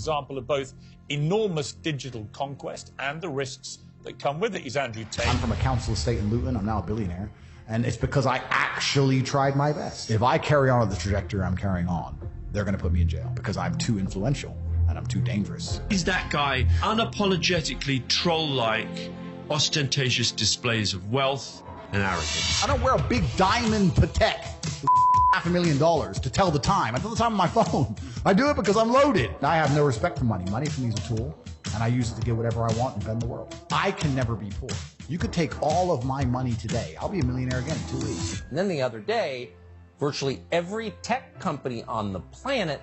example of both enormous digital conquest and the risks that come with it. He's Andrew Tate. I'm from a council estate in Luton. I'm now a billionaire. And it's because I actually tried my best. If I carry on at the trajectory I'm carrying on, they're going to put me in jail because I'm too influential and I'm too dangerous. Is that guy unapologetically troll-like, ostentatious displays of wealth and arrogance? I don't wear a big diamond Patek with $500,000 to tell the time. I tell the time on my phone. I do it because I'm loaded. I have no respect for money. Money for me is a tool, and I use it to get whatever I want and bend the world. I can never be poor. You could take all of my money today. I'll be a millionaire again in 2 weeks. And then the other day, virtually every tech company on the planet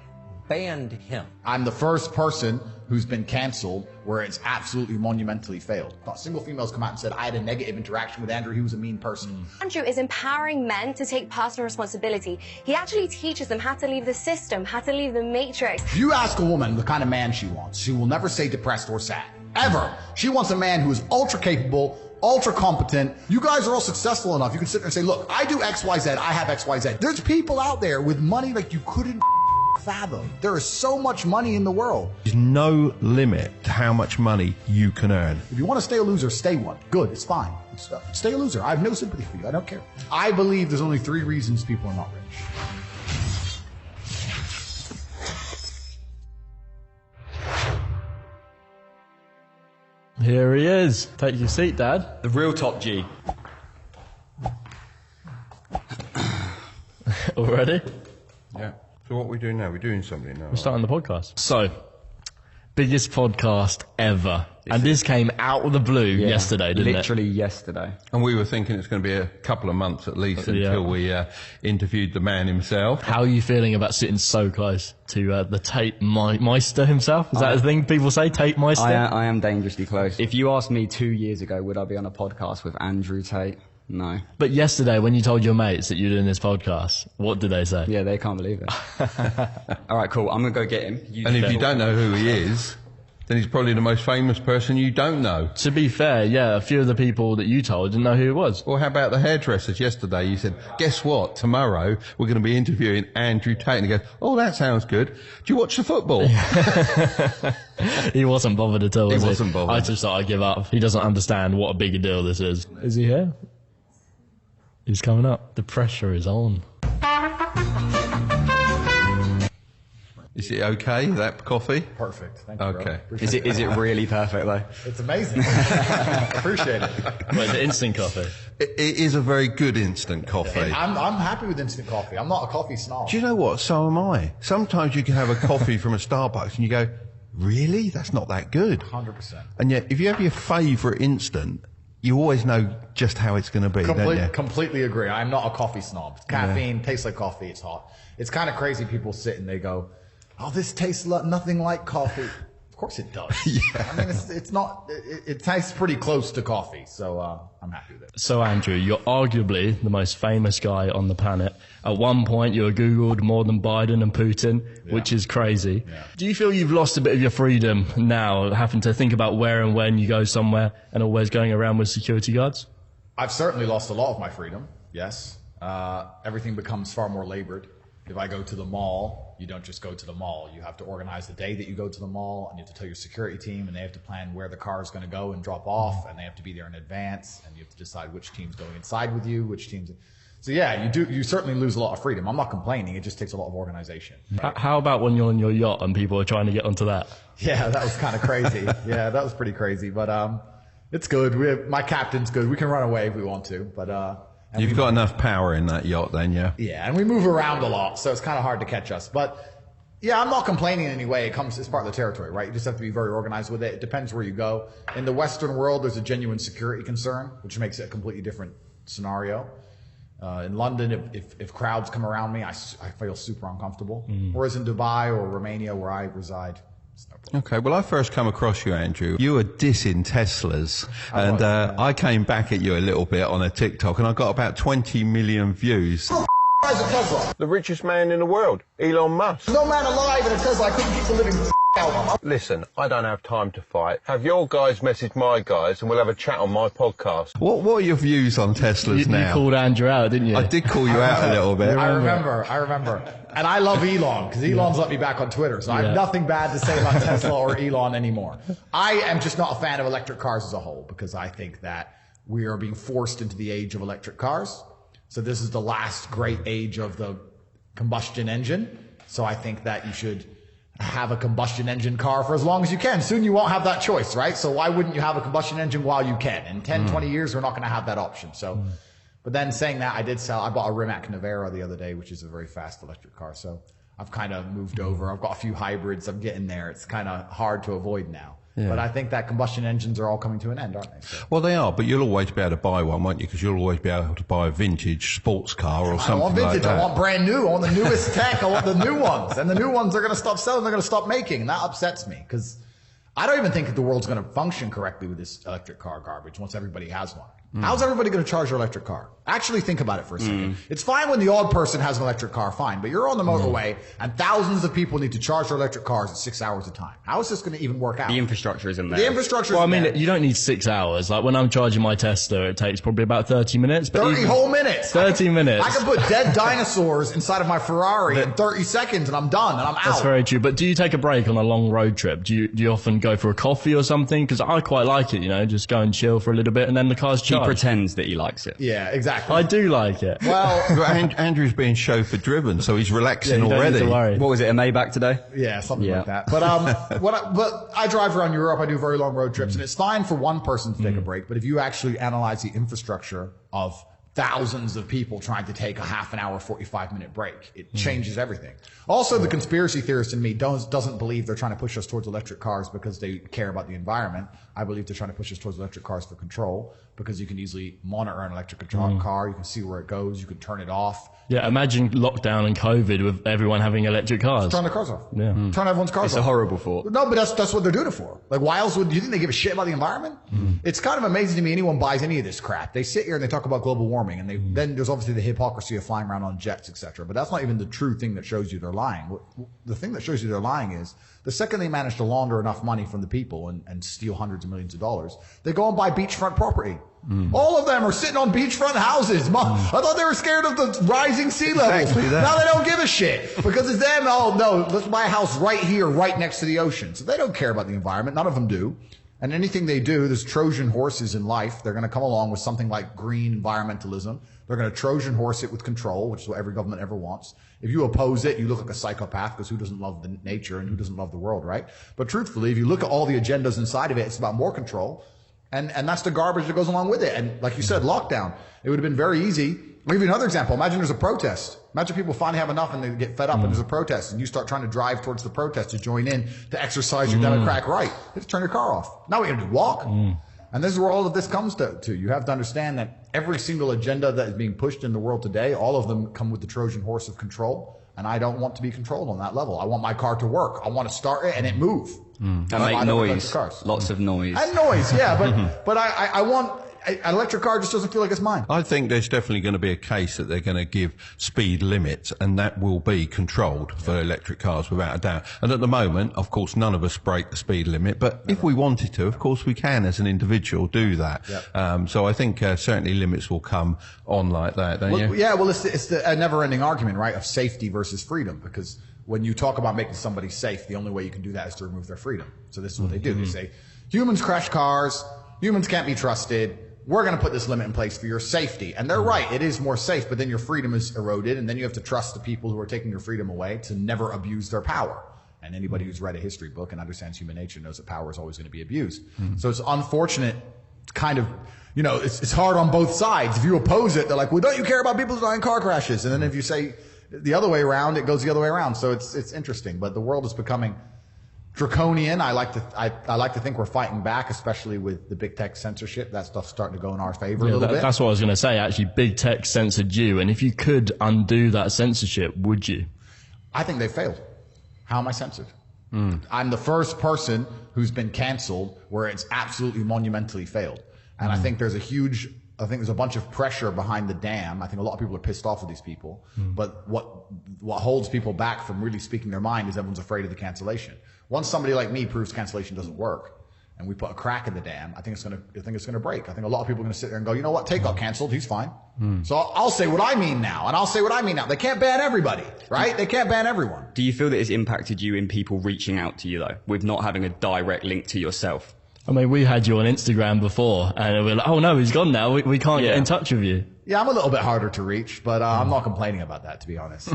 banned him. I'm the first person who's been canceled where it's absolutely monumentally failed. Not a single female's come out and said, I had a negative interaction with Andrew, he was a mean person. Andrew is empowering men to take personal responsibility. He actually teaches them how to leave the system, how to leave the matrix. If you ask a woman the kind of man she wants, she will never say depressed or sad. Ever. She wants a man who is ultra capable, ultra competent. You guys are all successful enough. You can sit there and say, look, I do X, Y, Z. I have X, Y, Z. There's people out there with money like you couldn't fathom. There is so much money in the world. There's no limit to how much money you can earn. If you want to stay a loser, stay one. Good, it's fine. Stay a loser. I have no sympathy for you. I don't care. I believe there's only 3 reasons people are not rich. Here he is. Take your seat, Dad. The real top G. Already? Yeah. So what are we doing now? We're doing something now. We're starting the podcast. So, biggest podcast ever. And this came out of the blue yesterday, didn't Literally yesterday. And we were thinking it's going to be a couple of months at least until we interviewed the man himself. How are you feeling about sitting so close to the Tate Meister himself? Is that a thing people say, Tate Meister? I am dangerously close. If you asked me 2 years ago, would I be on a podcast with Andrew Tate? No. But yesterday, when you told your mates that you're doing this podcast, what did they say? Yeah, they can't believe it. All right, cool. I'm going to go get him. And if you don't know who he is, then he's probably the most famous person you don't know. To be fair, yeah, a few of the people that you told didn't know who it was. Or how about the hairdressers yesterday? You said, guess what? Tomorrow we're going to be interviewing Andrew Tate. And he goes, oh, that sounds good. Do you watch the football? He wasn't bothered at all, was he? He wasn't bothered. I just thought I'd give up. He doesn't understand what a big a deal this is. Is he here? He's coming up. The pressure is on. Is it okay, that coffee? Perfect. Thank you, okay. Is it really perfect, though? It's amazing. Appreciate it. Wait, the instant coffee? It is a very good instant coffee. And I'm happy with instant coffee. I'm not a coffee snob. Do you know what? So am I. Sometimes you can have a coffee from a Starbucks and you go, really? That's not that good. 100%. And yet, if you have your favourite instant, you always know just how it's going to be, don't you? Completely agree. I'm not a coffee snob. Caffeine tastes like coffee. It's hot. It's kind of crazy. People sit and they go, oh, this tastes nothing like coffee. Of course it does. I mean, it's not, it tastes pretty close to coffee. So I'm happy with it. So, Andrew, you're arguably the most famous guy on the planet. At one point, you were Googled more than Biden and Putin, which is crazy. Yeah. Do you feel you've lost a bit of your freedom now, having to think about where and when you go somewhere and always going around with security guards? I've certainly lost a lot of my freedom, yes. Everything becomes far more labored. If I go to the mall, you don't just go to the mall. You have to organize the day that you go to the mall, and you have to tell your security team, and they have to plan where the car is going to go and drop off, and they have to be there in advance, and you have to decide which team's going inside with you, which teams. So yeah, you certainly lose a lot of freedom. I'm not complaining. It just takes a lot of organization. Right? How about when you're on your yacht and people are trying to get onto that? Yeah, that was kind of crazy. Yeah, that was pretty crazy, but it's good. My captain's good. We can run away if we want to, but. You've got enough power in that yacht then, yeah? Yeah, and we move around a lot, so it's kind of hard to catch us. But, yeah, I'm not complaining in any way. It's part of the territory, right? You just have to be very organized with it. It depends where you go. In the Western world, there's a genuine security concern, which makes it a completely different scenario. In London, if crowds come around me, I feel super uncomfortable. Whereas in Dubai or Romania, where I reside, it's no problem. Okay, well, I first come across you, Andrew. You were dissing Teslas, and I came back at you a little bit on a TikTok, and I got about 20 million views. Who the f*** is a Tesla? The richest man in the world, Elon Musk. No man alive in a Tesla. I couldn't keep the living Listen, I don't have time to fight. Have your guys message my guys and we'll have a chat on my podcast. What are your views on Teslas now? You called Andrew out, didn't you? I did call you out a little bit. I remember. And I love Elon, because Elon's let me back on Twitter, so I have nothing bad to say about Tesla or Elon anymore. I am just not a fan of electric cars as a whole, because I think that we are being forced into the age of electric cars. So this is the last great age of the combustion engine. So I think that you should have a combustion engine car for as long as you can. Soon you won't have that choice, right? So why wouldn't you have a combustion engine while you can? In 10, 20 years, we're not going to have that option. So, but then saying that, I bought a Rimac Navara the other day, which is a very fast electric car. So I've kind of moved over. I've got a few hybrids. I'm getting there. It's kind of hard to avoid now. Yeah. But I think that combustion engines are all coming to an end, aren't they? So. Well, they are, but you'll always be able to buy one, won't you? Because you'll always be able to buy a vintage sports car or something like that. I want vintage. I want brand new. I want the newest tech. I want the new ones. And the new ones are going to stop selling. They're going to stop making. And that upsets me, because I don't even think that the world's going to function correctly with this electric car garbage once everybody has one. How's everybody going to charge their electric car? Actually think about it for a second. It's fine when the odd person has an electric car, fine. But you're on the motorway and thousands of people need to charge their electric cars at 6 hours a time. How is this going to even work out? The infrastructure isn't there. The infrastructure Well, I isn't mean, there. you don't need 6 hours. Like when I'm charging my Tesla, it takes probably about 30 minutes. But 30 whole minutes. 30 minutes. I can put dead dinosaurs inside of my Ferrari in 30 seconds and I'm done and I'm out. That's very true. But do you take a break on a long road trip? Do you often go for a coffee or something? Because I quite like it, just go and chill for a little bit and then the car's charged. He pretends that he likes it. Yeah, exactly. I do like it. Well, Andrew's being chauffeur driven, so he's relaxing you don't already. need to worry. What was it, a Maybach today? Yeah, something like that. But but I drive around Europe. I do very long road trips, and it's fine for one person to take a break. But if you actually analyze the infrastructure of thousands of people trying to take a half an hour, 45-minute break, it changes everything. Also, the conspiracy theorist in me doesn't believe they're trying to push us towards electric cars because they care about the environment. I believe they're trying to push us towards electric cars for control, because you can easily monitor an electric car. You can see where it goes. You can turn it off. Yeah, imagine lockdown and COVID with everyone having electric cars. Turn the cars off. Yeah. Turn everyone's cars off. It's a horrible thought. No, but that's what they're doing it for. Like, why else would you think they give a shit about the environment? It's kind of amazing to me anyone buys any of this crap. They sit here and they talk about global warming, and then there's obviously the hypocrisy of flying around on jets, etc. But that's not even the true thing that shows you they're lying. The thing that shows you they're lying is the second they manage to launder enough money from the people and steal hundreds of millions of dollars, they go and buy beachfront property. All of them are sitting on beachfront houses. I thought they were scared of the rising sea levels. Exactly that. Now they don't give a shit because it's them. Oh no, let's buy a house right here, right next to the ocean. So they don't care about the environment. None of them do. And anything they do, there's Trojan horses in life. They're going to come along with something like green environmentalism. They're going to Trojan horse it with control, which is what every government ever wants. If you oppose it, you look like a psychopath, because who doesn't love the nature and who doesn't love the world, right? But truthfully, if you look at all the agendas inside of it, it's about more control. And that's the garbage that goes along with it. And like you said, lockdown, it would have been very easy. I'll give you another example. Imagine there's a protest. Imagine people finally have enough and they get fed up and there's a protest, and you start trying to drive towards the protest to join in, to exercise your democratic right. You have to turn your car off. Now what are you going to do? Walk? And this is where all of this comes to. You have to understand that every single agenda that is being pushed in the world today, all of them come with the Trojan horse of control. And I don't want to be controlled on that level. I want my car to work. I want to start it and it move. And make noise. Lots of noise. And noise, yeah. But I want an electric car just doesn't feel like it's mine. I think there's definitely going to be a case that they're going to give speed limits, and that will be controlled for electric cars without a doubt. And at the moment, of course, none of us break the speed limit, but if we wanted to, of course we can as an individual do that. So I think certainly limits will come on like that, don't you? Yeah, well, it's a never-ending argument, right, of safety versus freedom, because when you talk about making somebody safe, the only way you can do that is to remove their freedom. So this is what they do. They say, humans crash cars, humans can't be trusted, we're going to put this limit in place for your safety. And they're right, it is more safe, but then your freedom is eroded, and then you have to trust the people who are taking your freedom away to never abuse their power. And anybody who's read a history book and understands human nature knows that power is always going to be abused. So it's unfortunate, kind of, it's hard on both sides. If you oppose it, they're like, well, don't you care about people dying in car crashes? And then if you say the other way around, it goes the other way around. So it's interesting, but the world is becoming draconian. I like to think we're fighting back, especially with the big tech censorship. That stuff's starting to go in our favor a little bit. That's what I was going to say. Actually, big tech censored you, and if you could undo that censorship, would you? I think they failed. How am I censored? I'm the first person who's been canceled where it's absolutely monumentally failed. And I think there's a huge I think there's a bunch of pressure behind the dam. I think a lot of people are pissed off with these people. But what holds people back from really speaking their mind is everyone's afraid of the cancellation. Once somebody like me proves cancellation doesn't work, and we put a crack in the dam, I think it's gonna break. I think a lot of people are gonna sit there and go, you know what, Tate got canceled, he's fine. So I'll say what I mean now, and I'll say what I mean now. They can't ban everybody, right? They can't ban everyone. Do you feel that it's impacted you in people reaching out to you though, with not having a direct link to yourself? I mean, we had you on Instagram before, and we were like, oh no, he's gone now. We can't get in touch with you. Yeah, I'm a little bit harder to reach, but I'm not complaining about that, to be honest.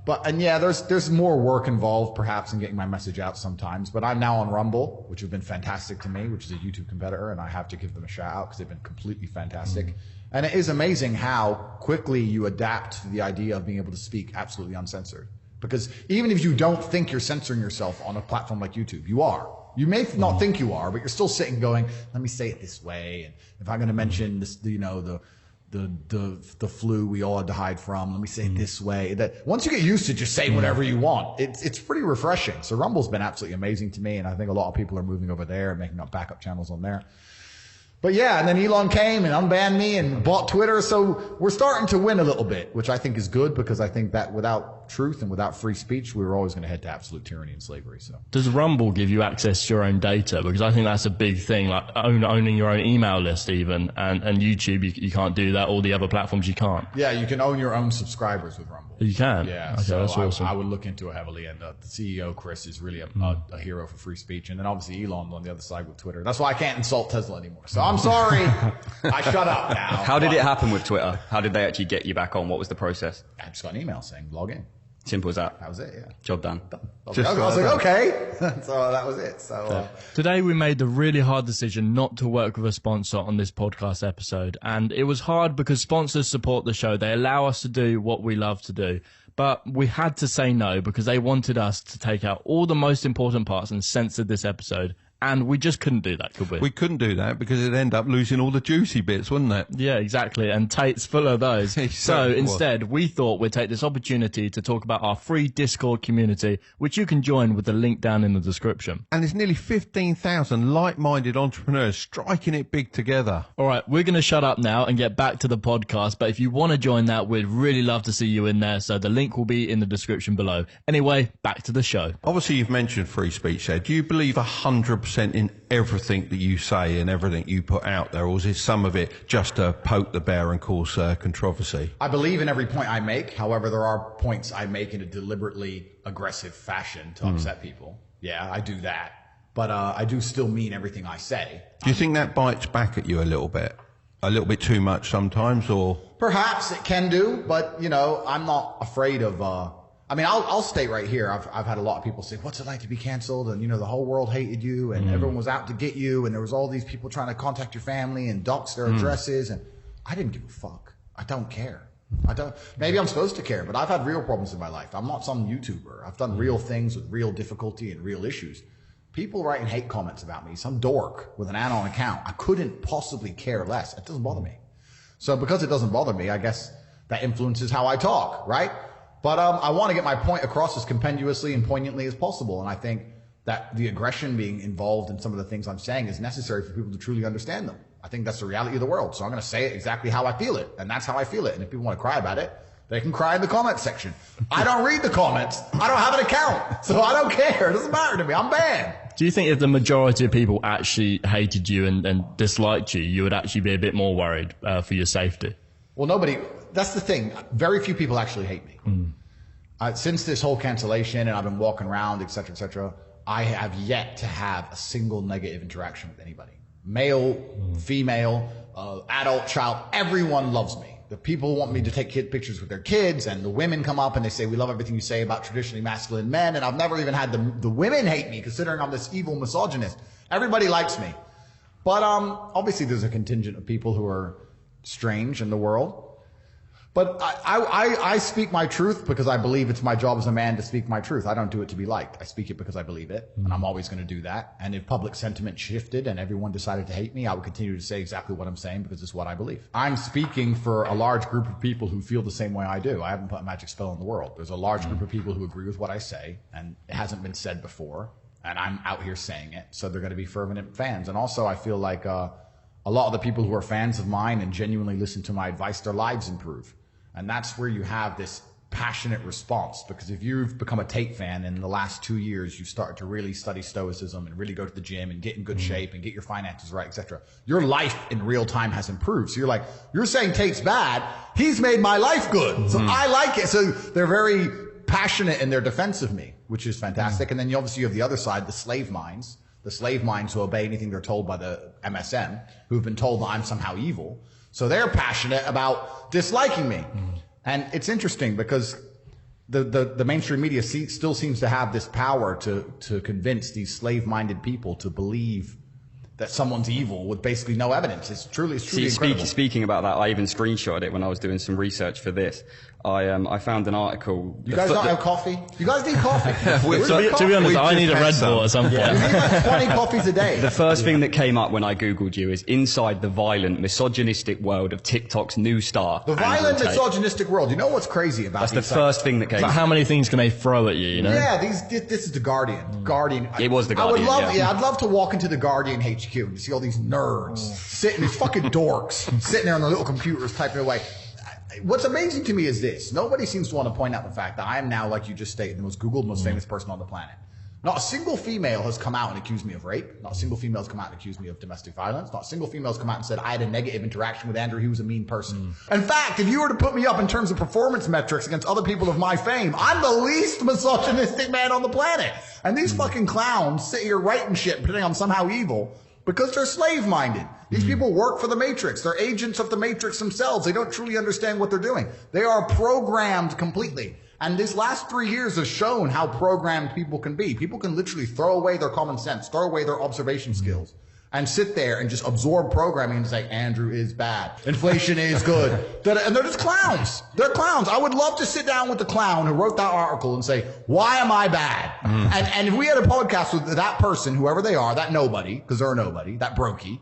There's more work involved, perhaps, in getting my message out sometimes. But I'm now on Rumble, which has been fantastic to me, which is a YouTube competitor, and I have to give them a shout out because they've been completely fantastic. And it is amazing how quickly you adapt to the idea of being able to speak absolutely uncensored. Because even if you don't think you're censoring yourself on a platform like YouTube, you are. You may not think you are, but you're still sitting going, let me say it this way. And if I'm going to mention this, you know, the flu we all had to hide from, let me say it this way. That once you get used to just saying whatever you want, it's pretty refreshing. So Rumble's been absolutely amazing to me. And I think a lot of people are moving over there and making up backup channels on there. But yeah, and then Elon came and unbanned me and bought Twitter. So we're starting to win a little bit, which I think is good because I think that without truth and without free speech, we were always going to head to absolute tyranny and slavery. So does Rumble give you access to your own data? Because I think that's a big thing, like owning your own email list even. And YouTube, you can't do that. All the other platforms you can't. Yeah, you can own your own subscribers with Rumble. You can? Yeah, okay, so that's awesome. I would look into it heavily. And the CEO, Chris, is really a hero for free speech. And then obviously Elon on the other side with Twitter. That's why I can't insult Tesla anymore. So I'm sorry. I shut up now. How did it happen with Twitter? How did they actually get you back on? What was the process? I just got an email saying log in. Simple as that. That was it, yeah. Job done. I was like, okay. So that was it. So today we made the really hard decision not to work with a sponsor on this podcast episode. And it was hard because sponsors support the show. They allow us to do what we love to do. But we had to say no because they wanted us to take out all the most important parts and censor this episode. And we just couldn't do that, could we? We couldn't do that because it'd end up losing all the juicy bits, wouldn't it? Yeah, exactly. And Tate's full of those. So instead, we thought we'd take this opportunity to talk about our free Discord community, which you can join with the link down in the description. And there's nearly 15,000 like-minded entrepreneurs striking it big together. All right, we're going to shut up now and get back to the podcast. But if you want to join that, we'd really love to see you in there. So the link will be in the description below. Anyway, back to the show. Obviously, you've mentioned free speech there. Do you believe 100% in everything that you say and everything you put out there, or is it some of it just to poke the bear and cause controversy? I believe in every point I make. However, there are points I make in a deliberately aggressive fashion to upset people. Yeah, I do that. But I do still mean everything I say. Do you think that bites back at you a little bit? A little bit too much sometimes, or? Perhaps it can do, but, you know, I'm not afraid of... I mean, I'll state right here, I've had a lot of people say, what's it like to be canceled? And, you know, the whole world hated you and everyone was out to get you. And there was all these people trying to contact your family and dox their addresses. And I didn't give a fuck. I don't care. Maybe I'm supposed to care, but I've had real problems in my life. I'm not some YouTuber. I've done real things with real difficulty and real issues. People writing hate comments about me, some dork with an anon account. I couldn't possibly care less. It doesn't bother me. So because it doesn't bother me, I guess that influences how I talk, right? But I want to get my point across as compendiously and poignantly as possible. And I think that the aggression being involved in some of the things I'm saying is necessary for people to truly understand them. I think that's the reality of the world. So I'm going to say it exactly how I feel it. And that's how I feel it. And if people want to cry about it, they can cry in the comments section. I don't read the comments. I don't have an account. So I don't care. It doesn't matter to me. I'm banned. Do you think if the majority of people actually hated you and disliked you, you would actually be a bit more worried for your safety? Well, that's the thing. Very few people actually hate me. Since this whole cancellation and I've been walking around, et cetera, I have yet to have a single negative interaction with anybody. Male, female, adult, child, everyone loves me. The people want me to take pictures with their kids, and the women come up and they say, we love everything you say about traditionally masculine men. And I've never even had the women hate me, considering I'm this evil misogynist. Everybody likes me. But obviously there's a contingent of people who are strange in the world. But I speak my truth because I believe it's my job as a man to speak my truth. I don't do it to be liked. I speak it because I believe it, and I'm always going to do that. And if public sentiment shifted and everyone decided to hate me, I would continue to say exactly what I'm saying because it's what I believe. I'm speaking for a large group of people who feel the same way I do. I haven't put a magic spell in the world. There's a large group of people who agree with what I say, and it hasn't been said before, and I'm out here saying it, so they're going to be fervent fans. And also, I feel like a lot of the people who are fans of mine and genuinely listen to my advice, their lives improve. And that's where you have this passionate response, because if you've become a Tate fan and in the last 2 years you've started to really study stoicism and really go to the gym and get in good shape and get your finances right, etc., your life in real time has improved. So you're saying Tate's bad, he's made my life good, so I like it. So they're very passionate in their defense of me, which is fantastic. And then you obviously have the other side, the slave minds who obey anything they're told by the MSM, who've been told that I'm somehow evil. So they're passionate about disliking me. And it's interesting because the mainstream media still seems to have this power to convince these slave-minded people to believe that someone's evil with basically no evidence. It's truly incredible. Speaking about that, I even screenshotted it when I was doing some research for this. I found an article. You guys don't have coffee? You guys need coffee. To be honest, I need a Red Bull at some point. You need like 20 coffees a day. The first thing that came up when I Googled you is inside the violent, misogynistic world of TikTok's new star. The violent, misogynistic world. You know what's crazy about That's the first thing that came up. How many things can they throw at you, you know? Yeah, this is the Guardian. Guardian. It was the Guardian, I'd love to walk into the Guardian HQ and see all these nerds sitting, these fucking dorks, sitting there on their little computers typing away. What's amazing to me is this. Nobody seems to want to point out the fact that I am now, like you just stated, the most Googled, most famous person on the planet. Not a single female has come out and accused me of rape. Not a single female has come out and accused me of domestic violence. Not a single female has come out and said I had a negative interaction with Andrew. He was a mean person. In fact, if you were to put me up in terms of performance metrics against other people of my fame, I'm the least misogynistic man on the planet. And these fucking clowns sit here writing shit, pretending I'm somehow evil, because they're slave-minded. These people work for the Matrix. They're agents of the Matrix themselves. They don't truly understand what they're doing. They are programmed completely. And these last 3 years have shown how programmed people can be. People can literally throw away their common sense, throw away their observation skills, and sit there and just absorb programming and say, Andrew is bad. Inflation is good. And they're just clowns. They're clowns. I would love to sit down with the clown who wrote that article and say, why am I bad? And if we had a podcast with that person, whoever they are, that nobody, because they're a nobody, that brokey,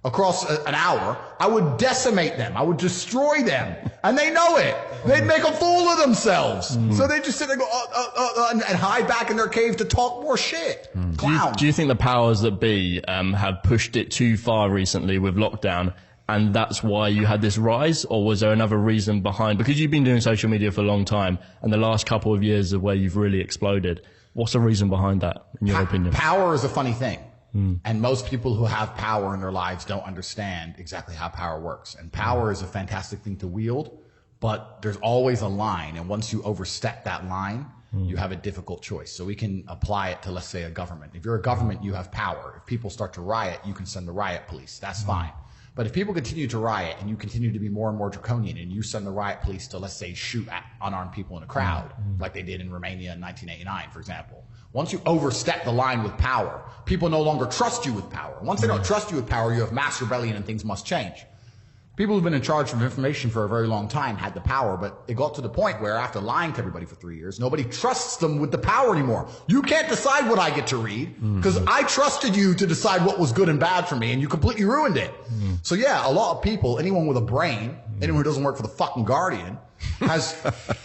across an hour, I would decimate them. I would destroy them. And they know it. They'd make a fool of themselves. So they just sit there and go, and hide back in their cave to talk more shit. Clowns. Do you think the powers that be have pushed it too far recently with lockdown, and that's why you had this rise? Or was there another reason behind? Because you've been doing social media for a long time, and the last couple of years of where you've really exploded. What's the reason behind that, in your opinion? Power is a funny thing. And most people who have power in their lives don't understand exactly how power works. And power is a fantastic thing to wield, but there's always a line. And once you overstep that line, you have a difficult choice. So we can apply it to, let's say, a government. If you're a government, you have power. If people start to riot, you can send the riot police. That's fine. But if people continue to riot and you continue to be more and more draconian and you send the riot police to, let's say, shoot at unarmed people in a crowd, like they did in Romania in 1989, for example, once you overstep the line with power, people no longer trust you with power. Once they don't trust you with power, you have mass rebellion and things must change. People who've been in charge of information for a very long time had the power, but it got to the point where after lying to everybody for 3 years, nobody trusts them with the power anymore. You can't decide what I get to read because I trusted you to decide what was good and bad for me and you completely ruined it. So yeah, a lot of people, anyone with a brain, anyone who doesn't work for the fucking Guardian, has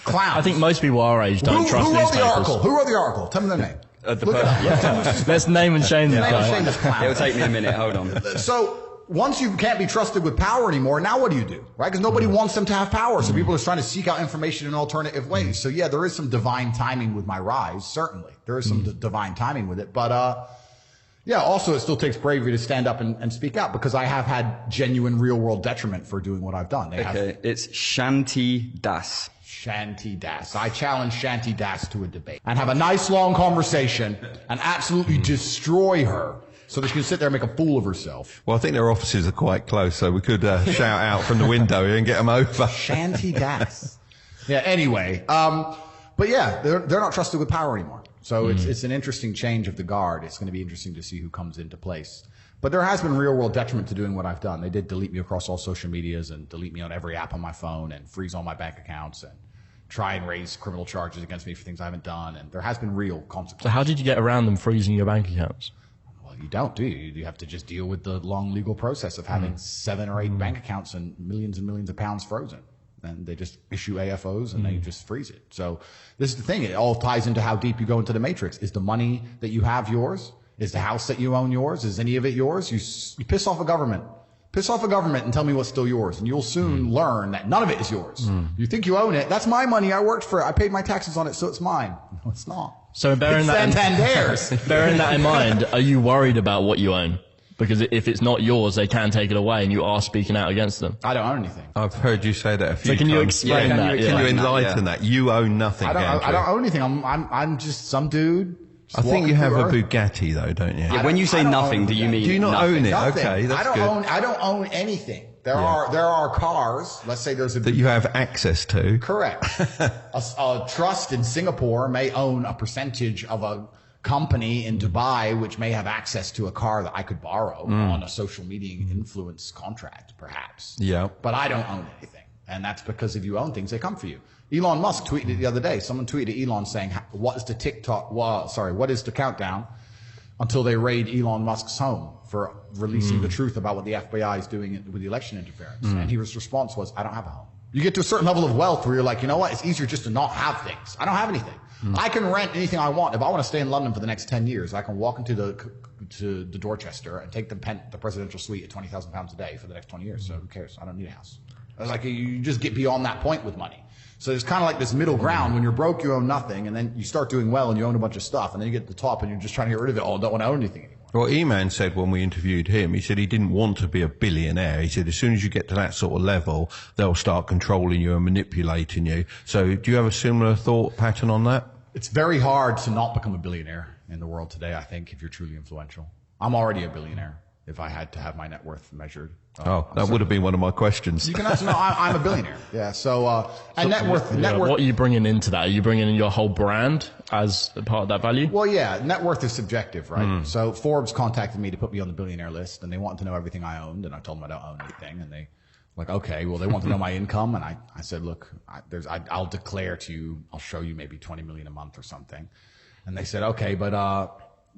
clowns. I think most people our age don't trust newspapers. The article? Who wrote the article? Tell me their name. Let's name and shame this guy. It'll take me a minute. Hold on. So once you can't be trusted with power anymore, now what do? Right? Because nobody wants them to have power. So people are trying to seek out information in alternative ways. So yeah, there is some divine timing with my rise. Certainly. There is some divine timing with it. But, yeah, also it still takes bravery to stand up and speak out because I have had genuine real world detriment for doing what I've done. It's Shanti Das. Shanti Das. I challenge Shanti Das to a debate and have a nice long conversation and absolutely destroy her so that she can sit there and make a fool of herself. Well, I think their offices are quite close, so we could shout out from the window here and get them over. Shanti Das. Yeah, anyway. But yeah, they're not trusted with power anymore. So it's an interesting change of the guard. It's going to be interesting to see who comes into place. But there has been real world detriment to doing what I've done. They did delete me across all social medias and delete me on every app on my phone and freeze all my bank accounts and try and raise criminal charges against me for things I haven't done. And there has been real consequences. So how did you get around them freezing your bank accounts? Well, you don't, do you? You have to just deal with the long legal process of having 7 or 8 bank accounts and millions of pounds frozen. And they just issue AFOs and they just freeze it. So this is the thing. It all ties into how deep you go into the matrix. Is the money that you have yours? Is the house that you own yours? Is any of it yours? You piss off a government. Piss off a government and tell me what's still yours, and you'll soon learn that none of it is yours. You think you own it. That's my money. I worked for it. I paid my taxes on it, so it's mine. No, it's not. So bearing that in mind, are you worried about what you own? Because if it's not yours, they can take it away, and you are speaking out against them. I don't own anything. I've heard you say that a few times. So can you explain that? Can you enlighten that? You own nothing, I don't own anything. I'm just some dude. I think you have a Bugatti, though, don't you? Yeah, when you say nothing, do you mean do you not nothing? own it? Nothing. Okay, that's good. I don't own anything. There are cars. Let's say there's a that you have access to. Correct. a trust in Singapore may own a percentage of a company in Dubai, which may have access to a car that I could borrow on a social media influence contract, perhaps. Yeah. But I don't own anything, and that's because if you own things, they come for you. Elon Musk tweeted it the other day. Someone tweeted Elon saying, what is the countdown until they raid Elon Musk's home for releasing the truth about what the FBI is doing with the election interference? And his response was, I don't have a home. You get to a certain level of wealth where you're like, you know what? It's easier just to not have things. I don't have anything. I can rent anything I want. If I want to stay in London for the next 10 years, I can walk into the Dorchester and take the presidential suite at £20,000 a day for the next 20 years. So who cares? I don't need a house. It's like you just get beyond that point with money. So it's kind of like this middle ground. When you're broke, you own nothing, and then you start doing well and you own a bunch of stuff, and then you get to the top and you're just trying to get rid of it all and don't want to own anything anymore. Well, E-Man said when we interviewed him, he said he didn't want to be a billionaire. He said as soon as you get to that sort of level, they'll start controlling you and manipulating you. So do you have a similar thought pattern on that? It's very hard to not become a billionaire in the world today, I think, if you're truly influential. I'm already a billionaire if I had to have my net worth measured. That would have been one of my questions. You can answer, no, I'm a billionaire. Yeah, so net worth. What are you bringing into that? Are you bringing in your whole brand as a part of that value? Well, yeah, net worth is subjective, right? So Forbes contacted me to put me on the billionaire list, and they wanted to know everything I owned, and I told them I don't own anything, and they like, okay, well, they want to know my income, and I said, look, I'll declare to you, I'll show you maybe 20 million a month or something, and they said, okay, but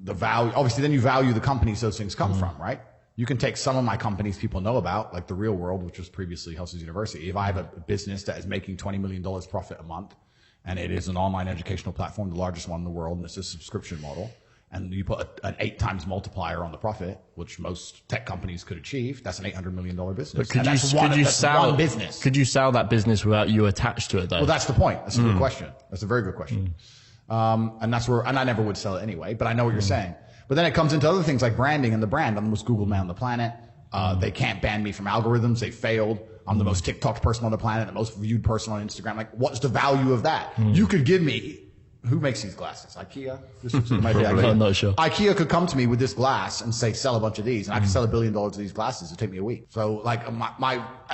the value, obviously, then you value the companies those things come from, right? You can take some of my companies people know about, like The Real World, which was previously Helsing's University. If I have a business that is making $20 million profit a month, and it is an online educational platform, the largest one in the world, and it's a subscription model, and you put an 8 times multiplier on the profit, which most tech companies could achieve, that's an $800 million business. But could you sell that business without you attached to it, though? Well, that's the point. That's a good question. That's a very good question. And I never would sell it anyway, but I know what you're saying. But then it comes into other things like branding and the brand. I'm the most Googled man on the planet. They can't ban me from algorithms. They failed. I'm the most TikTok person on the planet, the most viewed person on Instagram. Like, what's the value of that? You could give me, who makes these glasses? IKEA? I'm not sure. IKEA could come to me with this glass and say, sell a bunch of these, and I could sell $1 billion of these glasses. It'd take me a week. So, like,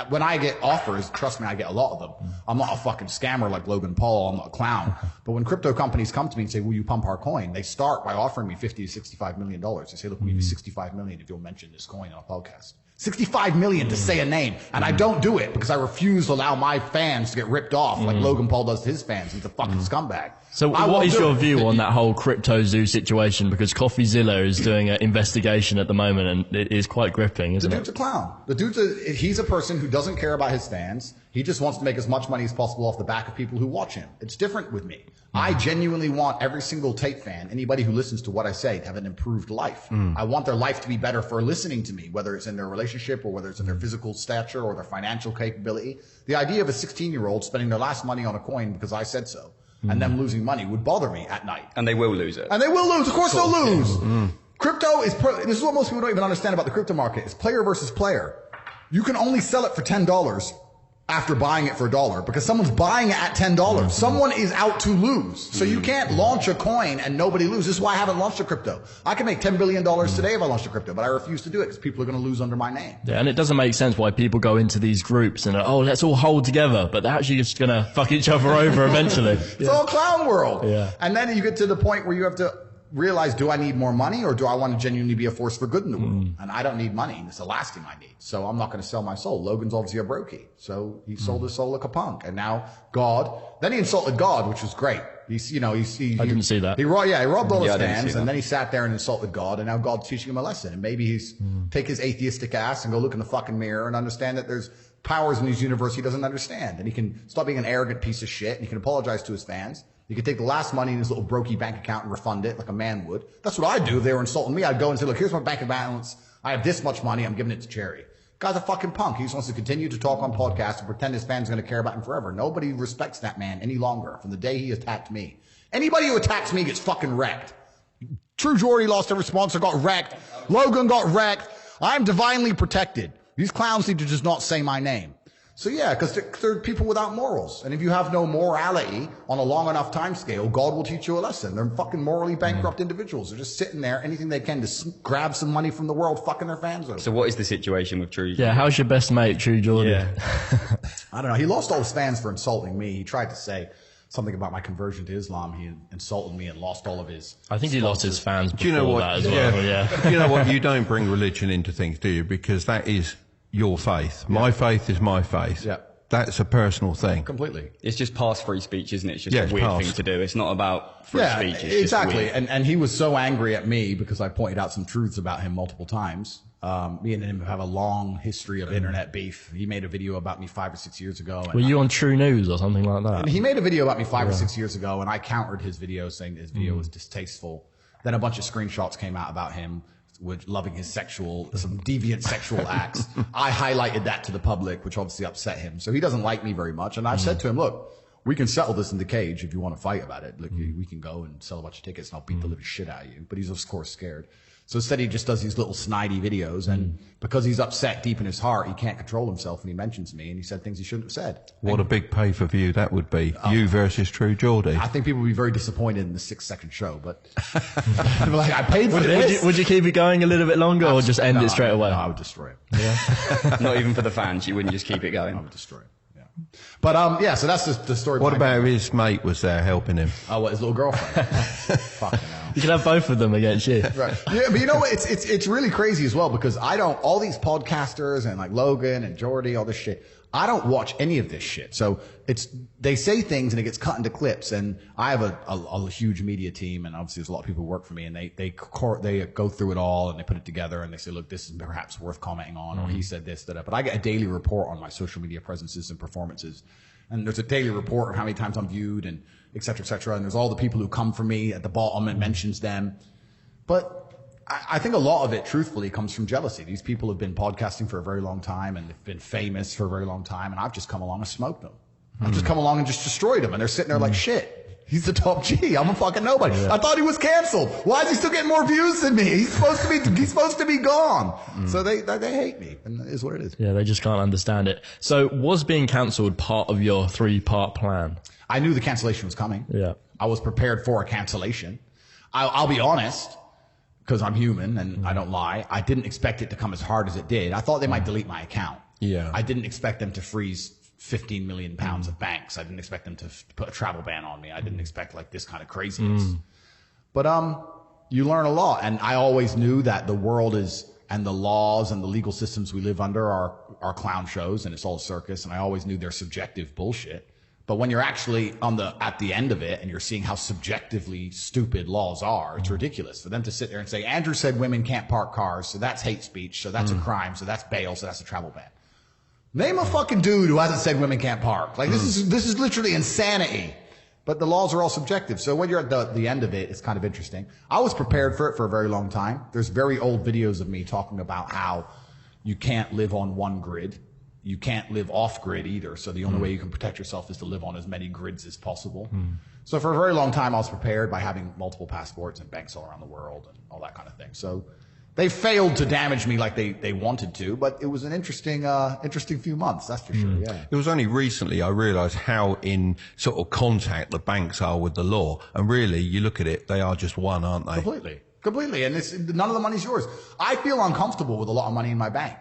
when I get offers, trust me, I get a lot of them. I'm not a fucking scammer like Logan Paul. I'm not a clown. But when crypto companies come to me and say, will you pump our coin? They start by offering me $50 to $65 million. They say, look, we'll give you $65 million if you'll mention this coin on a podcast. $65 million to say a name. And I don't do it because I refuse to allow my fans to get ripped off like Logan Paul does to his fans. He's a fucking scumbag. So what is your view on that whole crypto zoo situation? Because CoffeeZilla is doing an investigation at the moment, and it is quite gripping, isn't it? The dude's a clown. He's a person who doesn't care about his fans. He just wants to make as much money as possible off the back of people who watch him. It's different with me. I genuinely want every single Tate fan, anybody who listens to what I say, to have an improved life. I want their life to be better for listening to me, whether it's in their relationship or whether it's in their physical stature or their financial capability. The idea of a 16-year-old spending their last money on a coin because I said so and them losing money would bother me at night. And they will lose it. And they will lose. Of course they'll lose. Crypto is, this is what most people don't even understand about the crypto market. It's player versus player. You can only sell it for $10 after buying it for $1 because someone's buying it at $10. Someone is out to lose. So you can't launch a coin and nobody loses. This is why I haven't launched a crypto. I can make $10 billion today if I launched a crypto, but I refuse to do it because people are going to lose under my name. Yeah, and it doesn't make sense why people go into these groups and let's all hold together, but they're actually just going to fuck each other over eventually. It's all clown world. Yeah. And then you get to the point where you have to realize, do I need more money or do I want to genuinely be a force for good in the world? And I don't need money. It's the last thing I need. So I'm not going to sell my soul. Logan's obviously a brokey. So he sold his soul like a punk. And now God, then he insulted God, which was great. I didn't see that. He robbed all his fans and then he sat there and insulted God and now God's teaching him a lesson. And maybe he's take his atheistic ass and go look in the fucking mirror and understand that there's powers in his universe he doesn't understand. And he can stop being an arrogant piece of shit and he can apologize to his fans. He could take the last money in his little brokey bank account and refund it like a man would. That's what I'd do if they were insulting me. I'd go and say, look, here's my bank balance. I have this much money. I'm giving it to charity. Guy's a fucking punk. He just wants to continue to talk on podcasts and pretend his fans are going to care about him forever. Nobody respects that man any longer from the day he attacked me. Anybody who attacks me gets fucking wrecked. True Geordie lost every sponsor, got wrecked. Logan got wrecked. I'm divinely protected. These clowns need to just not say my name. So yeah, because they're people without morals. And if you have no morality on a long enough time scale, God will teach you a lesson. They're fucking morally bankrupt individuals. They're just sitting there, anything they can to grab some money from the world, fucking their fans over. So what is the situation with True? Yeah, how's your best mate, True Geordie? Yeah. I don't know. He lost all his fans for insulting me. He tried to say something about my conversion to Islam. He insulted me and lost all of his I think he lost his fans before Do you know what? that as well. Yeah. You know what? You don't bring religion into things, do you? Because that is your faith. My faith is my faith. Yeah. That's a personal thing. Completely. It's just past free speech, isn't it? It's just Yeah, a it's weird past. thing to do. It's not about free speech. It's exactly. Just weird. And he was so angry at me because I pointed out some truths about him multiple times. Me and him have a long history of internet beef. He made a video about me 5 or 6 years ago. And Were you on True News or something like that? And he made a video about me 5 or 6 years ago, and I countered his video saying his video was distasteful. Then a bunch of screenshots came out about him with loving his some deviant sexual acts. I highlighted that to the public, which obviously upset him. So he doesn't like me very much. And I've said to him, look, we can settle this in the cage if you want to fight about it. Look, we can go and sell a bunch of tickets and I'll beat the living shit out of you. But he's of course scared. So instead he just does these little snidey videos, and because he's upset deep in his heart, he can't control himself, and he mentions me, and he said things he shouldn't have said. What a big pay-per-view that would be. You versus True Geordie. I think people would be very disappointed in the 6-second show, but like, I paid for this. Would you keep it going a little bit longer or just end it straight away? No, I would destroy it. Yeah. Not even for the fans. You wouldn't just keep it going. I would destroy it. Yeah. But yeah, so that's the story. What about if his mate was there helping him? Oh, what, his little girlfriend? Fucking hell. You can have both of them against you. Right. Yeah, but you know what? It's really crazy as well, because all these podcasters and like Logan and Jordy, all this shit, I don't watch any of this shit. So they say things and it gets cut into clips, and I have a huge media team, and obviously there's a lot of people who work for me, and they go through it all and they put it together and they say, look, this is perhaps worth commenting on, or he said this, that. But I get a daily report on my social media presences and performances. And there's a daily report of how many times I'm viewed and et cetera, et cetera. And there's all the people who come for me at the bottom and mentions them. But I think a lot of it, truthfully, comes from jealousy. These people have been podcasting for a very long time, and they've been famous for a very long time. And I've just come along and smoked them. I've just come along and just destroyed them. And they're sitting there like, shit, he's the top G. I'm a fucking nobody. Yeah. I thought he was canceled. Why is he still getting more views than me? He's supposed to be gone. So they hate me, and it is what it is. Yeah, they just can't understand it. So was being cancelled part of your 3-part plan? I knew the cancellation was coming. Yeah. I was prepared for a cancellation. I'll be honest, because I'm human and I don't lie. I didn't expect it to come as hard as it did. I thought they might delete my account. Yeah. I didn't expect them to freeze 15 million pounds of banks. I didn't expect them to put a travel ban on me. I didn't expect like this kind of craziness. But you learn a lot, and I always knew that the world and the laws and the legal systems we live under are clown shows, and it's all a circus, and I always knew they're subjective bullshit. But when you're actually at the end of it and you're seeing how subjectively stupid laws are, it's ridiculous for them to sit there and say, Andrew said women can't park cars, so that's hate speech, so that's a crime, so that's bail, so that's a travel ban. Name a fucking dude who hasn't said women can't park. Like, this is literally insanity. But the laws are all subjective. So when you're at the end of it, it's kind of interesting. I was prepared for it for a very long time. There's very old videos of me talking about how you can't live on one grid. You can't live off grid either. So the only way you can protect yourself is to live on as many grids as possible. So for a very long time, I was prepared by having multiple passports and banks all around the world and all that kind of thing. So they failed to damage me like they wanted to, but it was an interesting few months, that's for sure, yeah. It was only recently I realised how in sort of contact the banks are with the law. And really, you look at it, they are just one, aren't they? Completely. And none of the money's yours. I feel uncomfortable with a lot of money in my bank.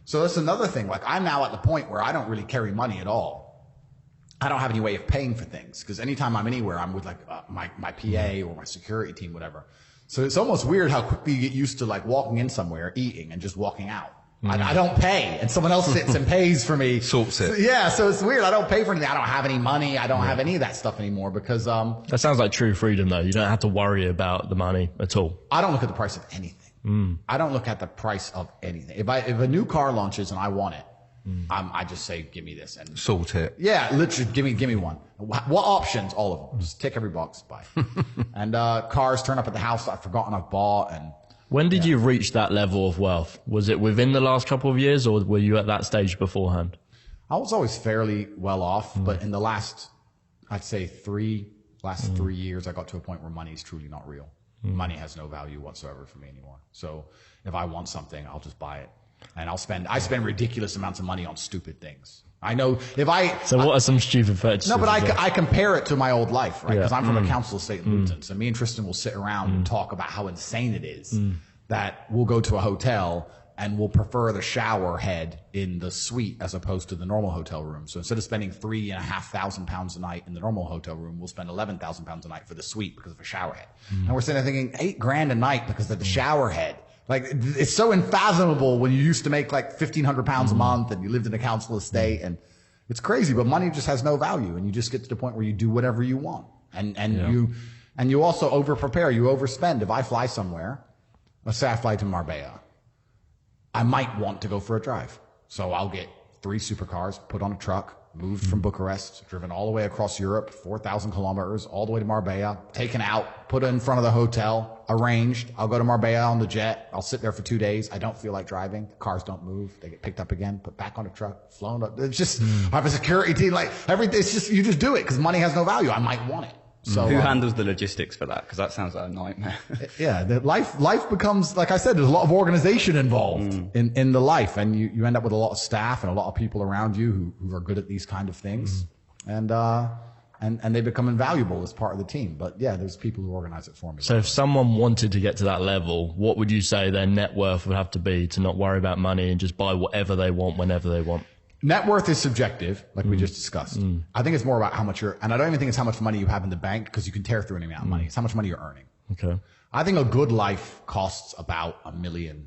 So that's another thing. Like, I'm now at the point where I don't really carry money at all. I don't have any way of paying for things, because anytime I'm anywhere, I'm with like my PA or my security team, whatever. So it's almost weird how quickly you get used to like walking in somewhere, eating, and just walking out. I don't pay, and someone else sits and pays for me. Sorts it. So, yeah, so it's weird. I don't pay for anything. I don't have any money. I don't have any of that stuff anymore because that sounds like true freedom, though. You don't have to worry about the money at all. I don't look at the price of anything. I don't look at the price of anything. If a new car launches and I want it, I just say, give me this and sort it. Yeah, literally, give me one. What options? All of them. Just tick every box. Buy. And cars turn up at the house I've forgotten I've bought, and When did you reach that level of wealth? Was it within the last couple of years, or were you at that stage beforehand? I was always fairly well off, but in the last, I'd say 3 years, I got to a point where money is truly not real. Money has no value whatsoever for me anymore. So if I want something, I'll just buy it. And I spend ridiculous amounts of money on stupid things. I know So what are some stupid purchases? No, but I compare it to my old life, right? Because I'm from a council estate in Luton. So me and Tristan will sit around and talk about how insane it is that we'll go to a hotel and we'll prefer the shower head in the suite as opposed to the normal hotel room. So instead of spending £3,500 a night in the normal hotel room, we'll spend £11,000 a night for the suite because of a shower head. And we're sitting there thinking $8,000 a night because of the shower head. Like, it's so unfathomable when you used to make like £1,500 a month and you lived in a council estate, and it's crazy, but money just has no value, and you just get to the point where you do whatever you want. And you also over prepare, you overspend. If I fly somewhere, let's say I fly to Marbella, I might want to go for a drive. So I'll get 3 supercars, put on a truck, moved from Bucharest, driven all the way across Europe, 4,000 kilometers, all the way to Marbella, taken out, put it in front of the hotel, arranged. I'll go to Marbella on the jet. I'll sit there for 2 days. I don't feel like driving. The cars don't move. They get picked up again, put back on a truck, flown up. It's just, I have a security team, like everything. It's just, you just do it because money has no value. I might want it. So who handles the logistics for that? Because that sounds like a nightmare. Yeah, life becomes, like I said, there's a lot of organization involved in the life, and you end up with a lot of staff and a lot of people around you who are good at these kind of things, and they become invaluable as part of the team. But yeah, there's people who organize it for me. So if someone wanted to get to that level, what would you say their net worth would have to be to not worry about money and just buy whatever they want whenever they want? Net worth is subjective, like we just discussed. I think it's more about how much and I don't even think it's how much money you have in the bank, because you can tear through any amount of money. It's how much money you're earning. Okay. I think a good life costs about $1 million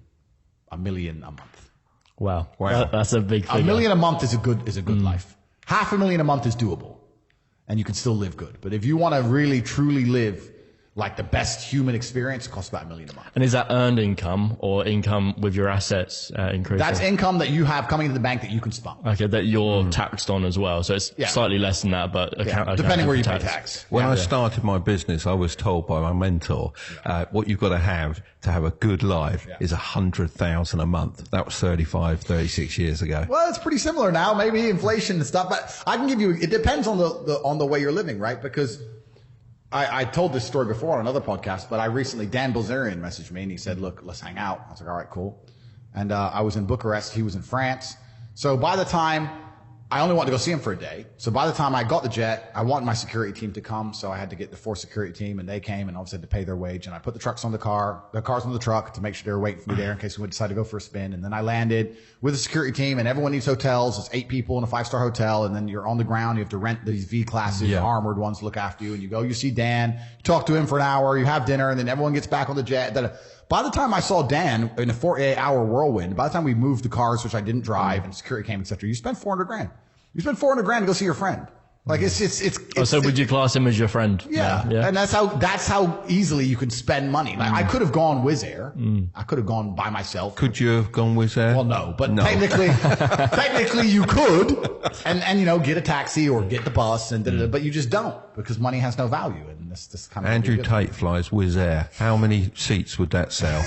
a month. Wow. That's a big figure. $1 million a month is a good life. $500,000 a month is doable, and you can still live good. But if you want to really truly live like the best human experience, it costs about $1 million a month. And is that earned income or income with your assets increasing? That's income that you have coming into the bank that you can spend. Okay, that you're taxed on as well. So it's slightly less than that, but depending where you pay tax. When I started my business, I was told by my mentor, what you've got to have a good life is 100,000 a month. That was 36 years ago. Well, it's pretty similar now, maybe inflation and stuff, but I can give you, it depends on the way you're living, right? Because I told this story before on another podcast, but Dan Bilzerian messaged me and he said, look, let's hang out. I was like, all right, cool. And I was in Bucharest. He was in France. So by the time, I only wanted to go see him for a day. So by the time I got the jet, I wanted my security team to come. So I had to get the 4 security team, and they came, and obviously had to pay their wage. And I put the cars on the truck to make sure they were waiting for me there in case we would decide to go for a spin. And then I landed with the security team, and everyone needs hotels. There's 8 people in a 5-star hotel. And then you're on the ground. You have to rent these V classes, armored ones to look after you. And you go, you see Dan, you talk to him for an hour, you have dinner, and then everyone gets back on the jet. By the time I saw Dan in a 48-hour whirlwind, by the time we moved the cars, which I didn't drive, and security came, etc., you spent $400,000. You spend $400,000 to go see your friend. Like so would you class him as your friend? Yeah. And that's how easily you can spend money. Like I could have gone Wizz Air. I could have gone by myself. Could you have gone Wizz Air? Well, no, but technically you could, and get a taxi or get the bus but you just don't, because money has no value. And this kind of Andrew Tate flies Wizz Air. How many seats would that sell?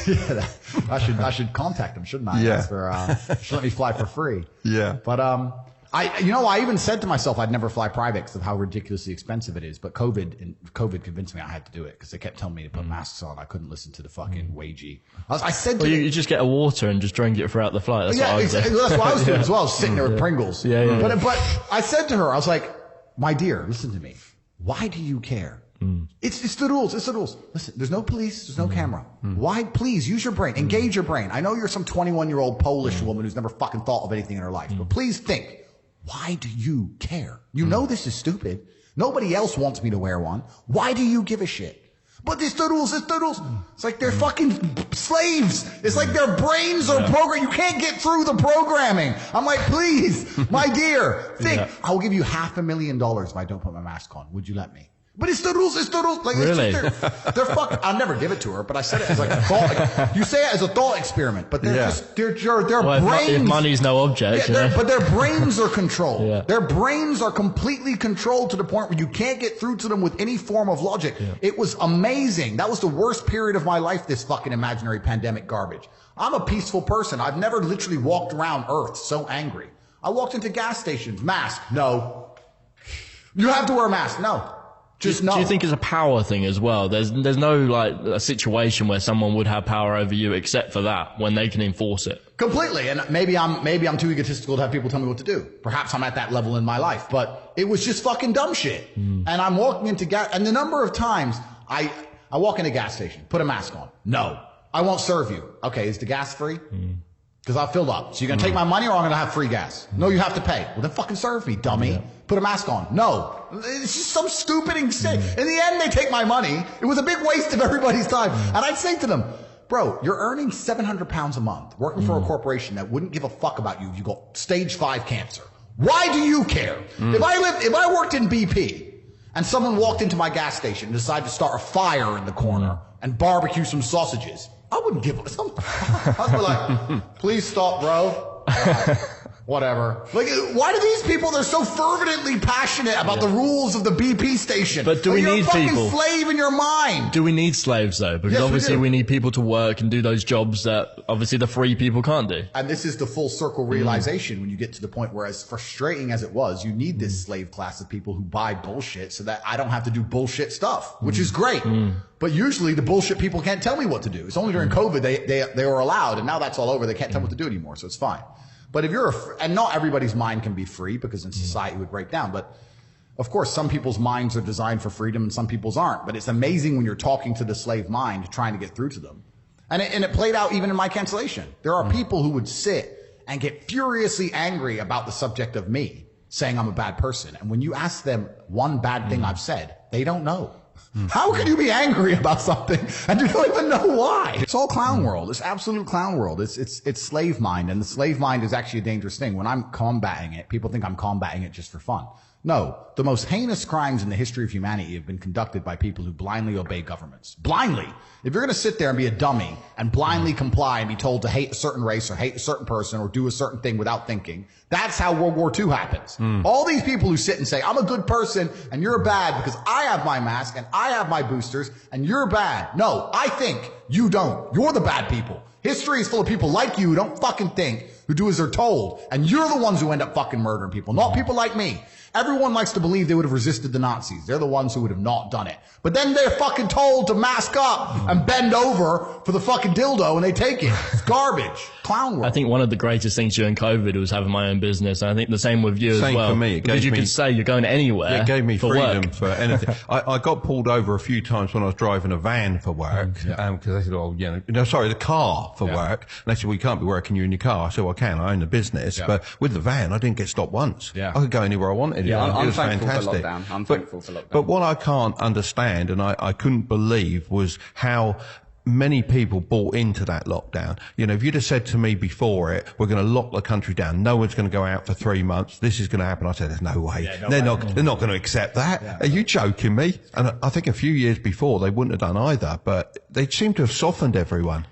I should contact him, shouldn't I? Yeah. Should let me fly for free. Yeah. But I even said to myself I'd never fly private because of how ridiculously expensive it is. But COVID convinced me I had to do it, because they kept telling me to put masks on. I couldn't listen to the fucking wagey. I said to you just get a water and just drink it throughout the flight. That's what I was doing. That's what I was doing as well. I was sitting there with Pringles. Yeah. But I said to her, I was like, my dear, listen to me. Why do you care? It's the rules. It's the rules. Listen, there's no police. There's no camera. Why? Please use your brain. Engage your brain. I know you're some 21-year-old Polish woman who's never fucking thought of anything in her life, but please think. Why do you care? You know this is stupid. Nobody else wants me to wear one. Why do you give a shit? But it's the rules. It's the rules. It's like they're fucking slaves. It's like their brains are programmed. You can't get through the programming. I'm like, please, my dear, think. I'll give you $500,000 if I don't put my mask on. Would you let me? But it's the rules. Like, really? They're fucking. I'll never give it to her, but I said it as like a thought. You say it as a thought experiment, but they're just their brains. If money's no object, but their brains are controlled. Yeah. Their brains are completely controlled to the point where you can't get through to them with any form of logic. Yeah. It was amazing. That was the worst period of my life. This fucking imaginary pandemic garbage. I'm a peaceful person. I've never literally walked around Earth so angry. I walked into gas stations. Mask? No. You have to wear a mask? No. Do you think it's a power thing as well? There's no like a situation where someone would have power over you except for that when they can enforce it. Completely. And maybe I'm too egotistical to have people tell me what to do. Perhaps I'm at that level in my life, but it was just fucking dumb shit. And I'm walking into and the number of times I walk in a gas station, put a mask on. No, I won't serve you. Okay. Is the gas free? Because I'll fill up. So you're going to take my money or I'm going to have free gas? No, you have to pay. Well, then fucking serve me, dummy. Yeah. Put a mask on. No. It's just some stupid shit. In the end, they take my money. It was a big waste of everybody's time. And I'd say to them, bro, you're earning 700 pounds a month working for a corporation that wouldn't give a fuck about you if you got stage 5 cancer. Why do you care? If I worked in BP and someone walked into my gas station and decided to start a fire in the corner and barbecue some sausages, I wouldn't give a I'd be like, please stop, bro. Whatever. Like, why do these people, they're so fervently passionate about the rules of the BP station? But do we need people? You're a fucking slave in your mind. Do we need slaves though? Because obviously we need people to work and do those jobs that obviously the free people can't do. And this is the full circle realization when you get to the point where, as frustrating as it was, you need this slave class of people who buy bullshit so that I don't have to do bullshit stuff, which is great. But usually the bullshit people can't tell me what to do. It's only during COVID they were allowed, and now that's all over. They can't tell me what to do anymore, so it's fine. But if and not everybody's mind can be free, because in society it would break down. But of course, some people's minds are designed for freedom and some people's aren't. But it's amazing when you're talking to the slave mind, trying to get through to them. And it played out even in my cancellation. There are people who would sit and get furiously angry about the subject of me, saying I'm a bad person. And when you ask them one bad thing I've said, they don't know. How can you be angry about something and you don't even know why? It's all clown world. It's absolute clown world. It's slave mind, and the slave mind is actually a dangerous thing. When I'm combating it, people think I'm combating it just for fun. No, the most heinous crimes in the history of humanity have been conducted by people who blindly obey governments. Blindly. If you're going to sit there and be a dummy and blindly comply and be told to hate a certain race or hate a certain person or do a certain thing without thinking, that's how World War II happens. All these people who sit and say, I'm a good person and you're bad because I have my mask and I have my boosters and you're bad. No, I think, you don't. You're the bad people. History is full of people like you who don't fucking think, who do as they're told. And you're the ones who end up fucking murdering people, not people like me. Everyone likes to believe they would have resisted the Nazis. They're the ones who would have not done it. But then they're fucking told to mask up and bend over for the fucking dildo and they take it. It's garbage. Clown world. I think one of the greatest things during COVID was having my own business. And I think the same with you as well. Same for me. Because you could say you're going anywhere. It gave me for freedom work. for anything. I got pulled over a few times when I was driving a van for work. Because they said, oh, the car for work. And they said, well, you can't be working you in your car. I said, well, I can. I own the business. But with the van, I didn't get stopped once. I could go anywhere I wanted. Yeah, it was fantastic. I'm thankful for lockdown. But what I can't understand, and I couldn't believe, was how many people bought into that lockdown. If you'd have said to me before it, we're going to lock the country down, no one's going to go out for 3 months, this is going to happen, I said, there's no way. They're not going to accept that. Are you joking me? And I think a few years before they wouldn't have done either, but they seem to have softened everyone.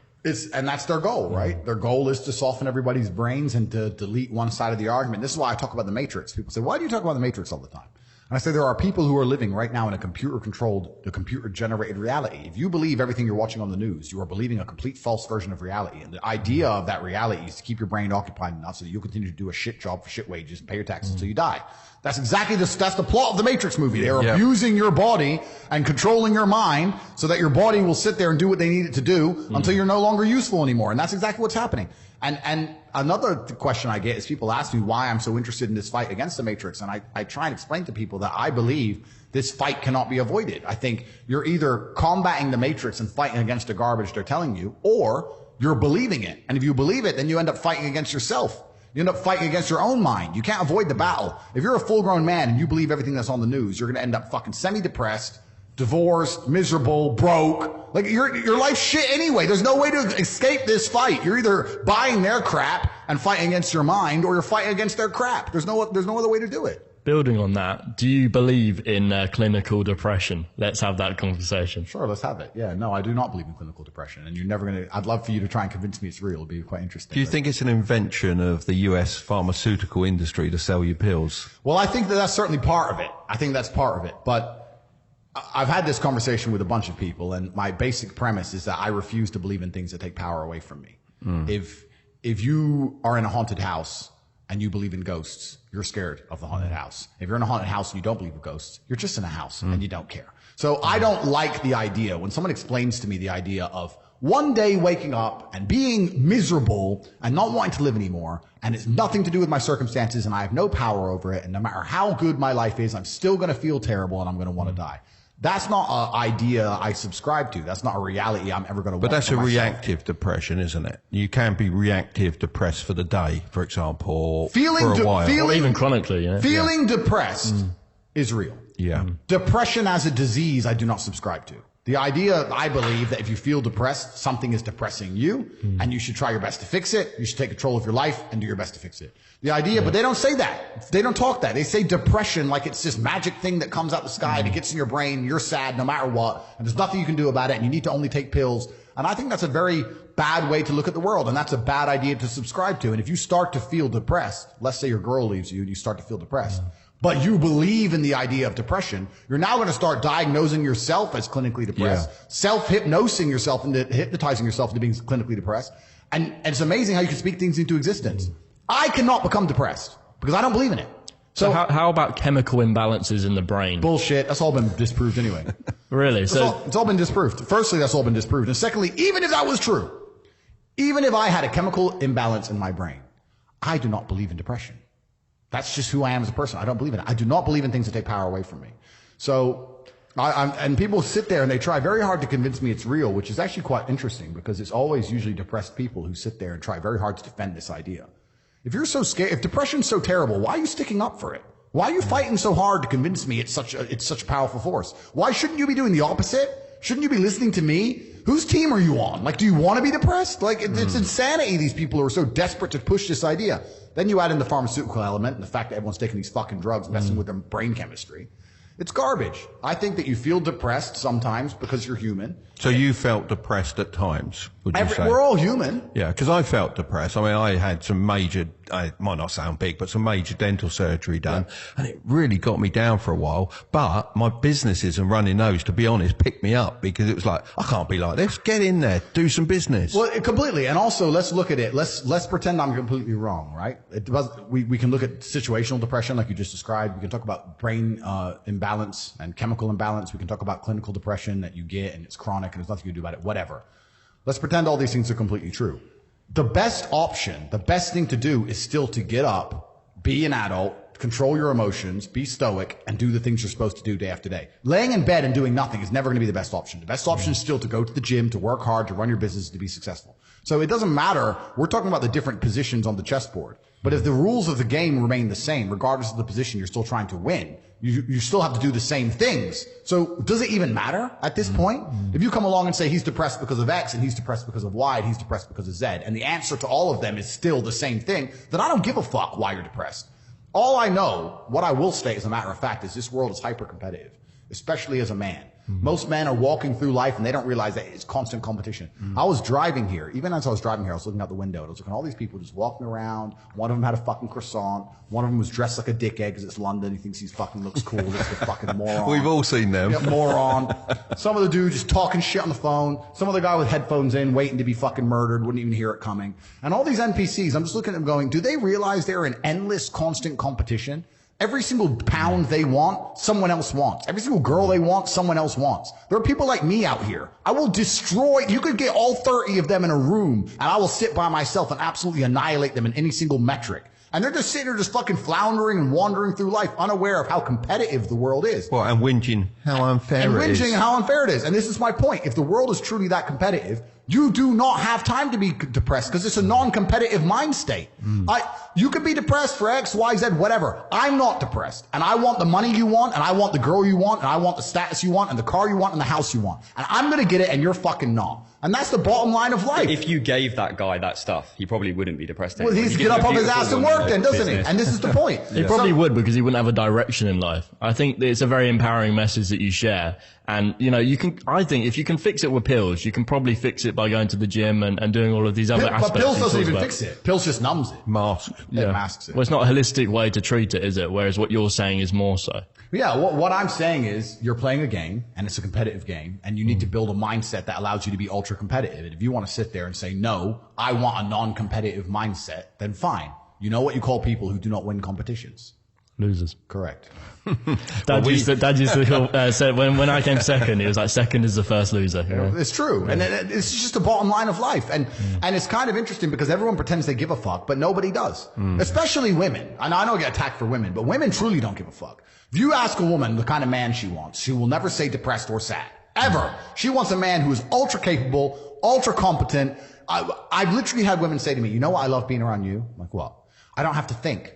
And that's their goal, right? Their goal is to soften everybody's brains and to delete one side of the argument. This is why I talk about the Matrix. People say, why do you talk about the Matrix all the time? And I say there are people who are living right now in a computer-generated reality. If you believe everything you're watching on the news, you are believing a complete false version of reality. And the idea of that reality is to keep your brain occupied enough so that you'll continue to do a shit job for shit wages and pay your taxes until you die. That's exactly that's the plot of the Matrix movie. They're abusing your body and controlling your mind so that your body will sit there and do what they need it to do until you're no longer useful anymore. And that's exactly what's happening. And another question I get is people ask me why I'm so interested in this fight against the Matrix. And I try and explain to people that I believe this fight cannot be avoided. I think you're either combating the Matrix and fighting against the garbage they're telling you, or you're believing it. And if you believe it, then you end up fighting against yourself. You end up fighting against your own mind. You can't avoid the battle. If you're a full-grown man and you believe everything that's on the news, you're going to end up fucking semi-depressed, divorced, miserable, broke. Like your life's shit anyway. There's no way to escape this fight. You're either buying their crap and fighting against your mind, or you're fighting against their crap. There's no other way to do it. building on that, do you believe in clinical depression? Let's have that conversation. Sure, let's have it. Yeah, no, I do not believe in clinical depression, and you're never going to. I'd love for you to try and convince me it's real. It'll be quite interesting. Do you think it's an invention of the US pharmaceutical industry to sell you pills? Well, I think that that's certainly part of it. I think that's part of it. But I've had this conversation with a bunch of people, and my basic premise is that I refuse to believe in things that take power away from me. If you are in a haunted house and you believe in ghosts, you're scared of the haunted house. If you're in a haunted house and you don't believe in ghosts, you're just in a house and you don't care. So I don't like the idea when someone explains to me the idea of one day waking up and being miserable and not wanting to live anymore, and it's nothing to do with my circumstances and I have no power over it, and no matter how good my life is, I'm still going to feel terrible and I'm going to want to die. That's not an idea I subscribe to. That's not a reality I'm ever going to want. But that's for a myself. reactive depression, isn't it? You can be reactive depressed for the day, for example, or feeling for a while. Or even chronically, yeah. Feeling depressed is real. Yeah. Depression as a disease, I do not subscribe to. The idea, I believe, that if you feel depressed, something is depressing you, and you should try your best to fix it. You should take control of your life and do your best to fix it. The idea, but they don't say that. They don't talk that. They say depression like it's this magic thing that comes out the sky and it gets in your brain. You're sad no matter what, and there's nothing you can do about it, and you need to only take pills. And I think that's a very bad way to look at the world, and that's a bad idea to subscribe to. And if you start to feel depressed, let's say your girl leaves you and you start to feel depressed, but you believe in the idea of depression, you're now going to start diagnosing yourself as clinically depressed, self-hypnosing yourself into hypnotizing yourself into being clinically depressed. And it's amazing how you can speak things into existence. I cannot become depressed because I don't believe in it. So how about chemical imbalances in the brain? Bullshit. That's all been disproved anyway. Really? It's all been disproved. Firstly, that's all been disproved. And secondly, even if that was true, even if I had a chemical imbalance in my brain, I do not believe in depression. That's just who I am as a person. I don't believe in it. I do not believe in things that take power away from me. So, and people sit there and they try very hard to convince me it's real, which is actually quite interesting because it's always usually depressed people who sit there and try very hard to defend this idea. If you're so scared, if depression's so terrible, why are you sticking up for it? Why are you fighting so hard to convince me it's such a powerful force? Why shouldn't you be doing the opposite? Shouldn't you be listening to me? Whose team are you on? Like, do you want to be depressed? Like, it's insanity. These people who are so desperate to push this idea. Then you add in the pharmaceutical element and the fact that everyone's taking these fucking drugs, messing with their brain chemistry. It's garbage. I think that you feel depressed sometimes because you're human. So you felt depressed at times, would you say? We're all human. Yeah, because I felt depressed. I mean, I had some major, it might not sound big, but some major dental surgery done, and it really got me down for a while. But my businesses and running those, to be honest, picked me up because it was like, I can't be like this. Get in there, do some business. Well, completely. And also, let's look at it. Let's pretend I'm completely wrong, right? We can look at situational depression like you just described. We can talk about brain imbalance and chemical imbalance. We can talk about clinical depression that you get and it's chronic and there's nothing you can do about it, whatever. Let's pretend all these things are completely true. The best option, the best thing to do is still to get up, be an adult, control your emotions, be stoic, and do the things you're supposed to do day after day. Laying in bed and doing nothing is never going to be the best option. The best option is still to go to the gym, to work hard, to run your business, to be successful. So it doesn't matter. We're talking about the different positions on the chessboard. But if the rules of the game remain the same, regardless of the position you're still trying to win, you still have to do the same things. So does it even matter at this point? If you come along and say he's depressed because of X and he's depressed because of Y and he's depressed because of Z, and the answer to all of them is still the same thing, then I don't give a fuck why you're depressed. All I know, what I will state as a matter of fact, is this world is hyper-competitive, especially as a man. Most men are walking through life and they don't realize that it's constant competition. I was driving here. Even as I was driving here, I was looking out the window and I was looking at all these people just walking around. One of them had a fucking croissant. One of them was dressed like a dickhead because it's London. He thinks he fucking looks cool. It's a fucking moron. We've all seen them. Yeah, moron. Some of the dude just talking shit on the phone. Some other guy with headphones in waiting to be fucking murdered. Wouldn't even hear it coming. And all these NPCs, I'm just looking at them going, do they realize they're in endless constant competition? Every single pound they want, someone else wants. Every single girl they want, someone else wants. There are people like me out here. I will destroy, you could get all 30 of them in a room and I will sit by myself and absolutely annihilate them in any single metric. And they're just sitting there just fucking floundering and wandering through life unaware of how competitive the world is. Well, and whinging how unfair it is. And whinging how unfair it is. And this is my point. If the world is truly that competitive, You do not have time to be depressed because it's a non-competitive mind state. You could be depressed for X, Y, Z, whatever. I'm not depressed. And I want the money you want, and I want the girl you want, and I want the status you want, and the car you want, and the house you want. And I'm going to get it, and you're fucking not. And that's the bottom line of life. If you gave that guy that stuff, he probably wouldn't be depressed Well, anymore. he's get up off his ass and work then, doesn't he? And this is the point. He probably would, because he wouldn't have a direction in life. I think it's a very empowering message that you share. And, you know, I think if you can fix it with pills, you can probably fix it by going to the gym and doing all of these other aspects. But pills doesn't even fix it. Pills just numbs it. Masks. Yeah, masks it. Well, it's not a holistic way to treat it, is it? Whereas what you're saying is more so. Yeah, what I'm saying is you're playing a game, and it's a competitive game, and you need to build a mindset that allows you to be ultra competitive. And if you want to sit there and say, no, I want a non-competitive mindset, then fine. You know what you call people who do not win competitions? Losers. Correct. Dad used to say when I came second, he was like, second is the first loser. You know? It's true. And it's just the bottom line of life. And it's kind of interesting because everyone pretends they give a fuck, but nobody does. Especially women. And I know I get attacked for women, but women truly don't give a fuck. If you ask a woman the kind of man she wants, she will never say depressed or sad. Ever. She wants a man who is ultra capable, ultra competent. I've literally had women say to me, you know what I love being around you? I'm like, what? I don't have to think.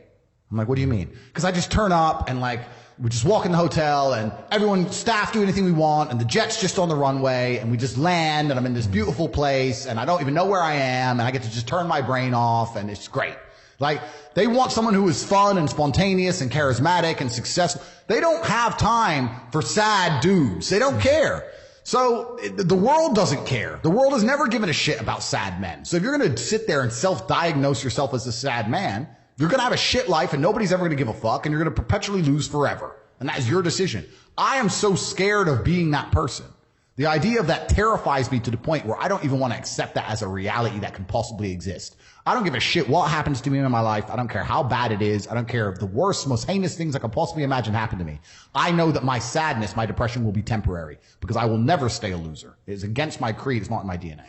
I'm like, what do you mean? Because I just turn up and like, we just walk in the hotel and staff do anything we want and the jet's just on the runway and we just land and I'm in this beautiful place and I don't even know where I am and I get to just turn my brain off and it's great. Like, they want someone who is fun and spontaneous and charismatic and successful. They don't have time for sad dudes. They don't care. So the world doesn't care. The world has never given a shit about sad men. So if you're going to sit there and self-diagnose yourself as a sad man, you're going to have a shit life and nobody's ever going to give a fuck and you're going to perpetually lose forever. And that is your decision. I am so scared of being that person. The idea of that terrifies me to the point where I don't even want to accept that as a reality that can possibly exist. I don't give a shit what happens to me in my life. I don't care how bad it is. I don't care if the worst, most heinous things I can possibly imagine happen to me. I know that my sadness, my depression will be temporary because I will never stay a loser. It's against my creed. It's not in my DNA.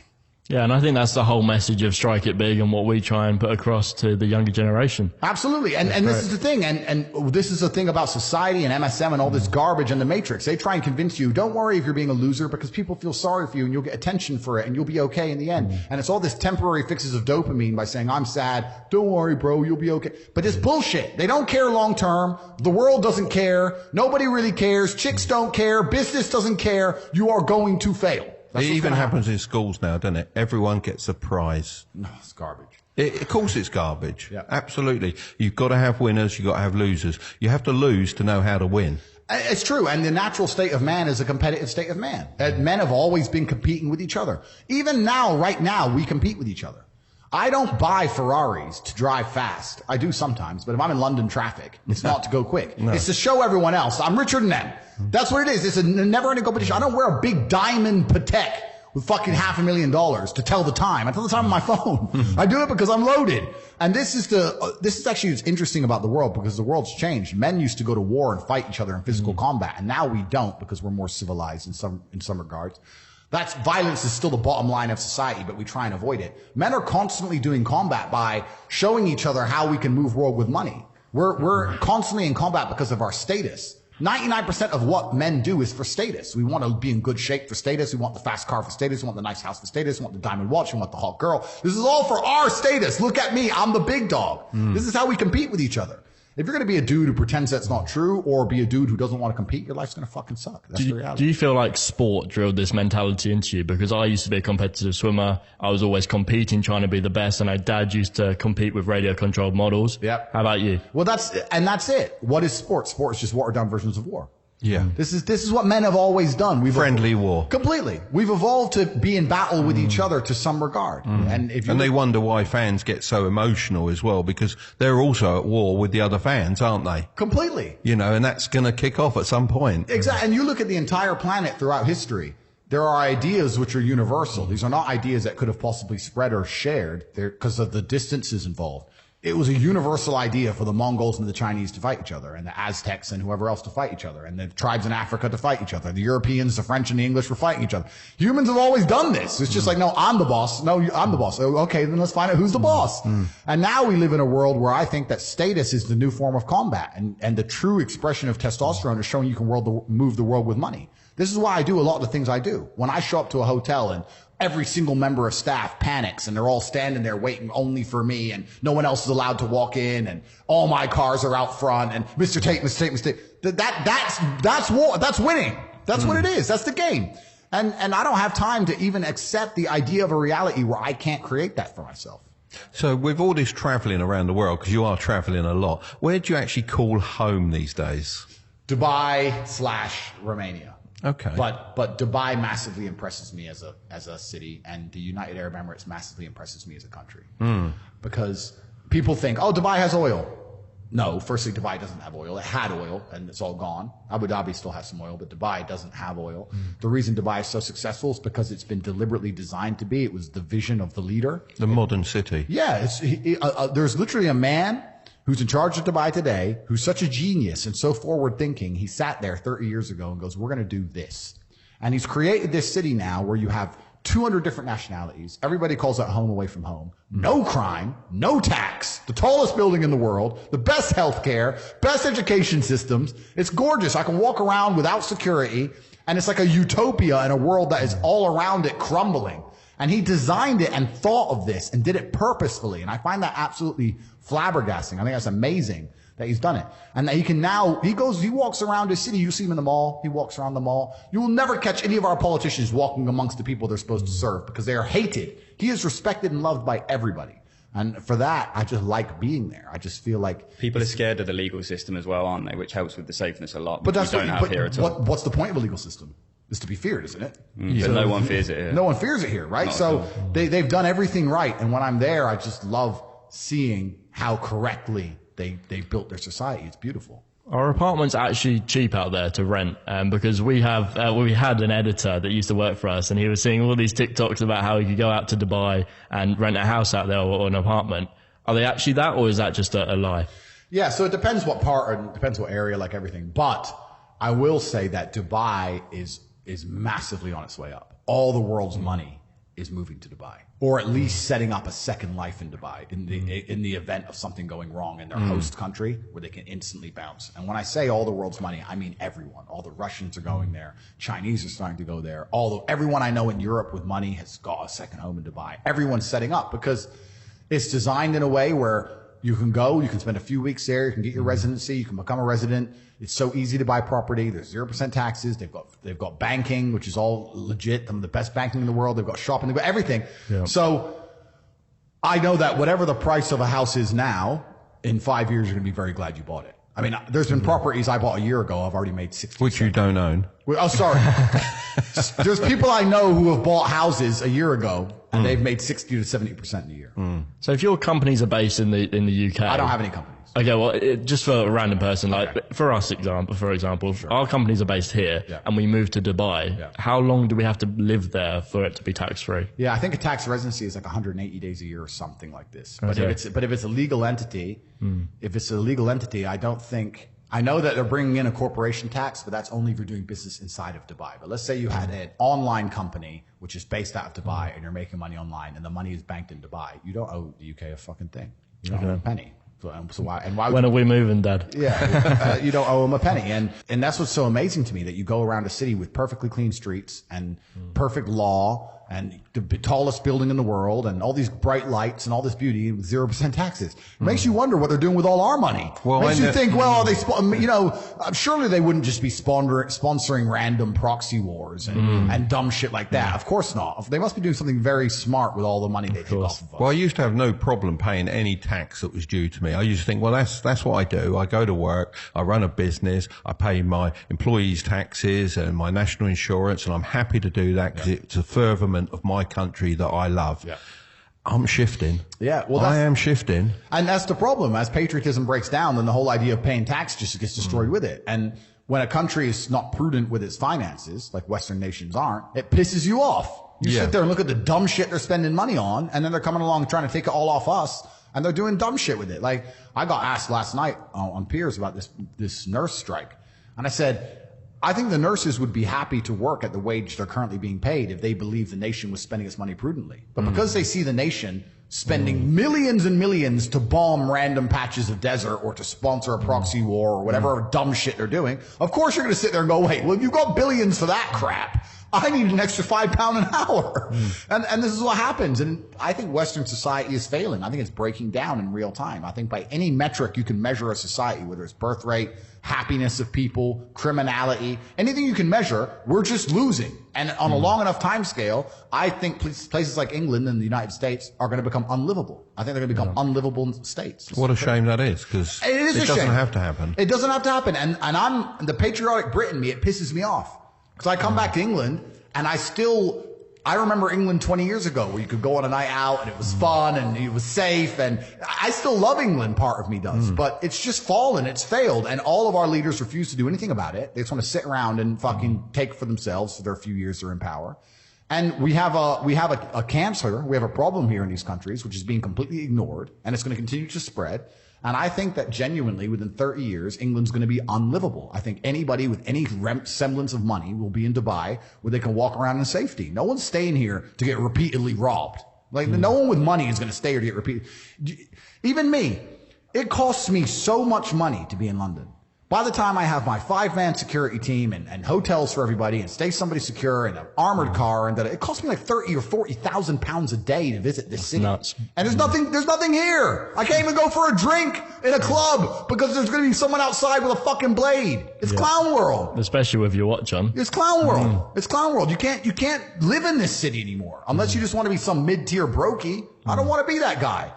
Yeah, and I think that's the whole message of Strike It Big and what we try and put across to the younger generation. Absolutely. And this is the thing. And this is the thing about society and MSM and all this garbage and the Matrix. They try and convince you, don't worry if you're being a loser because people feel sorry for you and you'll get attention for it and you'll be okay in the end. And it's all this temporary fixes of dopamine by saying, I'm sad. Don't worry, bro. You'll be okay. But it's bullshit. They don't care long term. The world doesn't care. Nobody really cares. Chicks don't care. Business doesn't care. You are going to fail. It even happens in schools now, doesn't it? Everyone gets a prize. No, it's garbage. Of course it's garbage. Yeah. Absolutely. You've got to have winners. You've got to have losers. You have to lose to know how to win. It's true. And the natural state of man is a competitive state of man. Men have always been competing with each other. Even now, right now, we compete with each other. I don't buy Ferraris to drive fast. I do sometimes, but if I'm in London traffic, it's not to go quick. No. It's to show everyone else I'm richer than them. That's what it is. It's a never-ending competition. I don't wear a big diamond Patek with fucking $500,000 to tell the time. I tell the time on my phone. I do it because I'm loaded. And this is actually what's interesting about the world because the world's changed. Men used to go to war and fight each other in physical combat, and now we don't because we're more civilized in some regards. Violence is still the bottom line of society, but we try and avoid it. Men are constantly doing combat by showing each other how we can move world with money. We're constantly in combat because of our status. 99% of what men do is for status. We want to be in good shape for status. We want the fast car for status. We want the nice house for status. We want the diamond watch. We want the hot girl. This is all for our status. Look at me. I'm the big dog. This is how we compete with each other. If you're going to be a dude who pretends that's not true or be a dude who doesn't want to compete, your life's going to fucking suck. That's the reality. Do you feel like sport drilled this mentality into you? Because I used to be a competitive swimmer. I was always competing, trying to be the best. And my dad used to compete with radio controlled models. Yep. How about you? Well, that's it. What is sport? Sport is just watered down versions of war. Yeah. This is what men have always done. Friendly war. Completely. We've evolved to be in battle with each other to some regard. And they wonder why fans get so emotional as well, because they're also at war with the other fans, aren't they? Completely. You know, and that's going to kick off at some point. Exactly. And you look at the entire planet throughout history. There are ideas which are universal. These are not ideas that could have possibly spread or shared because of the distances involved. It was a universal idea for the Mongols and the Chinese to fight each other, and the Aztecs and whoever else to fight each other, and the tribes in Africa to fight each other. The Europeans, the French, and the English were fighting each other. Humans have always done this. It's just like, no, I'm the boss. No, I'm the boss. Okay, then let's find out who's the boss. And now we live in a world where I think that status is the new form of combat, and the true expression of testosterone is showing you can move the world with money. This is why I do a lot of the things I do. When I show up to a hotel and every single member of staff panics and they're all standing there waiting only for me and no one else is allowed to walk in and all my cars are out front and Mr. Tate, that's war. That's winning. That's what it is. That's the game. And I don't have time to even accept the idea of a reality where I can't create that for myself. So with all this traveling around the world, because you are traveling a lot, where do you actually call home these days? Dubai/Romania. Okay. But Dubai massively impresses me as a city, and the United Arab Emirates massively impresses me as a country. Because people think, oh, Dubai has oil. No, firstly, Dubai doesn't have oil. It had oil, and it's all gone. Abu Dhabi still has some oil, but Dubai doesn't have oil. The reason Dubai is so successful is because it's been deliberately designed to be. It was the vision of the leader. The modern city. Yeah, there's literally a man who's in charge of Dubai today, who's such a genius and so forward-thinking. He sat there 30 years ago and goes, we're going to do this. And he's created this city now where you have 200 different nationalities. Everybody calls that home away from home. No crime, no tax, the tallest building in the world, the best healthcare, best education systems. It's gorgeous. I can walk around without security, and it's like a utopia in a world that is all around it crumbling. And he designed it and thought of this and did it purposefully. And I find that absolutely flabbergasting. I think that's amazing that he's done it. And that he can now, he walks around his city. You see him in the mall. He walks around the mall. You will never catch any of our politicians walking amongst the people they're supposed to serve because they are hated. He is respected and loved by everybody. And for that, I just like being there. I just feel like people are scared of the legal system as well, aren't they? Which helps with the safeness a lot. But that's what we don't have here at all. What's the point of a legal system? Is to be feared, isn't it? But no one fears it here. No one fears it here, right? So they've done everything right. And when I'm there, I just love seeing how correctly they built their society. It's beautiful. Our apartment's actually cheap out there to rent, because we had an editor that used to work for us, and he was seeing all these TikToks about how you could go out to Dubai and rent a house out there or an apartment. Are they actually that, or is that just a lie? Yeah, so it depends what part, and depends what area, like everything. But I will say that Dubai is massively on its way up. All the world's money is moving to Dubai, or at least setting up a second life in Dubai in the event of something going wrong in their host country where they can instantly bounce. And when I say all the world's money, I mean everyone. All the Russians are going there. Chinese are starting to go there. Everyone I know in Europe with money has got a second home in Dubai. Everyone's setting up because it's designed in a way where you can go, you can spend a few weeks there, you can get your residency, you can become a resident. It's so easy to buy property. There's 0% taxes. They've got banking, which is all legit. Some of the best banking in the world. They've got shopping. They've got everything. Yeah. So I know that whatever the price of a house is now, in 5 years, you're going to be very glad you bought it. I mean, there's been properties I bought a year ago. I've already made 60%. Which you don't own. Oh, sorry. There's people I know who have bought houses a year ago and they've made 60 to 70% in a year. So if your companies are based in the UK, I don't have any companies. Okay, well, just for a random person, like for us, for example, our companies are based here and we move to Dubai. How long do we have to live there for it to be tax-free? Yeah, I think a tax residency is like 180 days a year or something like this. But if it's a legal entity, I know that they're bringing in a corporation tax, but that's only if you're doing business inside of Dubai. But let's say you had an online company which is based out of Dubai and you're making money online and the money is banked in Dubai. You don't owe the UK a fucking thing. You don't owe a penny. So why when are we moving, Dad? Yeah, you don't owe them a penny. And that's what's so amazing to me, that you go around a city with perfectly clean streets and perfect law and the tallest building in the world and all these bright lights and all this beauty with 0% taxes. It makes you wonder what they're doing with all our money. Well, makes you think, well, surely they wouldn't just be sponsoring random proxy wars and dumb shit like that. Of course not. They must be doing something very smart with all the money they take off of us. Well, I used to have no problem paying any tax that was due to me. I used to think, well, that's what I do. I go to work, I run a business, I pay my employees' taxes and my national insurance, and I'm happy to do that because it's a furtherment of my country that I love. Yeah. I'm shifting. Yeah, well, I am shifting. And that's the problem. As patriotism breaks down, then the whole idea of paying tax just gets destroyed with it. And when a country is not prudent with its finances, like Western nations aren't, it pisses you off. You sit there and look at the dumb shit they're spending money on, and then they're coming along trying to take it all off us, and they're doing dumb shit with it. Like, I got asked last night on Piers about this nurse strike, and I said, I think the nurses would be happy to work at the wage they're currently being paid if they believed the nation was spending its money prudently. But because they see the nation spending millions and millions to bomb random patches of desert or to sponsor a proxy war or whatever dumb shit they're doing, of course you're going to sit there and go, wait, well, if you've got billions for that crap, I need an extra £5 an hour. And this is what happens. And I think Western society is failing. I think it's breaking down in real time. I think by any metric you can measure a society, whether it's birth rate, happiness of people, criminality, anything you can measure, we're just losing. And on a long enough time scale, I think places like England and the United States are going to become unlivable. I think they're going to become unlivable states. What a shame that is, because it doesn't have to happen. It doesn't have to happen. And I'm the patriotic Brit in me, it pisses me off. Because I come back to England and I remember England 20 years ago where you could go on a night out and it was fun and it was safe, and I still love England, part of me does, but it's just fallen, it's failed, and all of our leaders refuse to do anything about it. They just want to sit around and fucking take for themselves for their few years they're in power. And we have a cancer, we have a problem here in these countries which is being completely ignored, and it's going to continue to spread. And I think that genuinely within 30 years, England's going to be unlivable. I think anybody with any semblance of money will be in Dubai where they can walk around in safety. No one's staying here to get repeatedly robbed. Like no one with money is going to stay here to get repeated. Even me, it costs me so much money to be in London. By the time I have my 5-man security team and hotels for everybody and stay somebody secure and an armored car, and that it costs me like 30 or 40,000 pounds a day to visit this city. Nuts. And there's nothing here. I can't even go for a drink in a club because there's going to be someone outside with a fucking blade. It's clown world. Especially with your watch on. It's clown world. It's clown world. You can't live in this city anymore unless you just want to be some mid-tier brokey. I don't want to be that guy.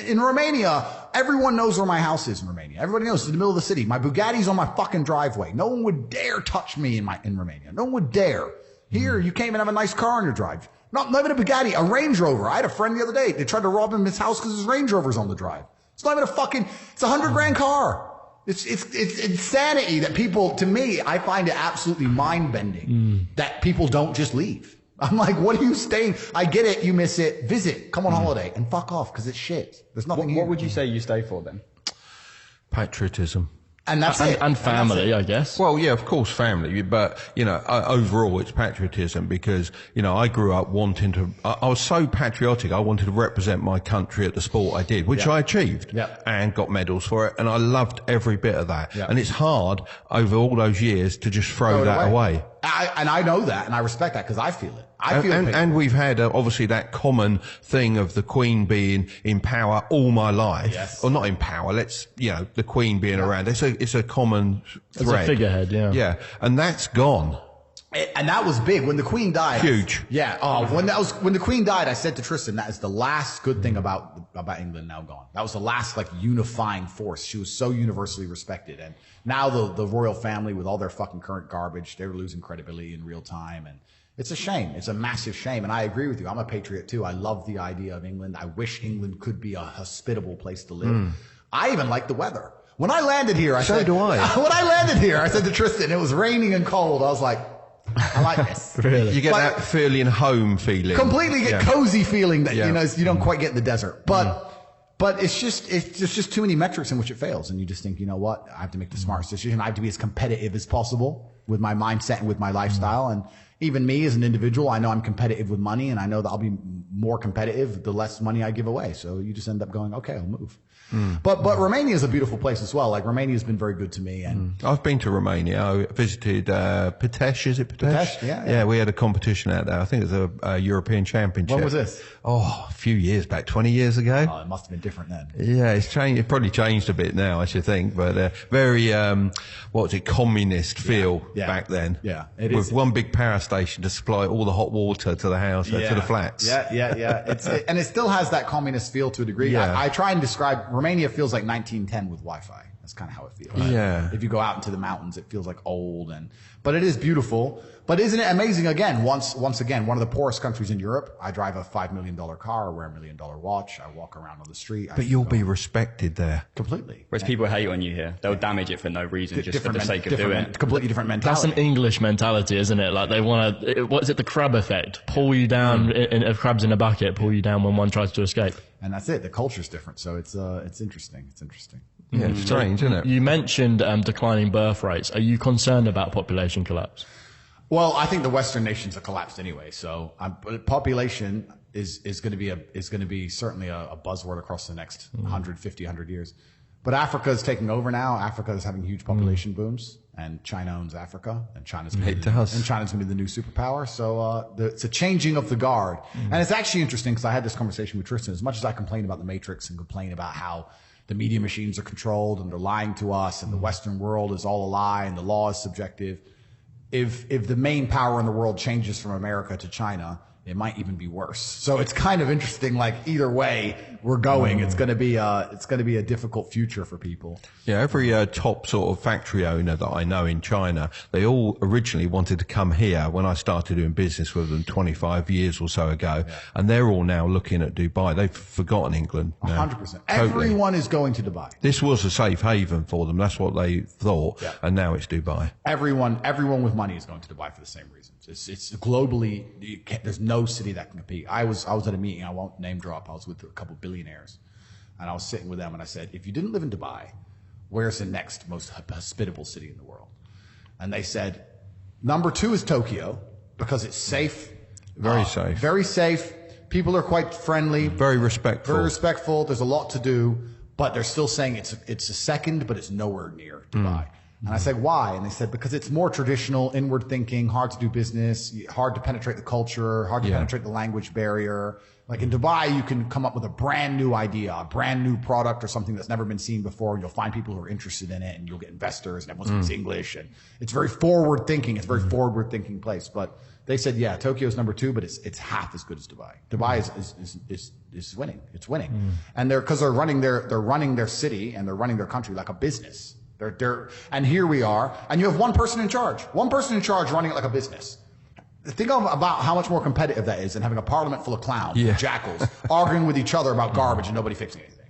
In Romania, everyone knows where my house is in Romania. Everybody knows it's in the middle of the city. My Bugatti's on my fucking driveway. No one would dare touch me in Romania. No one would dare. Here, you can't even have a nice car on your drive. Not even a Bugatti, a Range Rover. I had a friend the other day. They tried to rob him in his house because his Range Rover's on the drive. It's not even it's a $100,000 car. It's insanity that people, to me, I find it absolutely mind-bending that people don't just leave. I'm like, what are you staying? I get it. You miss it. Visit. Come on holiday and fuck off because it's shit. There's nothing here. What would you say you stay for then? Patriotism. And that's it. And family, I guess. Well, yeah, of course, family. But, overall, it's patriotism because, I grew up wanting to, I was so patriotic. I wanted to represent my country at the sport I did, which I achieved and got medals for it. And I loved every bit of that. And it's hard over all those years to just throw that away. And I know that and I respect that because I feel it. And we've had obviously that common thing of the Queen being in power all my life. Yes. Or not in power, the Queen being around. It's a common thread. It's a figurehead, Yeah. And that's gone. And that was big when the Queen died. Huge. Yeah. Oh, when the Queen died, I said to Tristan, that is the last good thing about England now gone. That was the last unifying force. She was so universally respected. And now the royal family with all their fucking current garbage, they're losing credibility in real time. And it's a shame. It's a massive shame. And I agree with you. I'm a patriot too. I love the idea of England. I wish England could be a hospitable place to live. I even like the weather. When I landed here, I said to Tristan, it was raining and cold. I was like, I like this. Really? You get that feeling home feeling. Completely get cozy feeling that, you don't quite get in the desert. But it's just too many metrics in which it fails. And you just think, you know what? I have to make the smartest decision. I have to be as competitive as possible with my mindset and with my lifestyle. And even me as an individual, I know I'm competitive with money, and I know that I'll be more competitive the less money I give away. So you just end up going, okay, I'll move. But Romania is a beautiful place as well. Like Romania has been very good to me. And I've been to Romania. I visited Tate. Is it Tate? Tate, yeah. We had a competition out there. I think it was a European Championship. When was this? Oh, a few years back, 20 years ago. Oh, it must have been different then. Yeah, it's changed. It probably changed a bit now, I should think. But very, communist feel back then. Yeah, it is. With one big power station to supply all the hot water to the house, to the flats. Yeah. And it still has that communist feel to a degree. Yeah. I try and describe Romania feels like 1910 with Wi-Fi. That's kind of how it feels. Yeah. If you go out into the mountains, it feels like old, but it is beautiful. But isn't it amazing? Again, once again, one of the poorest countries in Europe. I drive a $5 million car, I wear a $1 million watch, I walk around on the street. But you'll be respected there. Completely. Whereas people hate on you here. They'll damage it for no reason, just for the sake of doing it. Completely different mentality. That's an English mentality, isn't it? Like they want to, what is it, the crab effect? Pull you down, if crabs in a bucket, pull you down when one tries to escape. And that's it. The culture's different. So it's interesting. It's interesting. Yeah, it's strange, isn't it? You mentioned declining birth rates. Are you concerned about population collapse? Well, I think the Western nations have collapsed anyway. So population, is going to be certainly a buzzword across the next 100 years. But Africa is taking over now. Africa is having huge population booms, and China owns Africa, and China's going to be the new superpower. So it's a changing of the guard, and it's actually interesting because I had this conversation with Tristan. As much as I complain about the Matrix and complain about how the media machines are controlled and they're lying to us, and the Western world is all a lie and the law is subjective, if the main power in the world changes from America to China, it might even be worse. So it's kind of interesting. Like either way we're going, it's going to be a difficult future for people. Yeah, every top sort of factory owner that I know in China, they all originally wanted to come here when I started doing business with them 25 years or so ago, and they're all now looking at Dubai. They've forgotten England. 100%. Everyone is going to Dubai. This was a safe haven for them. That's what they thought, and now it's Dubai. Everyone with money is going to Dubai for the same reasons. It's globally. There's no city that can compete. I was at a meeting. I won't name drop. I was with a couple billionaires, and I was sitting with them, and I said, if you didn't live in Dubai, where's the next most hospitable city in the world? And they said, number 2 is Tokyo, because it's safe. Very safe. Very safe. People are quite friendly. Very respectful. Very respectful. There's a lot to do, but they're still saying it's a second, but it's nowhere near Dubai. And I said, why? And they said, because it's more traditional, inward thinking, hard to do business, hard to penetrate the culture, hard to penetrate the language barrier. Like in Dubai, you can come up with a brand new idea, a brand new product or something that's never been seen before. And you'll find people who are interested in it, and you'll get investors, and everyone speaks English. And it's very forward thinking. It's a very forward thinking place. But they said, yeah, Tokyo's number 2, but it's half as good as Dubai. Dubai is winning. It's winning. And because they're running their city and they're running their country like a business. And here we are, and you have one person in charge running it like a business. Think about how much more competitive that is than having a parliament full of clowns, jackals, arguing with each other about garbage and nobody fixing anything.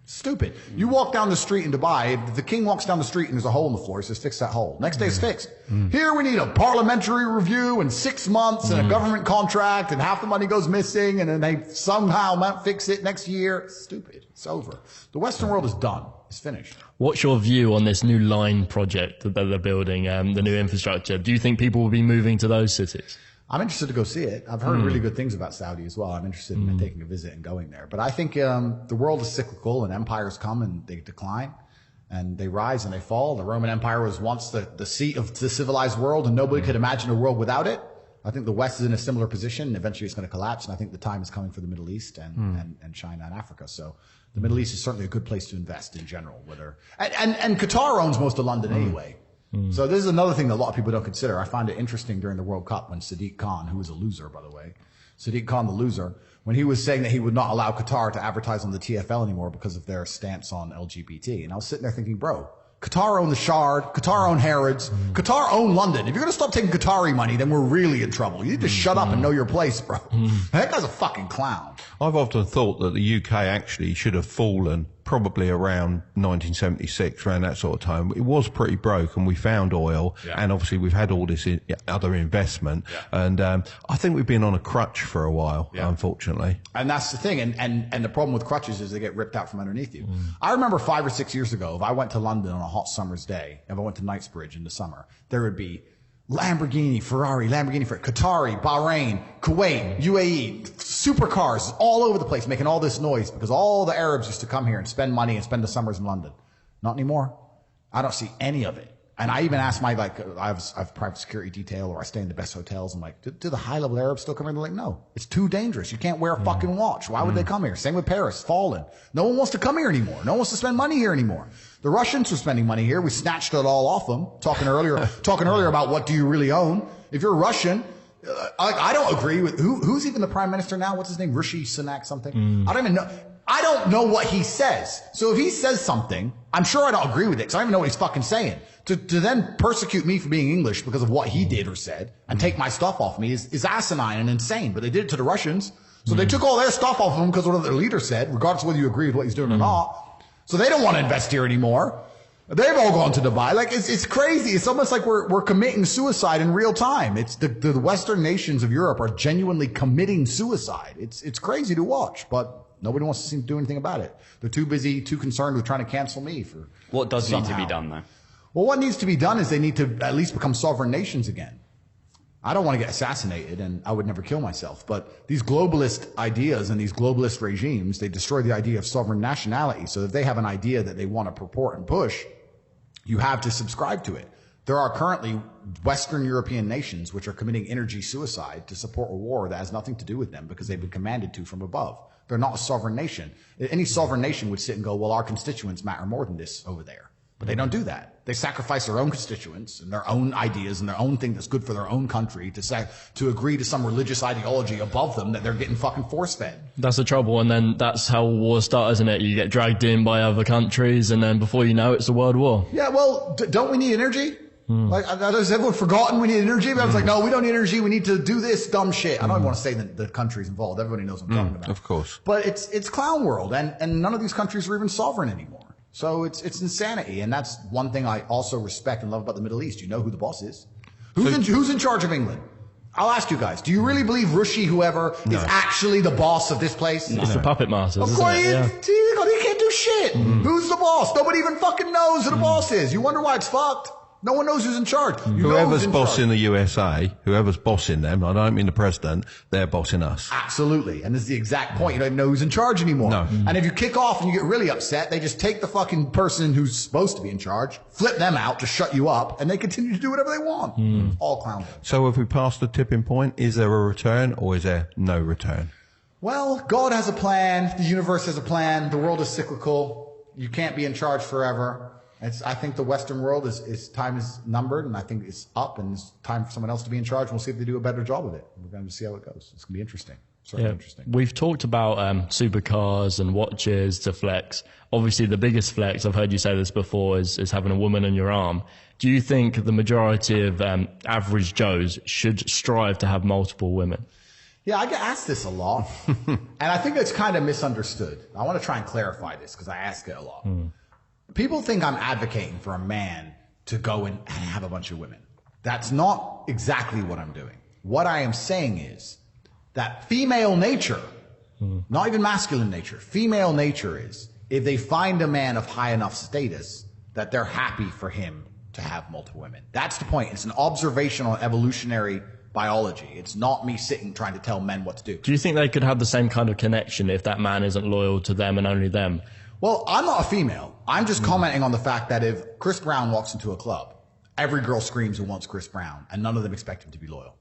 Stupid. You walk down the street in Dubai, if the king walks down the street and there's a hole in the floor, he says, fix that hole. Next day it's fixed. Here we need a parliamentary review in 6 months and a government contract, and half the money goes missing, and then they somehow might fix it next year. Stupid. It's over. The Western world is done. It's finished. What's your view on this new line project that they're building, the new infrastructure? Do you think people will be moving to those cities? I'm interested to go see it. I've heard really good things about Saudi as well. I'm interested in taking a visit and going there. But I think the world is cyclical, and empires come and they decline, and they rise and they fall. The Roman Empire was once the seat of the civilized world, and nobody could imagine a world without it. I think the West is in a similar position, and eventually it's going to collapse. And I think the time is coming for the Middle East and China and Africa. So the Middle East is certainly a good place to invest in general. And Qatar owns most of London anyway. So this is another thing that a lot of people don't consider. I find it interesting during the World Cup when Sadiq Khan, who was a loser, by the way, Sadiq Khan, the loser, when he was saying that he would not allow Qatar to advertise on the TFL anymore because of their stance on LGBT. And I was sitting there thinking, bro, Qatar own the Shard, Qatar own Harrods, Qatar own London. If you're going to stop taking Qatari money, then we're really in trouble. You need to shut up and know your place, bro. That guy's a fucking clown. I've often thought that the UK actually should have fallen probably around 1976, around that sort of time. It was pretty broke, and we found oil, and obviously we've had all this other investment, and I think we've been on a crutch for a while, unfortunately. And that's the thing, and the problem with crutches is they get ripped out from underneath you. I remember 5 or 6 years ago, if I went to London on a hot summer's day, if I went to Knightsbridge in the summer, there would be Lamborghini, Ferrari, Qatari, Bahrain, Kuwait, UAE, supercars all over the place making all this noise because all the Arabs used to come here and spend money and spend the summers in London. Not anymore. I don't see any of it. And I even asked I have private security detail, or I stay in the best hotels. I'm like, do the high-level Arabs still come here? They're like, no, it's too dangerous. You can't wear a fucking watch. Why would they come here? Same with Paris, fallen. No one wants to come here anymore. No one wants to spend money here anymore. The Russians were spending money here. We snatched it all off them. Talking earlier about what do you really own. If you're Russian, I don't agree with who's even the prime minister now. What's his name? Rishi Sunak something. I don't even know. I don't know what he says. So if he says something, I'm sure I don't agree with it because I don't even know what he's fucking saying. To then persecute me for being English because of what he did or said and take my stuff off me is asinine and insane. But they did it to the Russians. So they took all their stuff off of him because of what their leader said, regardless of whether you agree with what he's doing or not. So they don't want to invest here anymore. They've all gone to Dubai. Like, it's crazy. It's almost like we're committing suicide in real time. It's the Western nations of Europe are genuinely committing suicide. It's crazy to watch, but nobody wants to seem to do anything about it. They're too busy, too concerned with trying to cancel me for what does need to be done, though? Well, what needs to be done is they need to at least become sovereign nations again. I don't want to get assassinated, and I would never kill myself. But these globalist ideas and these globalist regimes, they destroy the idea of sovereign nationality. So if they have an idea that they want to purport and push, you have to subscribe to it. There are currently Western European nations which are committing energy suicide to support a war that has nothing to do with them because they've been commanded to from above. They're not a sovereign nation. Any sovereign nation would sit and go, well, our constituents matter more than this over there. But they don't do that. They sacrifice their own constituents and their own ideas and their own thing that's good for their own country to agree to some religious ideology above them that they're getting fucking force-fed. That's the trouble, and then that's how wars start, isn't it? You get dragged in by other countries, and then before you know it, it's a world war. Yeah, well, don't we need energy? Like, has everyone forgotten we need energy? But I was like, no, we don't need energy. We need to do this dumb shit. I don't even want to say the countries involved. Everybody knows what I'm talking about. Of course. But it's clown world, and none of these countries are even sovereign anymore. So it's insanity, and that's one thing I also respect and love about the Middle East. You know who the boss is. Who's in charge of England? I'll ask you guys. Do you really believe Rishi, whoever, is actually the boss of this place? It's the puppet masters. Of course, isn't it? he can't do shit. Who's the boss? Nobody even fucking knows who the boss is. You wonder why it's fucked? No one knows who's in charge. Whoever's bossing the USA, whoever's bossing them, I don't mean the president, they're bossing us. Absolutely. And this is the exact point. You don't even know who's in charge anymore. No. And if you kick off and you get really upset, they just take the fucking person who's supposed to be in charge, flip them out to shut you up, and they continue to do whatever they want. All clown. So have we passed the tipping point? Is there a return or is there no return? Well, God has a plan. The universe has a plan. The world is cyclical. You can't be in charge forever. I think the Western world is time is numbered, and I think it's up, and it's time for someone else to be in charge. We'll see if they do a better job of it. We're going to see how it goes. It's going to be interesting. Certainly interesting. We've talked about supercars and watches to flex. Obviously, the biggest flex, I've heard you say this before, is having a woman on your arm. Do you think the majority of average Joes should strive to have multiple women? Yeah, I get asked this a lot, and I think it's kind of misunderstood. I want to try and clarify this because I ask it a lot. People think I'm advocating for a man to go and have a bunch of women. That's not exactly what I'm doing. What I am saying is that female nature, not even masculine nature, female nature is, if they find a man of high enough status, that they're happy for him to have multiple women. That's the point. It's an observational evolutionary biology. It's not me sitting trying to tell men what to do. Do you think they could have the same kind of connection if that man isn't loyal to them and only them? Well, I'm not a female. I'm just commenting on the fact that if Chris Brown walks into a club, every girl screams and wants Chris Brown, and none of them expect him to be loyal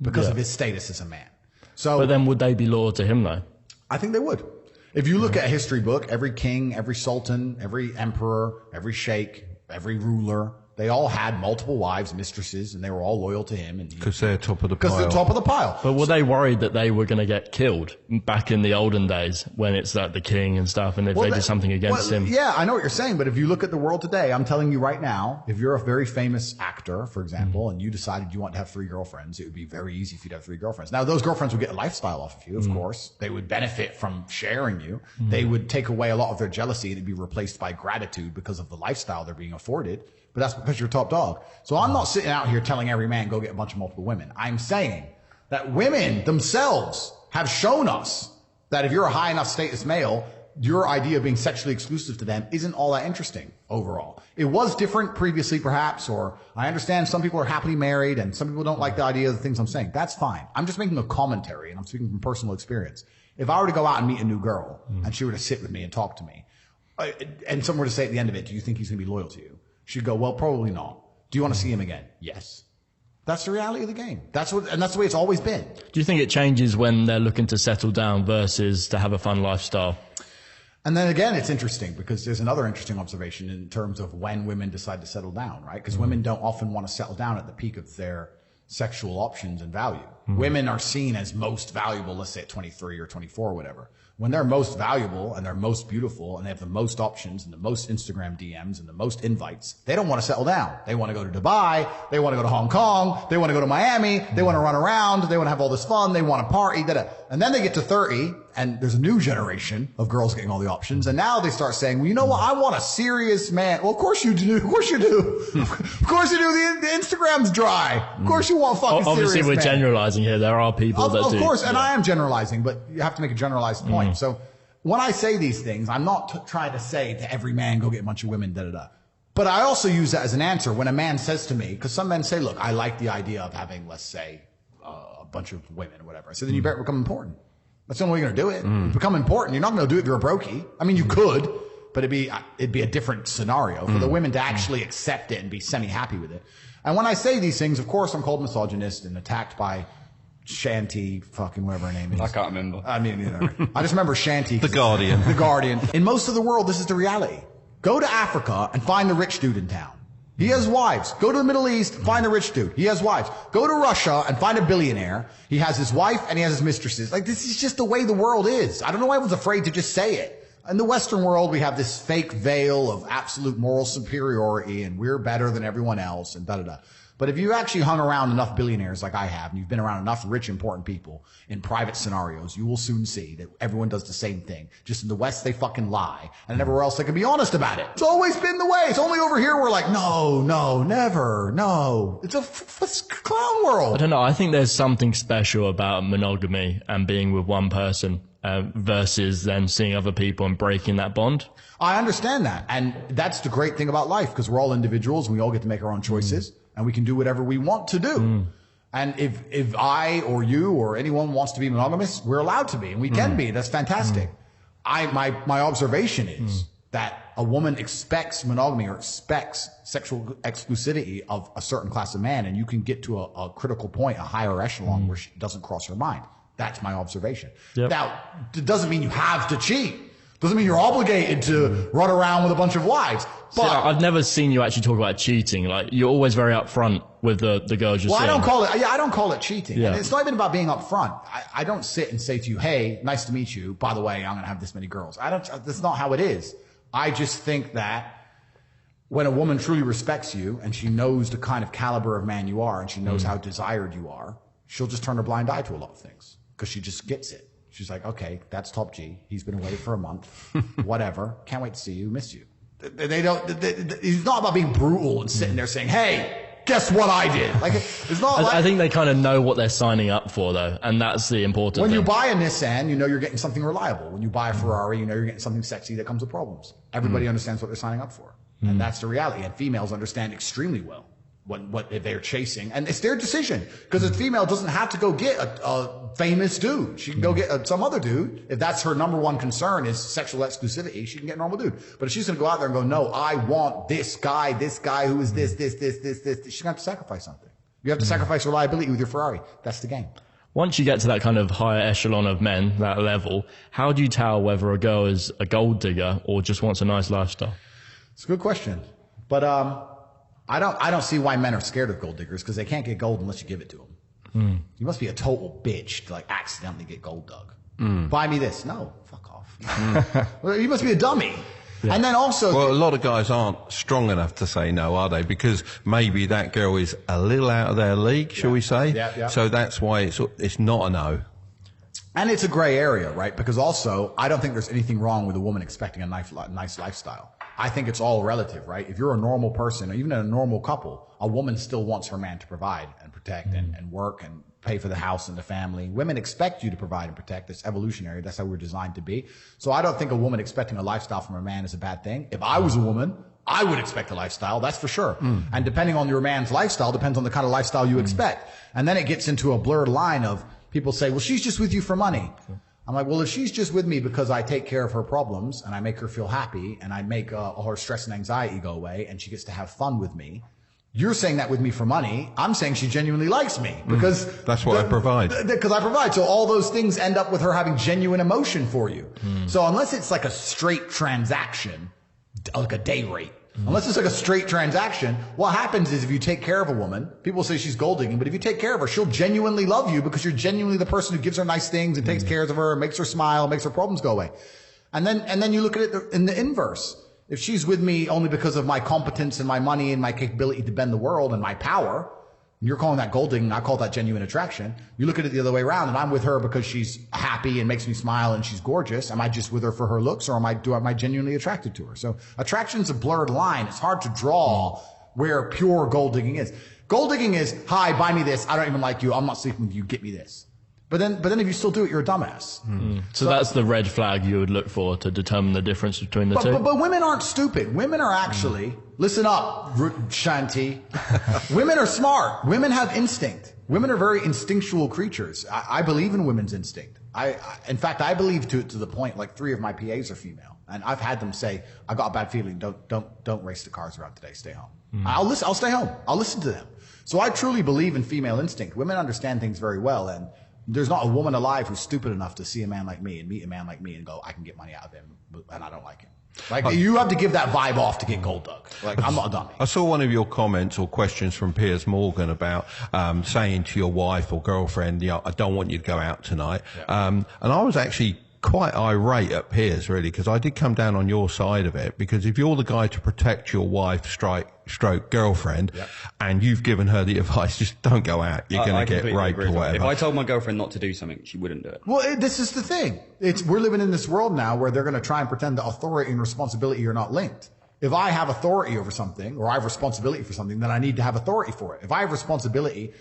because of his status as a man. So, but then would they be loyal to him, though? I think they would. If you look at a history book, every king, every sultan, every emperor, every sheikh, every ruler, they all had multiple wives, mistresses, and they were all loyal to him. Because they're top of the pile. Because they're top of the pile. But were they worried that they were going to get killed back in the olden days when it's like the king and stuff, and if they did something against him? Yeah, I know what you're saying, but if you look at the world today, I'm telling you right now, if you're a very famous actor, for example, and you decided you want to have 3 girlfriends, it would be very easy for you to have 3 girlfriends. Now, those girlfriends would get a lifestyle off of you, of course. They would benefit from sharing you. They would take away a lot of their jealousy and it'd be replaced by gratitude because of the lifestyle they're being afforded. But that's because you're top dog. So I'm not sitting out here telling every man go get a bunch of multiple women. I'm saying that women themselves have shown us that if you're a high enough status male, your idea of being sexually exclusive to them isn't all that interesting overall. It was different previously perhaps, or I understand some people are happily married and some people don't like the idea of the things I'm saying. That's fine. I'm just making a commentary and I'm speaking from personal experience. If I were to go out and meet a new girl and she were to sit with me and talk to me, and someone were to say at the end of it, do you think he's going to be loyal to you? She'd go, well, probably not. Do you want to see him again? Yes. That's the reality of the game. That's the way it's always been. Do you think it changes when they're looking to settle down versus to have a fun lifestyle? And then again, it's interesting because there's another interesting observation in terms of when women decide to settle down, right? Because women don't often want to settle down at the peak of their sexual options and value. Women are seen as most valuable, let's say at 23 or 24 or whatever. When they're most valuable and they're most beautiful and they have the most options and the most Instagram DMs and the most invites, they don't want to settle down. They want to go to Dubai. They want to go to Hong Kong. They want to go to Miami. They want to run around. They want to have all this fun. They want to party. And then they get to 30 and there's a new generation of girls getting all the options. And now they start saying, well, you know what? I want a serious man. Well, of course you do. Of course you do. Of course you do. The Instagram's dry. Of course you want fucking serious man. Obviously we're generalizing here. There are people that do. Of course. And I am generalizing, but you have to make a generalized point. So when I say these things, I'm not trying to say to every man, go get a bunch of women, But I also use that as an answer when a man says to me, because some men say, look, I like the idea of having, let's say, bunch of women or whatever. I said, then you better become important. That's the only way you're going to do it. You become important. You're not going to do it if you're a brokey. I mean, you could, but it'd be a different scenario for the women to actually accept it and be semi-happy with it. And when I say these things, of course, I'm called misogynist and attacked by Shanti, fucking whatever her name is. I can't remember. I mean, you know, I just remember Shanti. The Guardian. The Guardian. In most of the world, this is the reality. Go to Africa and find the rich dude in town. He has wives. Go to the Middle East, find a rich dude. He has wives. Go to Russia and find a billionaire. He has his wife and he has his mistresses. Like, this is just the way the world is. I don't know why everyone's afraid to just say it. In the Western world, we have this fake veil of absolute moral superiority and we're better than everyone else and da-da-da. But if you actually hung around enough billionaires like I have, and you've been around enough rich, important people in private scenarios, you will soon see that everyone does the same thing. Just in the West, they fucking lie. And everywhere else, they can be honest about it. It's always been the way. It's only over here we're like, no, never, no. It's a clown world. I don't know. I think there's something special about monogamy and being with one person versus then seeing other people and breaking that bond. I understand that. And that's the great thing about life, because we're all individuals and we all get to make our own choices. And we can do whatever we want to do. And if I or you or anyone wants to be monogamous, we're allowed to be, and we can be. That's fantastic. My observation is that a woman expects monogamy or expects sexual exclusivity of a certain class of man, and you can get to a critical point, a higher echelon where she doesn't cross her mind. That's my observation. Yep. Now, it doesn't mean you have to cheat. Doesn't mean you're obligated to run around with a bunch of wives. But I've never seen you actually talk about cheating. Like, you're always very upfront with the girls you're seeing. I don't call it cheating. Yeah. And it's not even about being upfront. I don't sit and say to you, hey, nice to meet you. By the way, I'm going to have this many girls. That's not how it is. I just think that when a woman truly respects you and she knows the kind of caliber of man you are and she knows how desired you are, she'll just turn a blind eye to a lot of things because she just gets it. She's like, okay, that's Top G. He's been away for a month. Whatever. Can't wait to see you. Miss you. It's not about being brutal and sitting there saying, hey, guess what I did? Like, it's not like, I think they kind of know what they're signing up for, though, and that's the important thing. When you buy a Nissan, you know you're getting something reliable. When you buy a Ferrari, you know you're getting something sexy that comes with problems. Everybody understands what they're signing up for. And that's the reality. And females understand extremely well what they're chasing. And it's their decision. Because a female doesn't have to go get a famous dude. She can go get some other dude. If that's her number one concern is sexual exclusivity, she can get a normal dude. But if she's going to go out there and go, no, I want this guy who is this, she's going to have to sacrifice something. You have to sacrifice reliability with your Ferrari. That's the game. Once you get to that kind of higher echelon of men, that level, how do you tell whether a girl is a gold digger or just wants a nice lifestyle? It's a good question. But I don't see why men are scared of gold diggers, because they can't get gold unless you give it to them. You must be a total bitch to like accidentally get gold dug. Buy me this. No, fuck off. Well, you must be a dummy. Yeah. And then also, well, a lot of guys aren't strong enough to say no, are they? Because maybe that girl is a little out of their league, shall we say? Yeah. So that's why it's not a no. And it's a gray area, right? Because also, I don't think there's anything wrong with a woman expecting a nice lifestyle. I think it's all relative, right? If you're a normal person, or even in a normal couple, a woman still wants her man to provide and protect and work and pay for the house and the family. Women expect you to provide and protect. It's evolutionary. That's how we're designed to be. So I don't think a woman expecting a lifestyle from a man is a bad thing. If I was a woman, I would expect a lifestyle, that's for sure. And depending on your man's lifestyle, depends on the kind of lifestyle you expect. And then it gets into a blurred line of people say, well, she's just with you for money. I'm like, well, if she's just with me because I take care of her problems and I make her feel happy and I make all her stress and anxiety go away and she gets to have fun with me, you're saying that with me for money. I'm saying she genuinely likes me because that's what I provide. Because I provide. So all those things end up with her having genuine emotion for you. So unless it's like a straight transaction, like a day rate, unless it's like a straight transaction, what happens is if you take care of a woman, people say she's gold digging, but if you take care of her, she'll genuinely love you because you're genuinely the person who gives her nice things and takes care of her, makes her smile, makes her problems go away. And then you look at it in the inverse. If she's with me only because of my competence and my money and my capability to bend the world and my power, and you're calling that gold digging, I call that genuine attraction. You look at it the other way around, and I'm with her because she's happy and makes me smile and she's gorgeous. Am I just with her for her looks, or am I genuinely attracted to her? So attraction's a blurred line. It's hard to draw where pure gold digging is. Gold digging is, hi, buy me this. I don't even like you. I'm not sleeping with you. Get me this. But then if you still do it, you're a dumbass. So that's the red flag you would look for to determine the difference between the two? But women aren't stupid. Women are actually, listen up, Shanti. Women are smart. Women have instinct. Women are very instinctual creatures. I believe in women's instinct. In fact, I believe to the point, like 3 of my PAs are female. And I've had them say, I got a bad feeling. Don't race the cars around today. Stay home. I'll stay home. I'll listen to them. So I truly believe in female instinct. Women understand things very well. And there's not a woman alive who's stupid enough to see a man like me and meet a man like me and go, I can get money out of him, and I don't like him. Like, you have to give that vibe off to get gold dug. Like, I'm not a dummy. I saw one of your comments or questions from Piers Morgan about saying to your wife or girlfriend, I don't want you to go out tonight. Yeah. And I was actually quite irate at Piers, really, because I did come down on your side of it, because if you're the guy to protect your wife stroke girlfriend, and you've given her the advice, just don't go out, you're going to get raped or whatever. If I told my girlfriend not to do something, she wouldn't do it. Well, this is the thing. We're living in this world now where they're going to try and pretend that authority and responsibility are not linked. If I have authority over something, or I have responsibility for something, then I need to have authority for it. If I have responsibility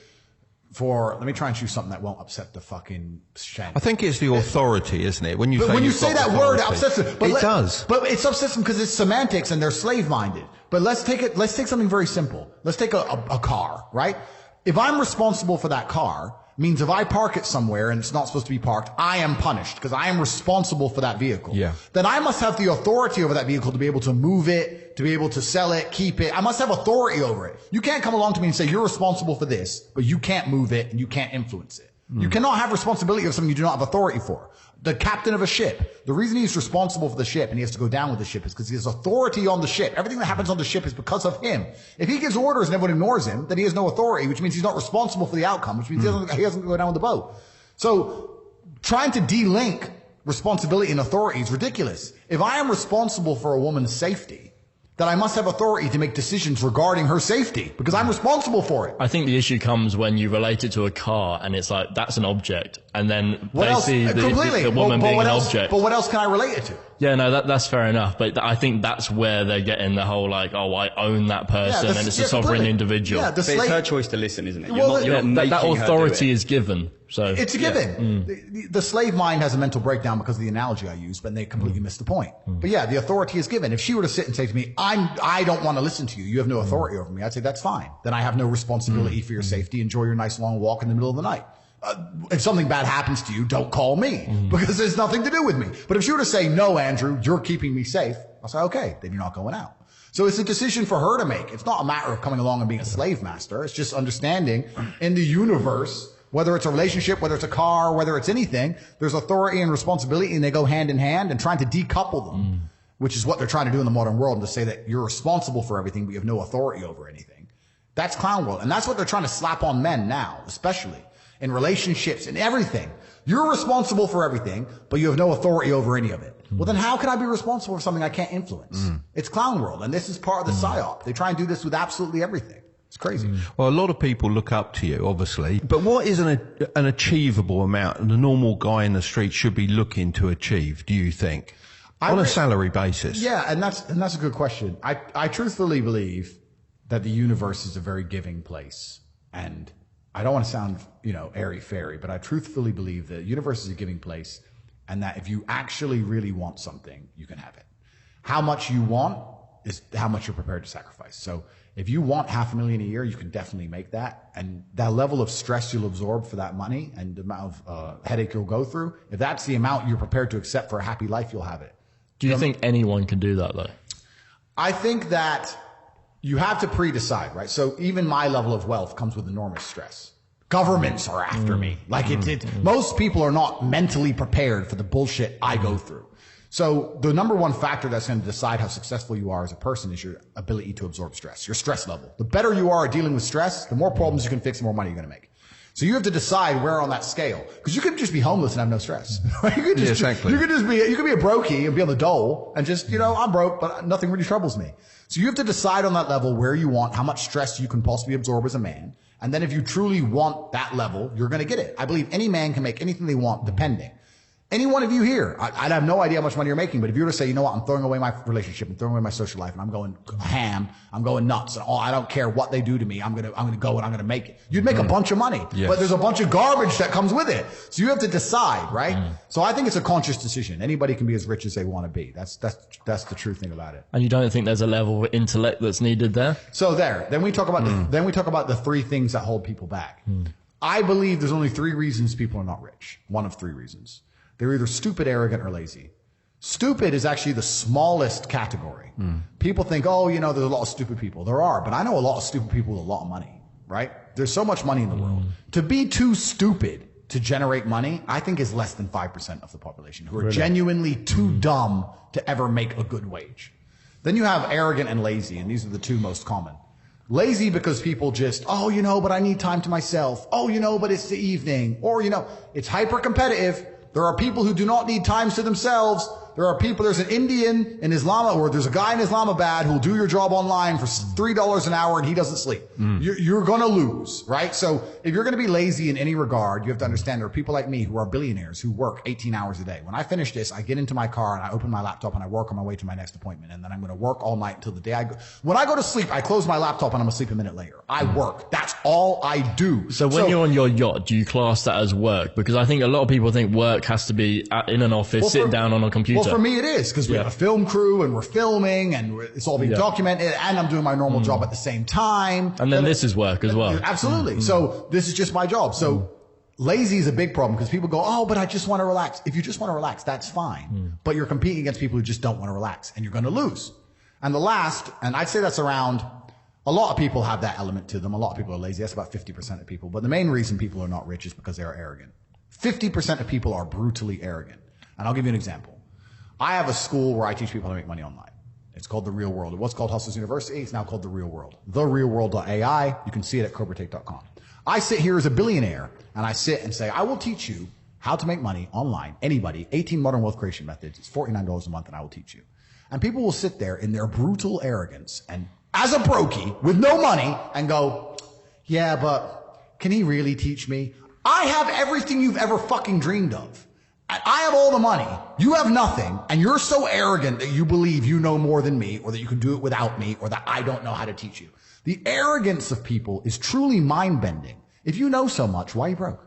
for, let me try and choose something that won't upset the fucking shank. I think it's the authority, isn't it? When you say that word, it upsets them. It does. But it upsets them because it's semantics and they're slave-minded. But let's take something very simple. Let's take a car, right? If I'm responsible for that car, means if I park it somewhere and it's not supposed to be parked, I am punished because I am responsible for that vehicle. Yeah. Then I must have the authority over that vehicle to be able to move it, to be able to sell it, keep it. I must have authority over it. You can't come along to me and say, you're responsible for this, but you can't move it and you can't influence it. You cannot have responsibility of something you do not have authority for. The captain of a ship, the reason he's responsible for the ship and he has to go down with the ship is because he has authority on the ship. Everything that happens on the ship is because of him. If he gives orders and everyone ignores him, then he has no authority, which means he's not responsible for the outcome, which means he doesn't go down with the boat. So trying to de-link responsibility and authority is ridiculous. If I am responsible for a woman's safety, then I must have authority to make decisions regarding her safety because I'm responsible for it. I think the issue comes when you relate it to a car and it's like, that's an object. And then they see the woman being an object. But what else can I relate it to? Yeah, no, that's fair enough. But I think that's where they're getting the whole like, oh, I own that person and it's a sovereign individual. Yeah, but it's her choice to listen, isn't it? That authority is given. So it's a given. The slave mind has a mental breakdown because of the analogy I used, but they completely missed the point. But yeah, the authority is given. If she were to sit and say to me, I don't want to listen to you. You have no authority over me. I'd say that's fine. Then I have no responsibility for your safety. Enjoy your nice long walk in the middle of the night. If something bad happens to you, don't call me because there's nothing to do with me. But if she were to say, no, Andrew, you're keeping me safe, I'll say, okay, then you're not going out. So it's a decision for her to make. It's not a matter of coming along and being a slave master. It's just understanding in the universe, whether it's a relationship, whether it's a car, whether it's anything, there's authority and responsibility and they go hand in hand, and trying to decouple them, which is what they're trying to do in the modern world, and to say that you're responsible for everything, but you have no authority over anything. That's clown world. And that's what they're trying to slap on men now, especially in relationships and everything. You're responsible for everything, but you have no authority over any of it. Well, then how can I be responsible for something I can't influence? It's clown world. And this is part of the psyop. They try and do this with absolutely everything. It's crazy. Well, a lot of people look up to you, obviously. But what is an achievable amount the normal guy in the street should be looking to achieve, do you think? On a salary basis? Yeah, and that's a good question. I truthfully believe that the universe is a very giving place. And I don't want to sound, airy-fairy, but I truthfully believe the universe is a giving place, and that if you actually really want something, you can have it. How much you want is how much you're prepared to sacrifice. So if you want $500,000 a year, you can definitely make that. And that level of stress you'll absorb for that money and the amount of headache you'll go through, if that's the amount you're prepared to accept for a happy life, you'll have it. Do you think anyone can do that, though? I think that you have to pre-decide, right? So even my level of wealth comes with enormous stress. Governments are after me. Like most people are not mentally prepared for the bullshit I go through. So the number one factor that's going to decide how successful you are as a person is your ability to absorb stress, your stress level. The better you are at dealing with stress, the more problems you can fix, the more money you're going to make. So you have to decide where on that scale, because you could just be homeless and have no stress. You could just, you could be a brokey and be on the dole and just, I'm broke, but nothing really troubles me. So you have to decide on that level where you want, how much stress you can possibly absorb as a man. And then if you truly want that level, you're going to get it. I believe any man can make anything they want, depending. Any one of you here, I have no idea how much money you're making, but if you were to say, you know what, I'm throwing away my relationship, I'm throwing away my social life, and I'm going ham, I'm going nuts, and I don't care what they do to me, I'm gonna go and I'm gonna make it. You'd make a bunch of money, but there's a bunch of garbage that comes with it. So you have to decide, right? So I think it's a conscious decision. Anybody can be as rich as they want to be. That's the true thing about it. And you don't think there's a level of intellect that's needed there? So then we talk about the three things that hold people back. I believe there's only 3 reasons people are not rich. One of 3 reasons. They're either stupid, arrogant, or lazy. Stupid is actually the smallest category. People think, oh, you know, there's a lot of stupid people. There are, but I know a lot of stupid people with a lot of money, right? There's so much money in the world. To be too stupid to generate money, I think is less than 5% of the population who are genuinely too dumb to ever make a good wage. Then you have arrogant and lazy, and these are the 2 most common. Lazy because people just, oh, you know, but I need time to myself. Oh, you know, but it's the evening. Or, you know, it's hyper competitive. There are people who do not need times to themselves. There are people, there's an Indian in Islam, or there's a guy in Islamabad who'll do your job online for $3 an hour and he doesn't sleep. You're going to lose, right? So if you're going to be lazy in any regard, you have to understand there are people like me who are billionaires who work 18 hours a day. When I finish this, I get into my car and I open my laptop and I work on my way to my next appointment. And then I'm going to work all night until the day I go. When I go to sleep, I close my laptop and I'm asleep a minute later. I work. That's all I do. So when you're on your yacht, do you class that as work? Because I think a lot of people think work has to be in an office, sitting down on a computer. Well, for me it is, because we have a film crew and we're filming and it's all being documented, and I'm doing my normal job at the same time. And then this is work as well. Absolutely. So this is just my job. So lazy is a big problem because people go, oh, but I just want to relax. If you just want to relax, that's fine. But you're competing against people who just don't want to relax, and you're going to lose. And the last, and I'd say that's around, a lot of people have that element to them. A lot of people are lazy. That's about 50% of people. But the main reason people are not rich is because they are arrogant. 50% of people are brutally arrogant. And I'll give you an example. I have a school where I teach people how to make money online. It's called The Real World. It was called Hustlers University. It's now called The Real World. TheRealWorld.ai. You can see it at CobraTake.com. I sit here as a billionaire, and I sit and say, I will teach you how to make money online. Anybody. 18 modern wealth creation methods. It's $49 a month, and I will teach you. And people will sit there in their brutal arrogance and as a brokey with no money and go, yeah, but can he really teach me? I have everything you've ever fucking dreamed of. I have all the money. You have nothing. And you're so arrogant that you believe you know more than me, or that you can do it without me, or that I don't know how to teach you. The arrogance of people is truly mind-bending. If you know so much, why are you broke?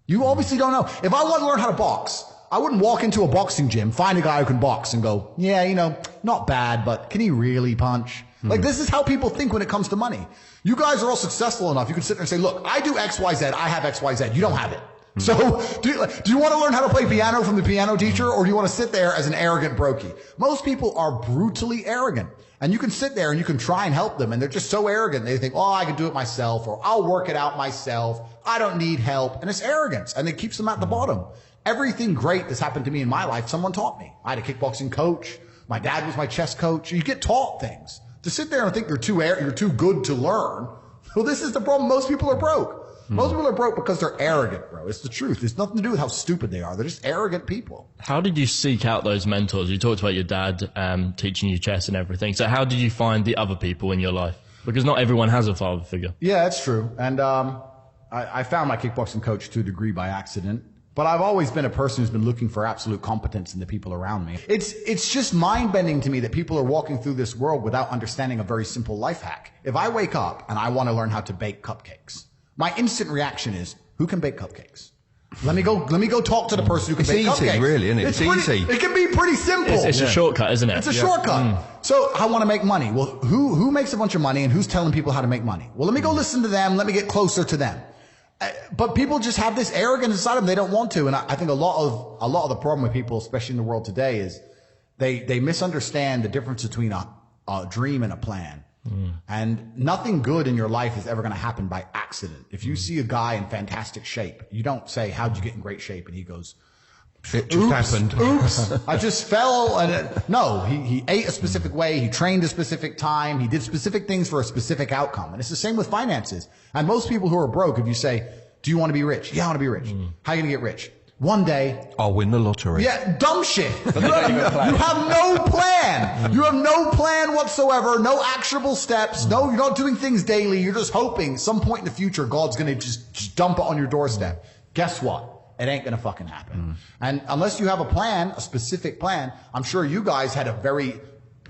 You obviously don't know. If I want to learn how to box, I wouldn't walk into a boxing gym, find a guy who can box and go, yeah, you know, not bad, but can he really punch? Like, this is how people think when it comes to money. You guys are all successful enough. You can sit there and say, look, I do X, Y, Z. I have X, Y, Z. You don't have it. So do you want to learn how to play piano from the piano teacher, or do you want to sit there as an arrogant brokey? Most people are brutally arrogant, and you can sit there and you can try and help them, and they're just so arrogant. They think, oh, I can do it myself, or I'll work it out myself. I don't need help. And it's arrogance, and it keeps them at the bottom. Everything great that's happened to me in my life, someone taught me. I had a kickboxing coach. My dad was my chess coach. You get taught things. To sit there and think you're too good to learn, well, this is the problem. Most people are broke. Most people are broke because they're arrogant, bro. It's the truth. It's nothing to do with how stupid they are. They're just arrogant people. How did you seek out those mentors? You talked about your dad teaching you chess and everything. So how did you find the other people in your life? Because not everyone has a father figure. Yeah, that's true. And I found my kickboxing coach to a degree by accident. But I've always been a person who's been looking for absolute competence in the people around me. It's just mind-bending to me that people are walking through this world without understanding a very simple life hack. If I wake up and I want to learn how to bake cupcakes, my instant reaction is, who can bake cupcakes? Let me go talk to the person who can bake cupcakes. It's easy, really, isn't it? It's easy. It can be pretty simple. It's a shortcut, isn't it? It's a shortcut. So I want to make money. Well, who makes a bunch of money, and who's telling people how to make money? Well, let me go listen to them. Let me get closer to them. But people just have this arrogance inside them. They don't want to. And I think a lot of the problem with people, especially in the world today, is they misunderstand the difference between a dream and a plan. And nothing good in your life is ever going to happen by accident. If you see a guy in fantastic shape, you don't say, how'd you get in great shape? And he goes, it just happened. Oops, I just fell. No, he ate a specific way. He trained a specific time. He did specific things for a specific outcome. And it's the same with finances. And most people who are broke, if you say, do you want to be rich? Yeah, I want to be rich. How are you going to get rich? One day, I'll win the lottery. Yeah, dumb shit. You have no plan. You have no plan whatsoever. No actionable steps. No, you're not doing things daily. You're just hoping some point in the future God's going to just dump it on your doorstep. Guess what? It ain't going to fucking happen. And unless you have a plan, a specific plan, I'm sure you guys had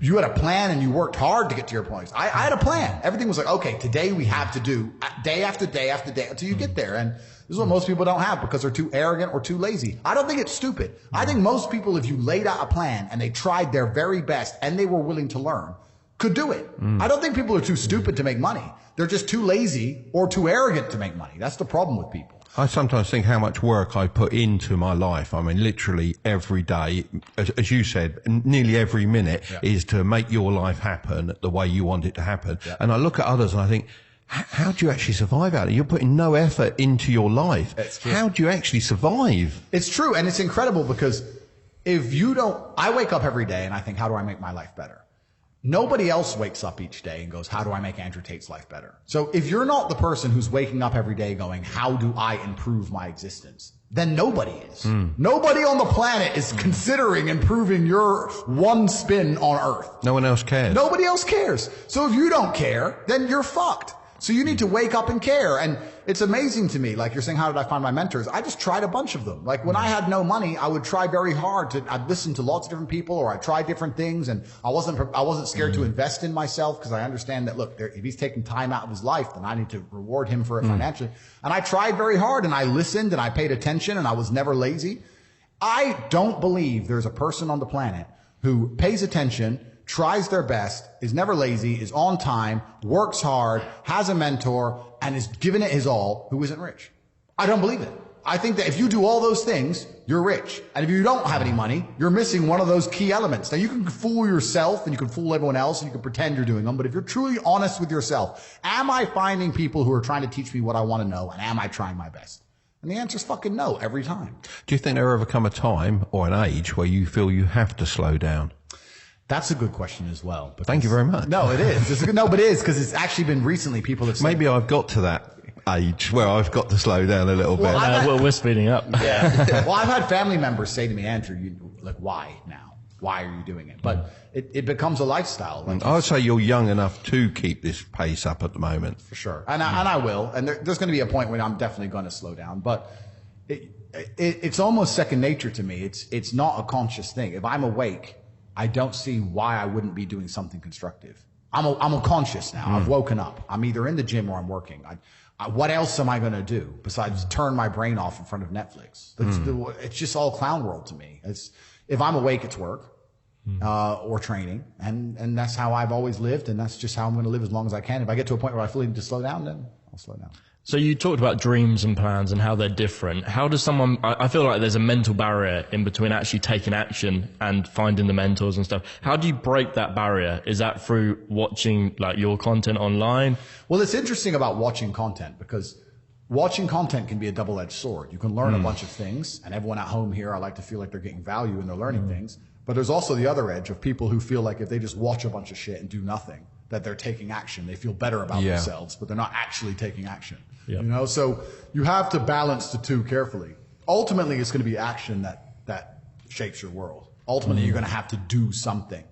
you had a plan and you worked hard to get to your points. I had a plan. Everything was like, okay, today we have to do day after day after day until you get there. And this is what most people don't have because they're too arrogant or too lazy. I don't think it's stupid. I think most people, if you laid out a plan and they tried their very best and they were willing to learn, could do it. I don't think people are too stupid to make money. They're just too lazy or too arrogant to make money. That's the problem with people. I sometimes think how much work I put into my life. I mean, literally every day, as you said, nearly every minute is to make your life happen the way you want it to happen. Yeah. And I look at others and I think, how do you actually survive out of it? You're putting no effort into your life. How do you actually survive? It's true. And it's incredible because if you don't, I wake up every day and I think, how do I make my life better? Nobody else wakes up each day and goes, how do I make Andrew Tate's life better? So if you're not the person who's waking up every day going, how do I improve my existence? Then nobody is. Nobody on the planet is considering improving your one spin on Earth. No one else cares. Nobody else cares. So if you don't care, then you're fucked. So you need to wake up and care. And it's amazing to me, like you're saying, how did I find my mentors? I just tried a bunch of them. Like when I had no money, I would try very hard I'd listen to lots of different people, or I'd try different things. And I wasn't scared to invest in myself because I understand that, look, if he's taking time out of his life, then I need to reward him for it financially. And I tried very hard and I listened and I paid attention and I was never lazy. I don't believe there's a person on the planet who pays attention, tries their best, is never lazy, is on time, works hard, has a mentor, and is giving it his all, who isn't rich. I don't believe it. I think that if you do all those things, you're rich. And if you don't have any money, you're missing one of those key elements. Now, you can fool yourself and you can fool everyone else and you can pretend you're doing them, but if you're truly honest with yourself, am I finding people who are trying to teach me what I want to know, and am I trying my best? And the answer is fucking no every time. Do you think there ever come a time or an age where you feel you have to slow down? That's a good question as well. Thank you very much. No, it is. But it is, because it's actually been recently people have said. Maybe I've got to that age where I've got to slow down a little bit. Well, we're speeding up. Yeah. Well, I've had family members say to me, Andrew, why now? Why are you doing it? But it becomes a lifestyle. Like I would say you're young enough to keep this pace up at the moment. For sure. And I will. And there's going to be a point when I'm definitely going to slow down. But it's almost second nature to me. It's not a conscious thing. If I'm awake, I don't see why I wouldn't be doing something constructive. I'm a conscious now. I've woken up. I'm either in the gym or I'm working. What else am I going to do besides turn my brain off in front of Netflix? It's just all clown world to me. If I'm awake, it's work or training, and that's how I've always lived, and that's just how I'm going to live as long as I can. If I get to a point where I feel need to slow down, then I'll slow down. So you talked about dreams and plans and how they're different. How does someone, I feel like there's a mental barrier in between actually taking action and finding the mentors and stuff. How do you break that barrier? Is that through watching like your content online? Well, it's interesting about watching content, because watching content can be a double-edged sword. You can learn a bunch of things, and everyone at home here, I like to feel like they're getting value and they're learning things. But there's also the other edge of people who feel like if they just watch a bunch of shit and do nothing, that they're taking action. They feel better about themselves, but they're not actually taking action. Yep. You know, so you have to balance the two carefully. Ultimately, it's going to be action that shapes your world. Ultimately, you're going to have to do something.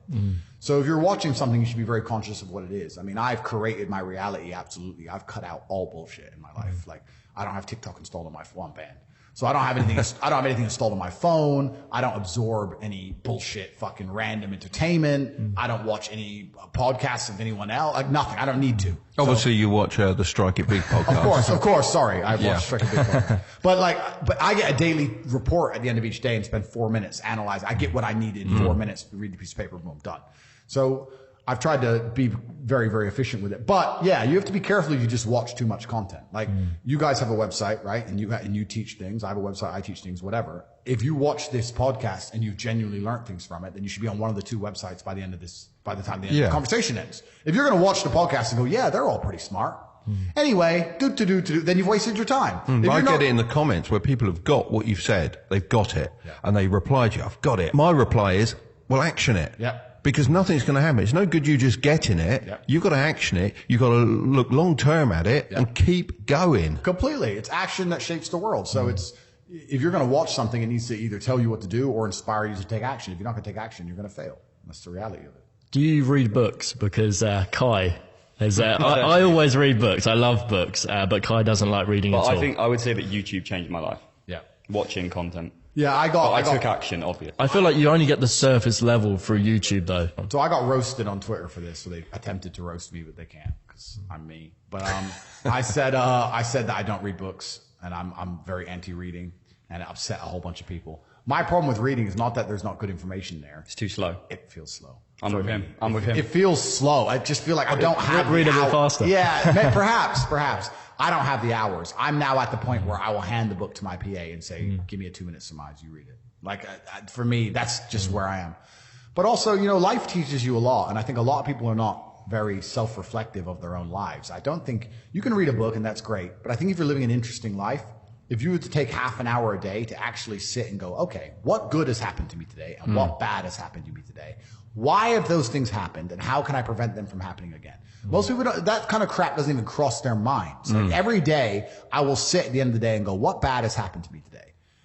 So if you're watching something, you should be very conscious of what it is. I mean, I've created my reality, absolutely. I've cut out all bullshit in my life. Like, I don't have TikTok installed on my phone, band. So I don't have anything installed on my phone. I don't absorb any bullshit fucking random entertainment. I don't watch any podcasts of anyone else. Like nothing. I don't need to. Obviously, you watch the Strike It Big podcast. Of course. Sorry, I watch Strike It Big podcast. But I get a daily report at the end of each day and spend 4 minutes analyzing. I get what I need in 4 minutes. Read the piece of paper, boom, done. So I've tried to be very, very efficient with it. But yeah, you have to be careful if you just watch too much content. Like you guys have a website, right? And you teach things. I have a website, I teach things, whatever. If you watch this podcast and you've genuinely learned things from it, then you should be on one of the two websites by the time the conversation ends. If you're going to watch the podcast and go, yeah, they're all pretty smart. Anyway, then you've wasted your time. I get it in the comments where people have got what you've said. They've got it. And they reply to you, I've got it. My reply is, well, action it. Yeah. Because nothing's going to happen. It's no good you just getting it. Yep. You've got to action it. You've got to look long term at it and keep going. Completely. It's action that shapes the world. So if you're going to watch something, it needs to either tell you what to do or inspire you to take action. If you're not going to take action, you're going to fail. That's the reality of it. Do you read books? Because Kai is, I always read books. I love books, but Kai doesn't like reading at all. I think I would say that YouTube changed my life. Yeah. Watching content. Yeah, I took action, obviously. I feel like you only get the surface level through YouTube, though. So I got roasted on Twitter for this. So they attempted to roast me, but they can't because I'm me. But I said that I don't read books, and I'm very anti-reading, and it upset a whole bunch of people. My problem with reading is not that there's not good information there. It's too slow. It feels slow. I'm with him. I'm with him. It feels slow. I just feel like I don't have read a bit faster. Yeah, perhaps. I don't have the hours. I'm now at the point where I will hand the book to my PA and say, give me a 2-minute surmise. You read it. Like, for me, that's just where I am. But also, you know, life teaches you a lot. And I think a lot of people are not very self-reflective of their own lives. I don't think you can read a book and that's great. But I think if you're living an interesting life, if you were to take half an hour a day to actually sit and go, okay, what good has happened to me today and what bad has happened to me today? Why have those things happened and how can I prevent them from happening again? Most people don't, that kind of crap doesn't even cross their minds. Like every day I will sit at the end of the day and go, what bad has happened to me today?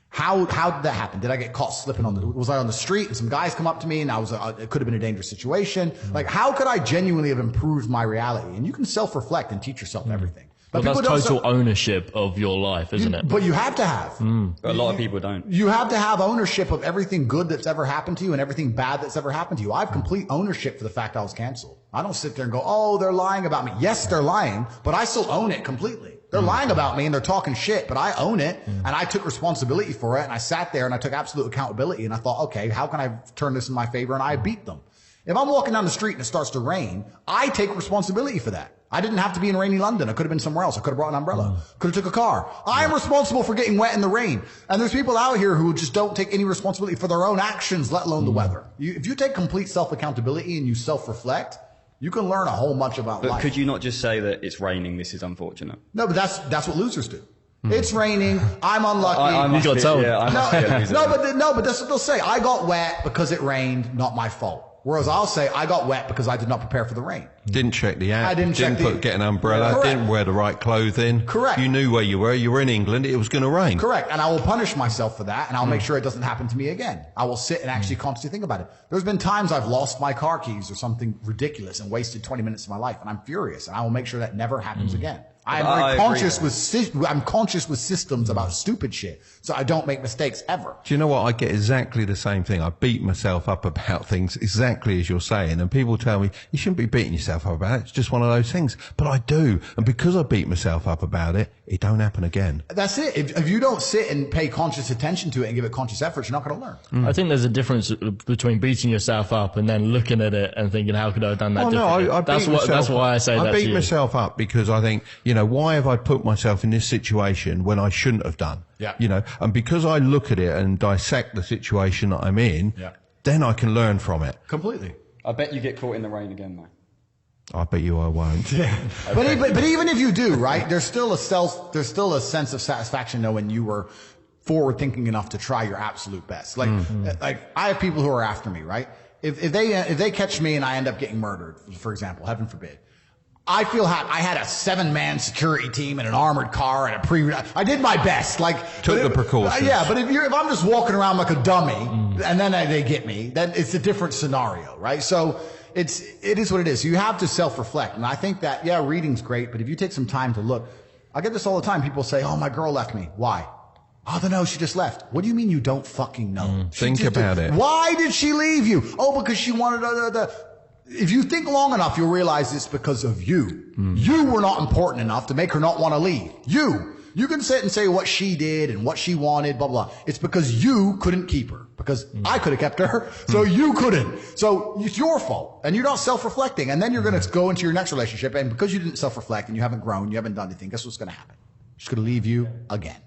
How did that happen? Did I get caught slipping was I on the street and some guys come up to me and it could have been a dangerous situation? Like, how could I genuinely have improved my reality? And you can self-reflect and teach yourself everything. But that's total ownership of your life, isn't it? But you have to have. But a lot of people don't. You have to have ownership of everything good that's ever happened to you and everything bad that's ever happened to you. I have complete ownership for the fact I was canceled. I don't sit there and go, oh, they're lying about me. Yes, they're lying, but I still own it completely. They're lying about me and they're talking shit, but I own it and I took responsibility for it and I sat there and I took absolute accountability and I thought, okay, how can I turn this in my favor? And I beat them. If I'm walking down the street and it starts to rain, I take responsibility for that. I didn't have to be in rainy London. I could have been somewhere else. I could have brought an umbrella. Could have took a car. I am responsible for getting wet in the rain. And there's people out here who just don't take any responsibility for their own actions, let alone the weather. If you take complete self-accountability and you self-reflect, you can learn a whole bunch about life. But could you not just say that it's raining, this is unfortunate? No, but that's what losers do. It's raining. I'm unlucky. You got told. Yeah, I must be a loser. No, but that's what they'll say. I got wet because it rained, not my fault. Whereas I'll say I got wet because I did not prepare for the rain. Didn't check the app. I didn't get an umbrella. Correct. Didn't wear the right clothing. Correct. You knew where you were. You were in England. It was going to rain. Correct. And I will punish myself for that, and I'll make sure it doesn't happen to me again. I will sit and actually consciously think about it. There's been times I've lost my car keys or something ridiculous and wasted 20 minutes of my life, and I'm furious, and I will make sure that never happens again. I'm conscious with systems about stupid shit, so I don't make mistakes ever. Do you know what? I get exactly the same thing. I beat myself up about things exactly as you're saying, and people tell me you shouldn't be beating yourself up about it. It's just one of those things, but I do, and because I beat myself up about it, it don't happen again. That's it. If you don't sit and pay conscious attention to it and give it conscious effort, you're not going to learn. I think there's a difference between beating yourself up and then looking at it and thinking, how could I have done that differently? No, that's why I say that. I beat myself up because I think, you know, why have I put myself in this situation when I shouldn't have done? Yeah. You know, and because I look at it and dissect the situation that I'm in, then I can learn from it. Completely. I bet you get caught in the rain again, though. I bet you I won't. Yeah. But even if you do, right, there's still a sense of satisfaction knowing you were forward thinking enough to try your absolute best. Like I have people who are after me, right? If they catch me and I end up getting murdered, for example, heaven forbid, I feel I had a 7-man security team and an armored car and I did my best. Like, took the precautions. Yeah, but if I'm just walking around like a dummy and then they get me, then it's a different scenario, right? So it is what it is. You have to self-reflect. And I think that, yeah, reading's great, but if you take some time to look, I get this all the time. People say, oh, my girl left me. Why? Oh, no, she just left. What do you mean you don't fucking know? Think about it. Why did she leave you? Oh, because she wanted If you think long enough, you'll realize it's because of you. You were not important enough to make her not want to leave. You can sit and say what she did and what she wanted, blah, blah, blah. It's because you couldn't keep her. Because I could have kept her, so you couldn't. So it's your fault. And you're not self-reflecting. And then you're going to go into your next relationship. And because you didn't self-reflect and you haven't grown, you haven't done anything, guess what's going to happen? She's going to leave you again.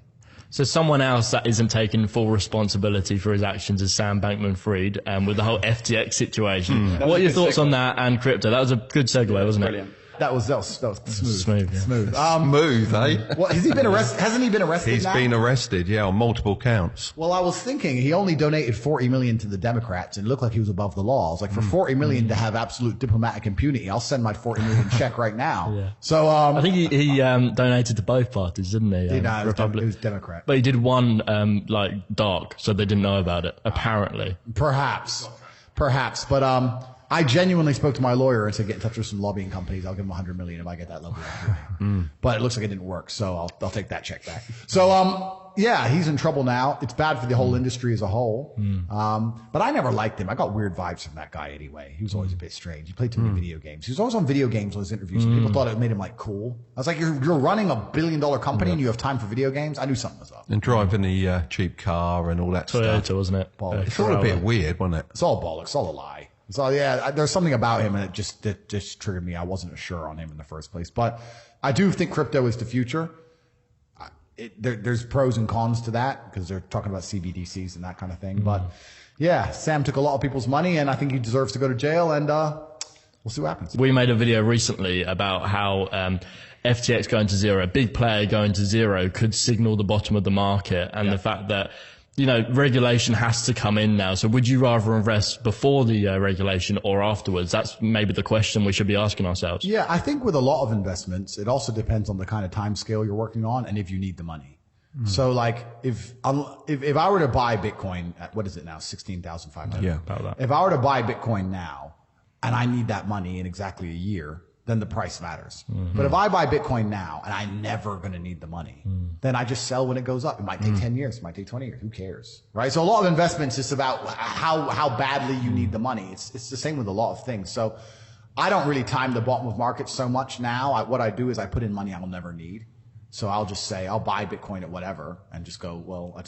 So someone else that isn't taking full responsibility for his actions is Sam Bankman-Fried, with the whole FTX situation. What are your thoughts on that and crypto? That was a good segue, wasn't it? Brilliant. That was smooth. Smooth, yeah. Smooth. Smooth, eh? What, has he been arrested? Hasn't he been arrested He's now? been arrested, yeah, on multiple counts. Well, I was thinking he only donated $40 million to the Democrats and it looked like he was above the law. I was like, for $40 million to have absolute diplomatic impunity, I'll send my $40 million check right now. Yeah. So, I think he donated to both parties, didn't he? Republic. It was Democrat. But he did one, dark, so they didn't know about it, apparently. Perhaps. But, I genuinely spoke to my lawyer and said, get in touch with some lobbying companies. I'll give them $100 million if I get that lobbying opportunity. But it looks like it didn't work, so I'll take that check back. So, yeah, he's in trouble now. It's bad for the whole industry as a whole. But I never liked him. I got weird vibes from that guy anyway. He was always a bit strange. He played too many video games. He was always on video games on his interviews. And people thought it made him like cool. I was like, you're running $1 billion company and you have time for video games? I knew something was up. And driving the cheap car and all that Toyota, stuff. wasn't it? It's all a bit weird, wasn't it? It's all bollocks. It's all a lie. So yeah, there's something about him and it just triggered me. I wasn't sure on him in the first place. But I do think crypto is the future. There's pros and cons to that because they're talking about CBDCs and that kind of thing. But yeah, Sam took a lot of people's money and I think he deserves to go to jail and we'll see what happens. We made a video recently about how FTX going to zero, a big player going to zero could signal the bottom of the market and the fact that, you know, regulation has to come in now. So would you rather invest before the regulation or afterwards? That's maybe the question we should be asking ourselves. Yeah, I think with a lot of investments, it also depends on the kind of time scale you're working on and if you need the money. So like if I were to buy Bitcoin at, what is it now, 16,500? Yeah, about that. If I were to buy Bitcoin now and I need that money in exactly a year, then the price matters. But if I buy Bitcoin now and I'm never going to need the money, then I just sell when it goes up. It might take 10 years. It might take 20 years. Who cares? Right? So a lot of investments is about how badly you need the money. It's the same with a lot of things. So I don't really time the bottom of markets so much now. What I do is I put in money I'll never need. So I'll just say, I'll buy Bitcoin at whatever and just go, well,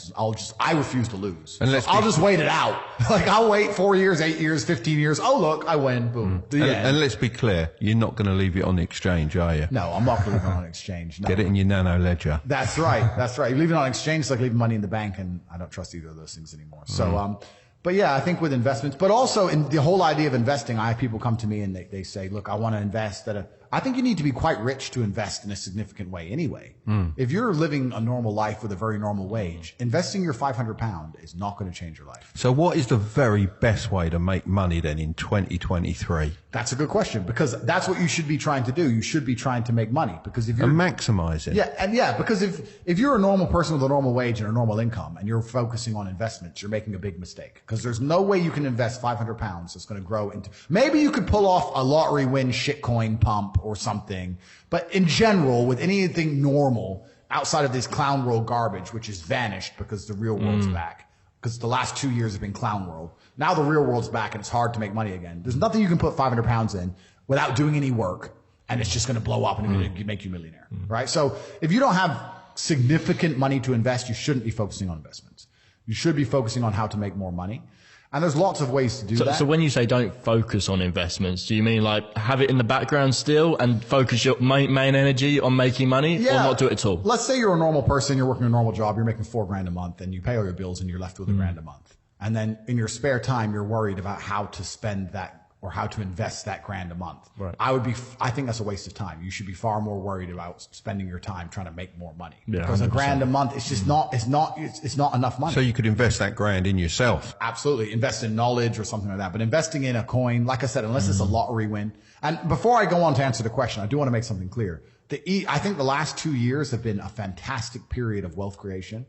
I refuse to lose. And I'll just wait it out. Like I'll wait 4 years, 8 years, 15 years. Oh, look, I win. Boom. And let's be clear, you're not going to leave it on the exchange, are you? No, I'm not going to leave it on exchange. No. Get it in your nano ledger. That's right. That's right. You leave it on exchange, it's like leaving money in the bank, and I don't trust either of those things anymore. So, but yeah, I think with investments, but also in the whole idea of investing, I have people come to me and they say, look, I want to invest I think you need to be quite rich to invest in a significant way anyway. If you're living a normal life with a very normal wage, investing your £500 is not going to change your life. So what is the very best way to make money then in 2023? That's a good question because that's what you should be trying to do. You should be trying to make money because if you're maximizing. Yeah, because if you're a normal person with a normal wage and a normal income and you're focusing on investments, you're making a big mistake because there's no way you can invest £500 that's going to grow into. Maybe you could pull off a lottery win shitcoin pump or something, but in general, with anything normal outside of this clown world garbage, which has vanished because the real world's back. Because the last 2 years have been clown world. Now the real world's back and it's hard to make money again. There's nothing you can put £500 in without doing any work and it's just going to blow up and it's going to make you a millionaire, right? So if you don't have significant money to invest, you shouldn't be focusing on investments. You should be focusing on how to make more money. And there's lots of ways to do that. So when you say don't focus on investments, do you mean like have it in the background still and focus your main energy on making money or not do it at all? Let's say you're a normal person, you're working a normal job, you're making $4,000 a month and you pay all your bills and you're left with $1,000 a month. And then in your spare time, you're worried about how to spend that or how to invest that $1,000 a month. Right. I think that's a waste of time. You should be far more worried about spending your time trying to make more money. Yeah, because 100%. $1,000 a month, it's just it's not enough money. So you could invest that $1,000 in yourself. Absolutely. Invest in knowledge or something like that. But investing in a coin, like I said, unless it's a lottery win. And before I go on to answer the question, I do want to make something clear. I think the last 2 years have been a fantastic period of wealth creation.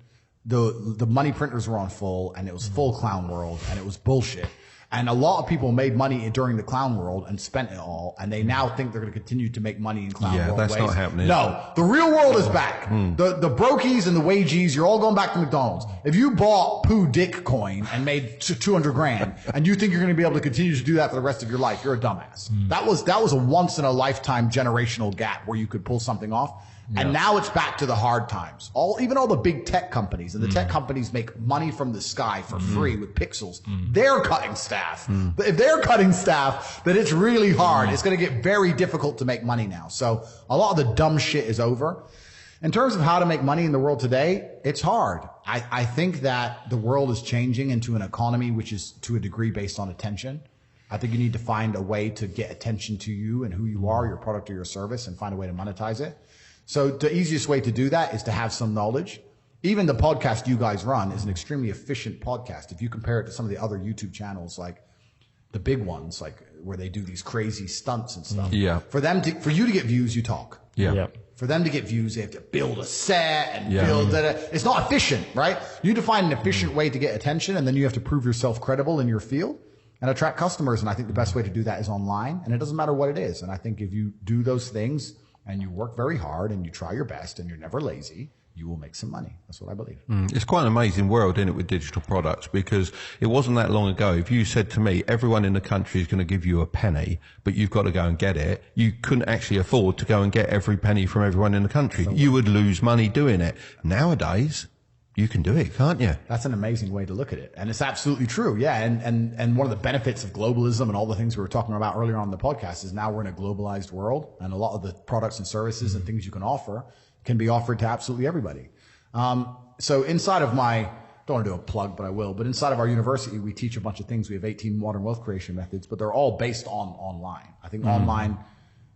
The money printers were on full and it was full clown world and it was bullshit. And a lot of people made money during the clown world and spent it all, and they now think they're going to continue to make money in clown world ways. Yeah, that's not happening. No, the real world is back. The brokies and the wagees, you're all going back to McDonald's. If you bought Pooh Dick coin and made $200,000, and you think you're going to be able to continue to do that for the rest of your life, you're a dumbass. That was a once in a lifetime generational gap where you could pull something off. And now it's back to the hard times. Even all the big tech companies, and the tech companies make money from the sky for free with pixels. They're cutting staff. But if they're cutting staff, then it's really hard. It's going to get very difficult to make money now. So a lot of the dumb shit is over. In terms of how to make money in the world today, it's hard. I think that the world is changing into an economy which is to a degree based on attention. I think you need to find a way to get attention to you and who you are, your product or your service, and find a way to monetize it. So the easiest way to do that is to have some knowledge. Even the podcast you guys run is an extremely efficient podcast. If you compare it to some of the other YouTube channels, like the big ones, like where they do these crazy stunts and stuff. Yeah. For you to get views, you talk. Yeah. For them to get views, they have to build a set and build that. It's not efficient, right? You need to find an efficient way to get attention, and then you have to prove yourself credible in your field. and attract customers. And I think the best way to do that is online, and it doesn't matter what it is. And I think if you do those things and you work very hard and you try your best and you're never lazy, you will make some money. That's what I believe. It's quite an amazing world, isn't it, with digital products? Because it wasn't that long ago, if you said to me, everyone in the country is going to give you a penny, but you've got to go and get it, you couldn't actually afford to go and get every penny from everyone in the country. You would lose money doing it. Nowadays, you can do it, can't you? That's an amazing way to look at it. And it's absolutely true. Yeah. And one of the benefits of globalism and all the things we were talking about earlier on in the podcast is now we're in a globalized world, and a lot of the products and services and things you can offer can be offered to absolutely everybody. So inside of don't want to do a plug, but I will, but inside of our university, we teach a bunch of things. We have 18 modern wealth creation methods, but they're all based on online. I think online,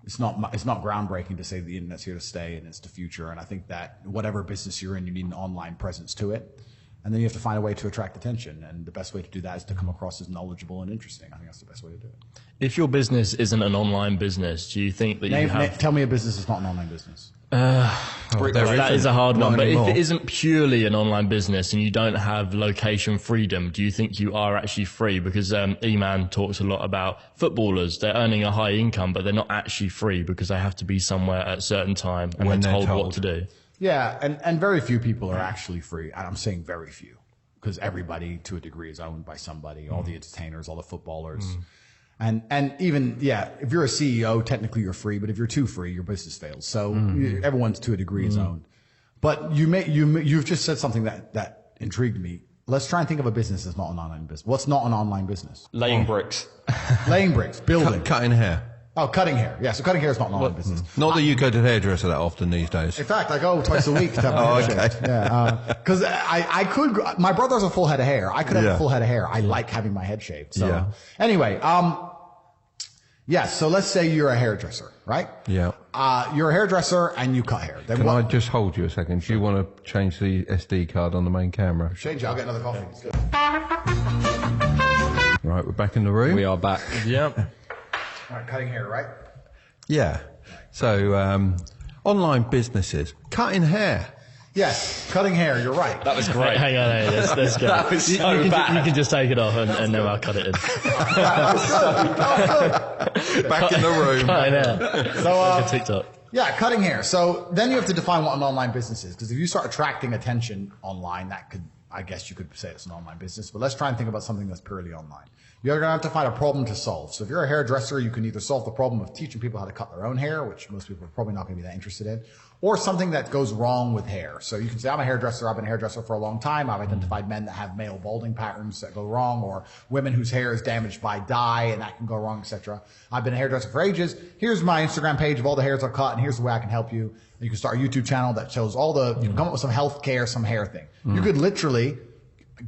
it's not groundbreaking to say the internet's here to stay and it's the future. And I think that whatever business you're in, you need an online presence to it. And then you have to find a way to attract attention. And the best way to do that is to come across as knowledgeable and interesting. I think that's the best way to do it. If your business isn't an online business, do you think that tell me a business that's not an online business. That is a hard one. But if it isn't purely an online business and you don't have location freedom, do you think you are actually free? Because E-Man talks a lot about footballers. They're earning a high income, but they're not actually free because they have to be somewhere at a certain time and they're told what to do. Yeah, and very few people are actually free. And I'm saying very few, because everybody to a degree is owned by somebody, all the entertainers, all the footballers. And even, if you're a CEO, technically you're free, but if you're too free, your business fails. So everyone's to a degree is owned. But you've just said something that intrigued me. Let's try and think of a business that's not an online business. What's not an online business? Laying bricks. Laying bricks, building. Cutting hair. Oh, cutting hair. Yeah, so cutting hair is not an online business. Not that you go to the hairdresser that often these days. In fact, I go twice a week to have my hair shaved. Yeah, because I could. My brother has a full head of hair. I could have a full head of hair. I like having my head shaved. So anyway, yes. So let's say you're a hairdresser, right? Yeah. You're a hairdresser and you cut hair. Then Can I just hold you a second? Do you want to change the SD card on the main camera? Change it. I'll get another coffee. It's good. Right, we're back in the room. We are back. Yep. All right, cutting hair, right? Yeah. So, online businesses, cutting hair. Yes, cutting hair, you're right. That was great. Hang on, let's go. That was so bad. You can just take it off and then I'll cut it in. Back in the room. Cutting hair. So, TikTok. Yeah, cutting hair. So then you have to define what an online business is, because if you start attracting attention online, that could, I guess you could say it's an online business, but let's try and think about something that's purely online. You're going to have to find a problem to solve. So if you're a hairdresser, you can either solve the problem of teaching people how to cut their own hair, which most people are probably not going to be that interested in, or something that goes wrong with hair. So you can say, I'm a hairdresser. I've been a hairdresser for a long time. I've identified men that have male balding patterns that go wrong, or women whose hair is damaged by dye and that can go wrong, etc. I've been a hairdresser for ages. Here's my Instagram page of all the hairs I've cut, and here's the way I can help you. And you can start a YouTube channel that shows all the, you can come up with some health care, some hair thing. You could literally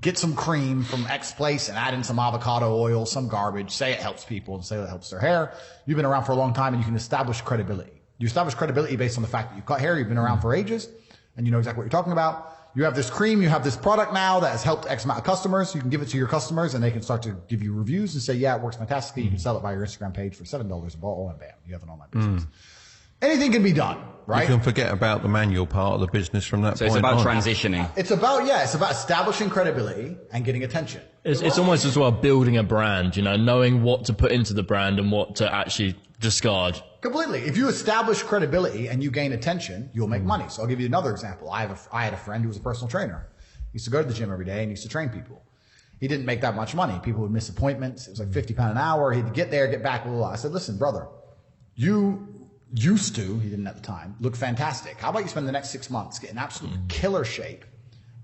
get some cream from X place and add in some avocado oil, some garbage, say it helps people and say it helps their hair. You've been around for a long time and you can establish credibility. You establish credibility based on the fact that you cut hair, you've been around for ages, and you know exactly what you're talking about. You have this cream, you have this product now that has helped X amount of customers. You can give it to your customers and they can start to give you reviews and say, yeah, it works fantastically. You can sell it by your Instagram page for $7 a bottle, and bam, you have an online business. Anything can be done, right? You can forget about the manual part of the business from that point on. So it's about transitioning. It's about establishing credibility and getting attention. It's almost as well building a brand, knowing what to put into the brand and what to actually discard. Completely. If you establish credibility and you gain attention, you'll make money. So I'll give you another example. I had a friend who was a personal trainer. He used to go to the gym every day and he used to train people. He didn't make that much money. People would miss appointments. It was like £50 an hour. He'd get there, get back, blah, blah, blah. I said, listen, brother, you used to, he didn't at the time, look fantastic. How about you spend the next 6 months getting absolute killer shape,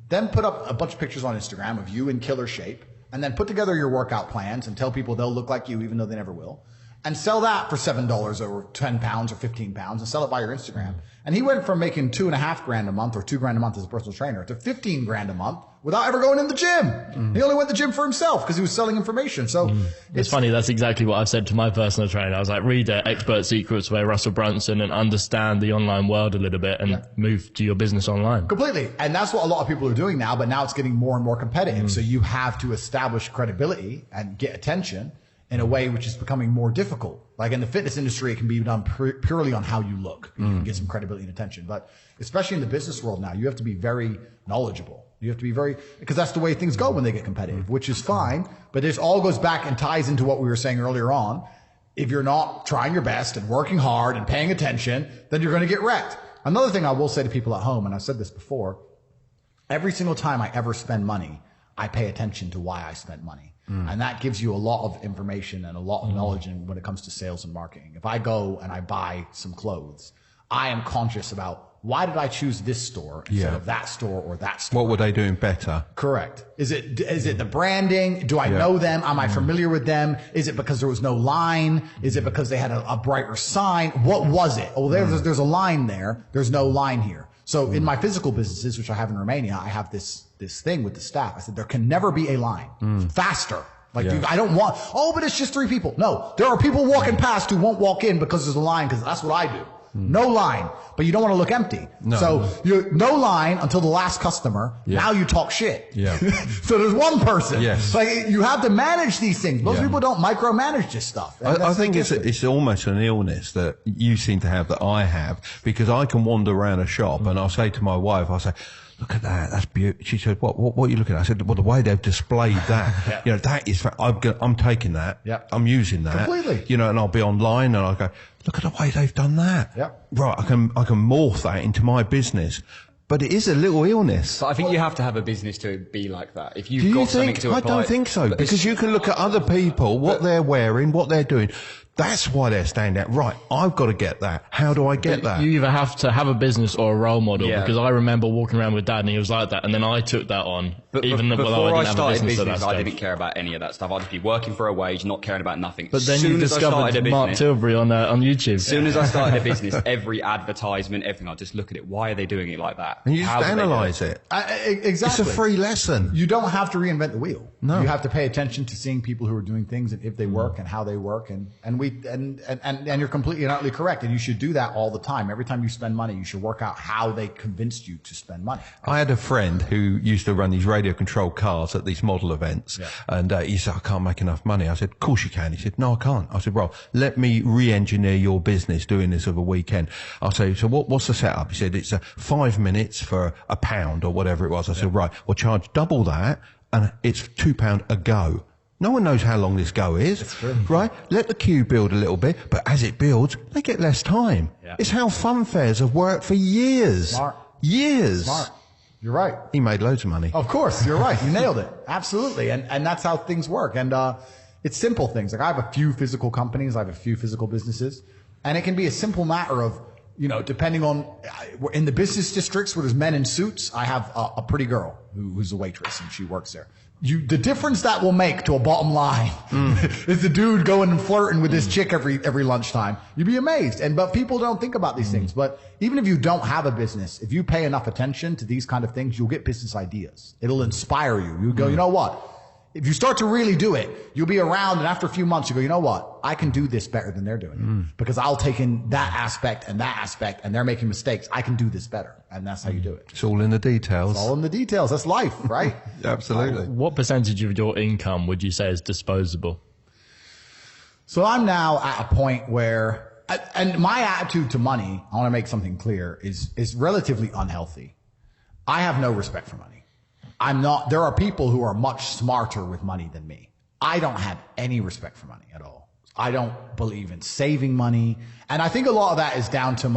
then put up a bunch of pictures on Instagram of you in killer shape, and then put together your workout plans and tell people they'll look like you even though they never will, and sell that for $7 or £10 or £15 and sell it by your Instagram. And he went from making $2.5 grand a month or $2 grand a month as a personal trainer to 15 grand a month without ever going in the gym. He only went to the gym for himself because he was selling information. So it's funny. That's exactly what I've said to my personal trainer. I was like, read Expert Secrets by Russell Brunson and understand the online world a little bit and move to your business online. Completely. And that's what a lot of people are doing now, but now it's getting more and more competitive. So you have to establish credibility and get attention in a way which is becoming more difficult. Like in the fitness industry, it can be done purely on how you look. You can get some credibility and attention. But especially in the business world now, you have to be very knowledgeable. You have to be because that's the way things go when they get competitive, which is fine. But this all goes back and ties into what we were saying earlier on. If you're not trying your best and working hard and paying attention, then you're going to get wrecked. Another thing I will say to people at home, and I've said this before, every single time I ever spend money, I pay attention to why I spent money. And that gives you a lot of information and a lot of knowledge when it comes to sales and marketing. If I go and I buy some clothes, I am conscious about why did I choose this store instead of that store or that store? What were they doing better? Correct. Is it the branding? Do I know them? Am I familiar with them? Is it because there was no line? Is it because they had a brighter sign? What was it? Oh, there's a line there. There's no line here. So in my physical businesses, which I have in Romania, I have this thing with the staff. I said, there can never be a line. Faster. I don't want, but it's just 3 people. No, there are people walking past who won't walk in because there's a line, because that's what I do. No line, but you don't want to look empty. No. So no line until the last customer. Now you talk shit. So there's one person. Yes. Like you have to manage these things. Most people don't micromanage this stuff. I think it's almost an illness that you seem to have that I have, because I can wander around a shop and I'll say to my wife, I'll say, look at that, that's beautiful. She said, what are you looking at? I said, well, the way they've displayed that, that is, I'm taking that. I'm using that. Completely. And I'll be online and I'll go, look at the way they've done that. Right. I can morph that into my business. But it is a little illness. But I think you have to have a business to be like that. If you've got something to apply. I don't think so. Because you can look at other people, what they're wearing, what they're doing. That's why they're standing out. Right, I've got to get that. How do I get that? You either have to have a business or a role model, because I remember walking around with Dad and he was like that, and then I took that on. Before I started business, I didn't care about any of that stuff. I'd just be working for a wage, not caring about nothing. But then you discovered Mark Tilbury on YouTube. As soon as I started a business, every advertisement, everything, I'd just look at it. Why are they doing it like that? And you just analyse it. Exactly. It's a free lesson. You don't have to reinvent the wheel. No. You have to pay attention to seeing people who are doing things and if they work and how they work. And you're completely and utterly correct. And you should do that all the time. Every time you spend money, you should work out how they convinced you to spend money. I had a friend who used to run these radio controlled cars at these model events. And he said, I can't make enough money. I said, of course you can. He said, no, I can't. I said, well, let me re-engineer your business doing this over a weekend. I say, so what's the setup? He said, it's 5 minutes for £1 or whatever it was. I said, right, we'll charge double that and it's £2 a go. No one knows how long this go is, right? Let the queue build a little bit, but as it builds, they get less time. It's how fun fairs have worked for years. Smart. Years. Smart. You're right. He made loads of money. Of course, you're right. You nailed it. Absolutely. And that's how things work. And it's simple things. Like I have a few physical companies, I have a few physical businesses, and it can be a simple matter of, depending on, in the business districts where there's men in suits, I have a pretty girl who's a waitress and she works there. The difference that will make to a bottom line is the dude going and flirting with this chick every lunchtime. You'd be amazed. But people don't think about these things. But even if you don't have a business, if you pay enough attention to these kind of things, you'll get business ideas. It'll inspire you. You go, you know what? If you start to really do it, you'll be around, and after a few months, you go, you know what? I can do this better than they're doing it. Because I'll take in that aspect, and they're making mistakes. I can do this better. And that's how you do it. It's all in the details. It's all in the details. That's life, right? Absolutely. What percentage of your income would you say is disposable? So I'm now at a point where, and my attitude to money, I want to make something clear, is relatively unhealthy. I have no respect for money. There are people who are much smarter with money than me. I don't have any respect for money at all. I don't believe in saving money. And I think a lot of that is down to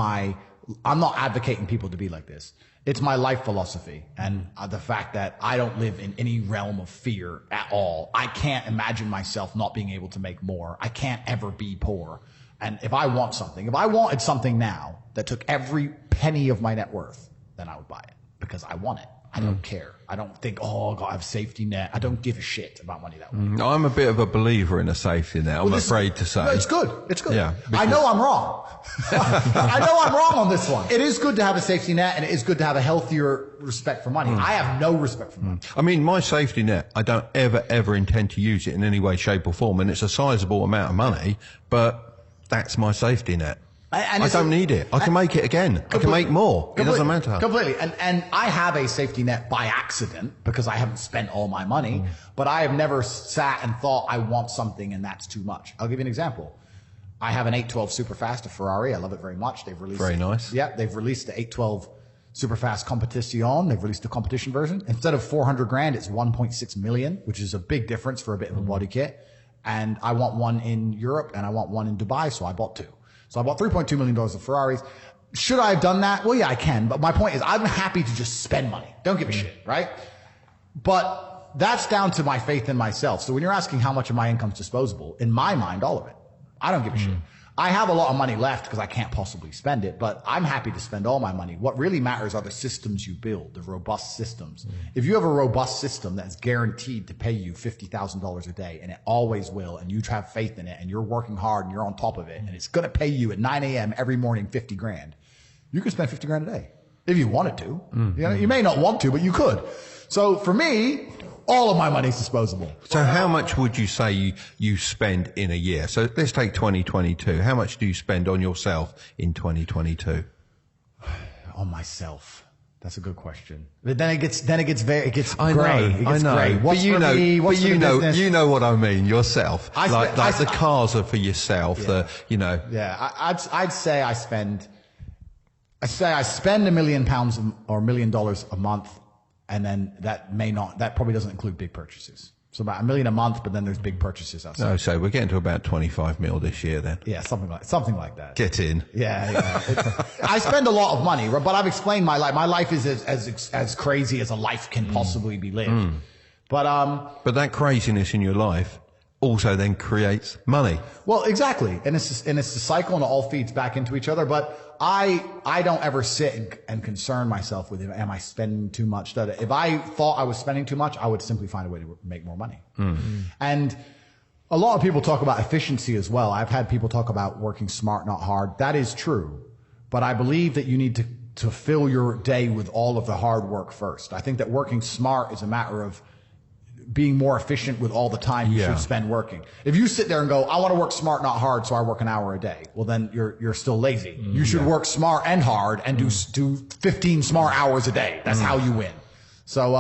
I'm not advocating people to be like this. It's my life philosophy and the fact that I don't live in any realm of fear at all. I can't imagine myself not being able to make more. I can't ever be poor. And if I wanted something now that took every penny of my net worth, then I would buy it because I want it. I don't care. I don't think, I've got to have a safety net. I don't give a shit about money that way. I'm a bit of a believer in a safety net, I'm afraid to say. No, it's good. It's good. Yeah, I know I'm wrong. I know I'm wrong on this one. It is good to have a safety net, and it is good to have a healthier respect for money. I have no respect for money. I mean, my safety net, I don't ever intend to use it in any way, shape or form, and it's a sizable amount of money, but that's my safety net. I don't need it. I can make it again. I can make more. It doesn't matter. Completely. And I have a safety net by accident because I haven't spent all my money, but I have never sat and thought I want something and that's too much. I'll give you an example. I have an 812 Superfast, a Ferrari. I love it very much. They've released very nice. Yeah, they've released the 812 Superfast Competition. They've released the competition version. Instead of 400 grand, it's 1.6 million, which is a big difference for a bit of a body kit. And I want one in Europe and I want one in Dubai, so I bought two. So I bought $3.2 million of Ferraris. Should I have done that? Well, yeah, I can. But my point is I'm happy to just spend money. Don't give a shit, right? But that's down to my faith in myself. So when you're asking how much of my income is disposable, in my mind, all of it. I don't give a shit. I have a lot of money left because I can't possibly spend it, but I'm happy to spend all my money. What really matters are the systems you build, the robust systems. If you have a robust system that's guaranteed to pay you $50,000 a day, and it always will, and you have faith in it, and you're working hard and you're on top of it, and it's going to pay you at 9 a.m. every morning 50 grand, you can spend 50 grand a day if you wanted to. You know, you may not want to, but you could. So for me, all of my money is disposable. So how much would you say you spend in a year? So let's take 2022. How much do you spend on yourself in 2022? On myself. That's a good question. But then it gets gray. It gets gray. But you know what I mean yourself. Like the cars are for yourself. Yeah. Yeah. I'd say I spend £1 million or $1 million a month. And then that probably doesn't include big purchases. So about $1 million a month, but then there's big purchases outside. No, so we're getting to about 25 mil this year then. Yeah, something like that. Get in. Yeah. I spend a lot of money, but I've explained my life. My life is as crazy as a life can possibly be lived. But that craziness in your life also then creates money. Well, exactly. And it's the cycle, and it all feeds back into each other. But I don't ever sit and concern myself with, am I spending too much? If I thought I was spending too much, I would simply find a way to make more money. And a lot of people talk about efficiency as well. I've had people talk about working smart, not hard. That is true. But I believe that you need to fill your day with all of the hard work first. I think that working smart is a matter of being more efficient with all the time you should spend working. If you sit there and go, I want to work smart, not hard, so I work an hour a day, well, then you're still lazy. You should work smart and hard and do 15 smart hours a day. That's how you win. So,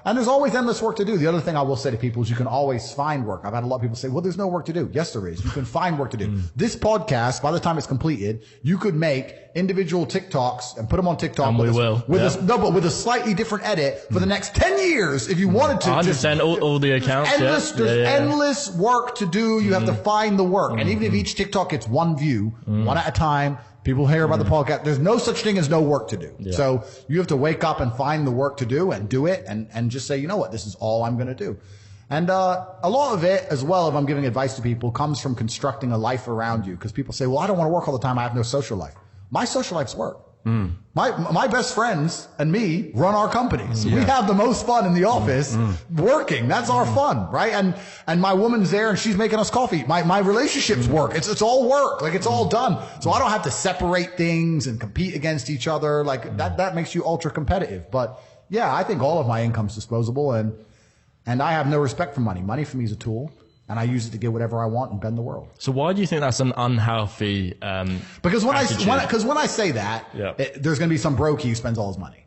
and there's always endless work to do. The other thing I will say to people is you can always find work. I've had a lot of people say, well, there's no work to do. Yes, there is. You can find work to do. This podcast, by the time it's completed, you could make individual TikToks and put them on TikTok. And with a slightly different edit for the next 10 years if you wanted to. I understand all the accounts. There's endless work to do. You have to find the work. And even if each TikTok gets one view, one at a time, people hear about the podcast. There's no such thing as no work to do. Yeah. So you have to wake up and find the work to do and do it and just say, you know what, this is all I'm going to do. And a lot of it as well, if I'm giving advice to people, comes from constructing a life around you. Because people say, well, I don't want to work all the time. I have no social life. My social life's work. My best friends and me run our companies. We have the most fun in the office working. That's our fun, right? And my woman's there and she's making us coffee. My relationships work. It's all work. Like it's all done. So I don't have to separate things and compete against each other. Like that makes you ultra competitive. But yeah, I think all of my income's disposable and I have no respect for money. Money for me is a tool. And I use it to get whatever I want and bend the world. So why do you think that's an unhealthy Because when I say that, there's going to be some brokey who spends all his money.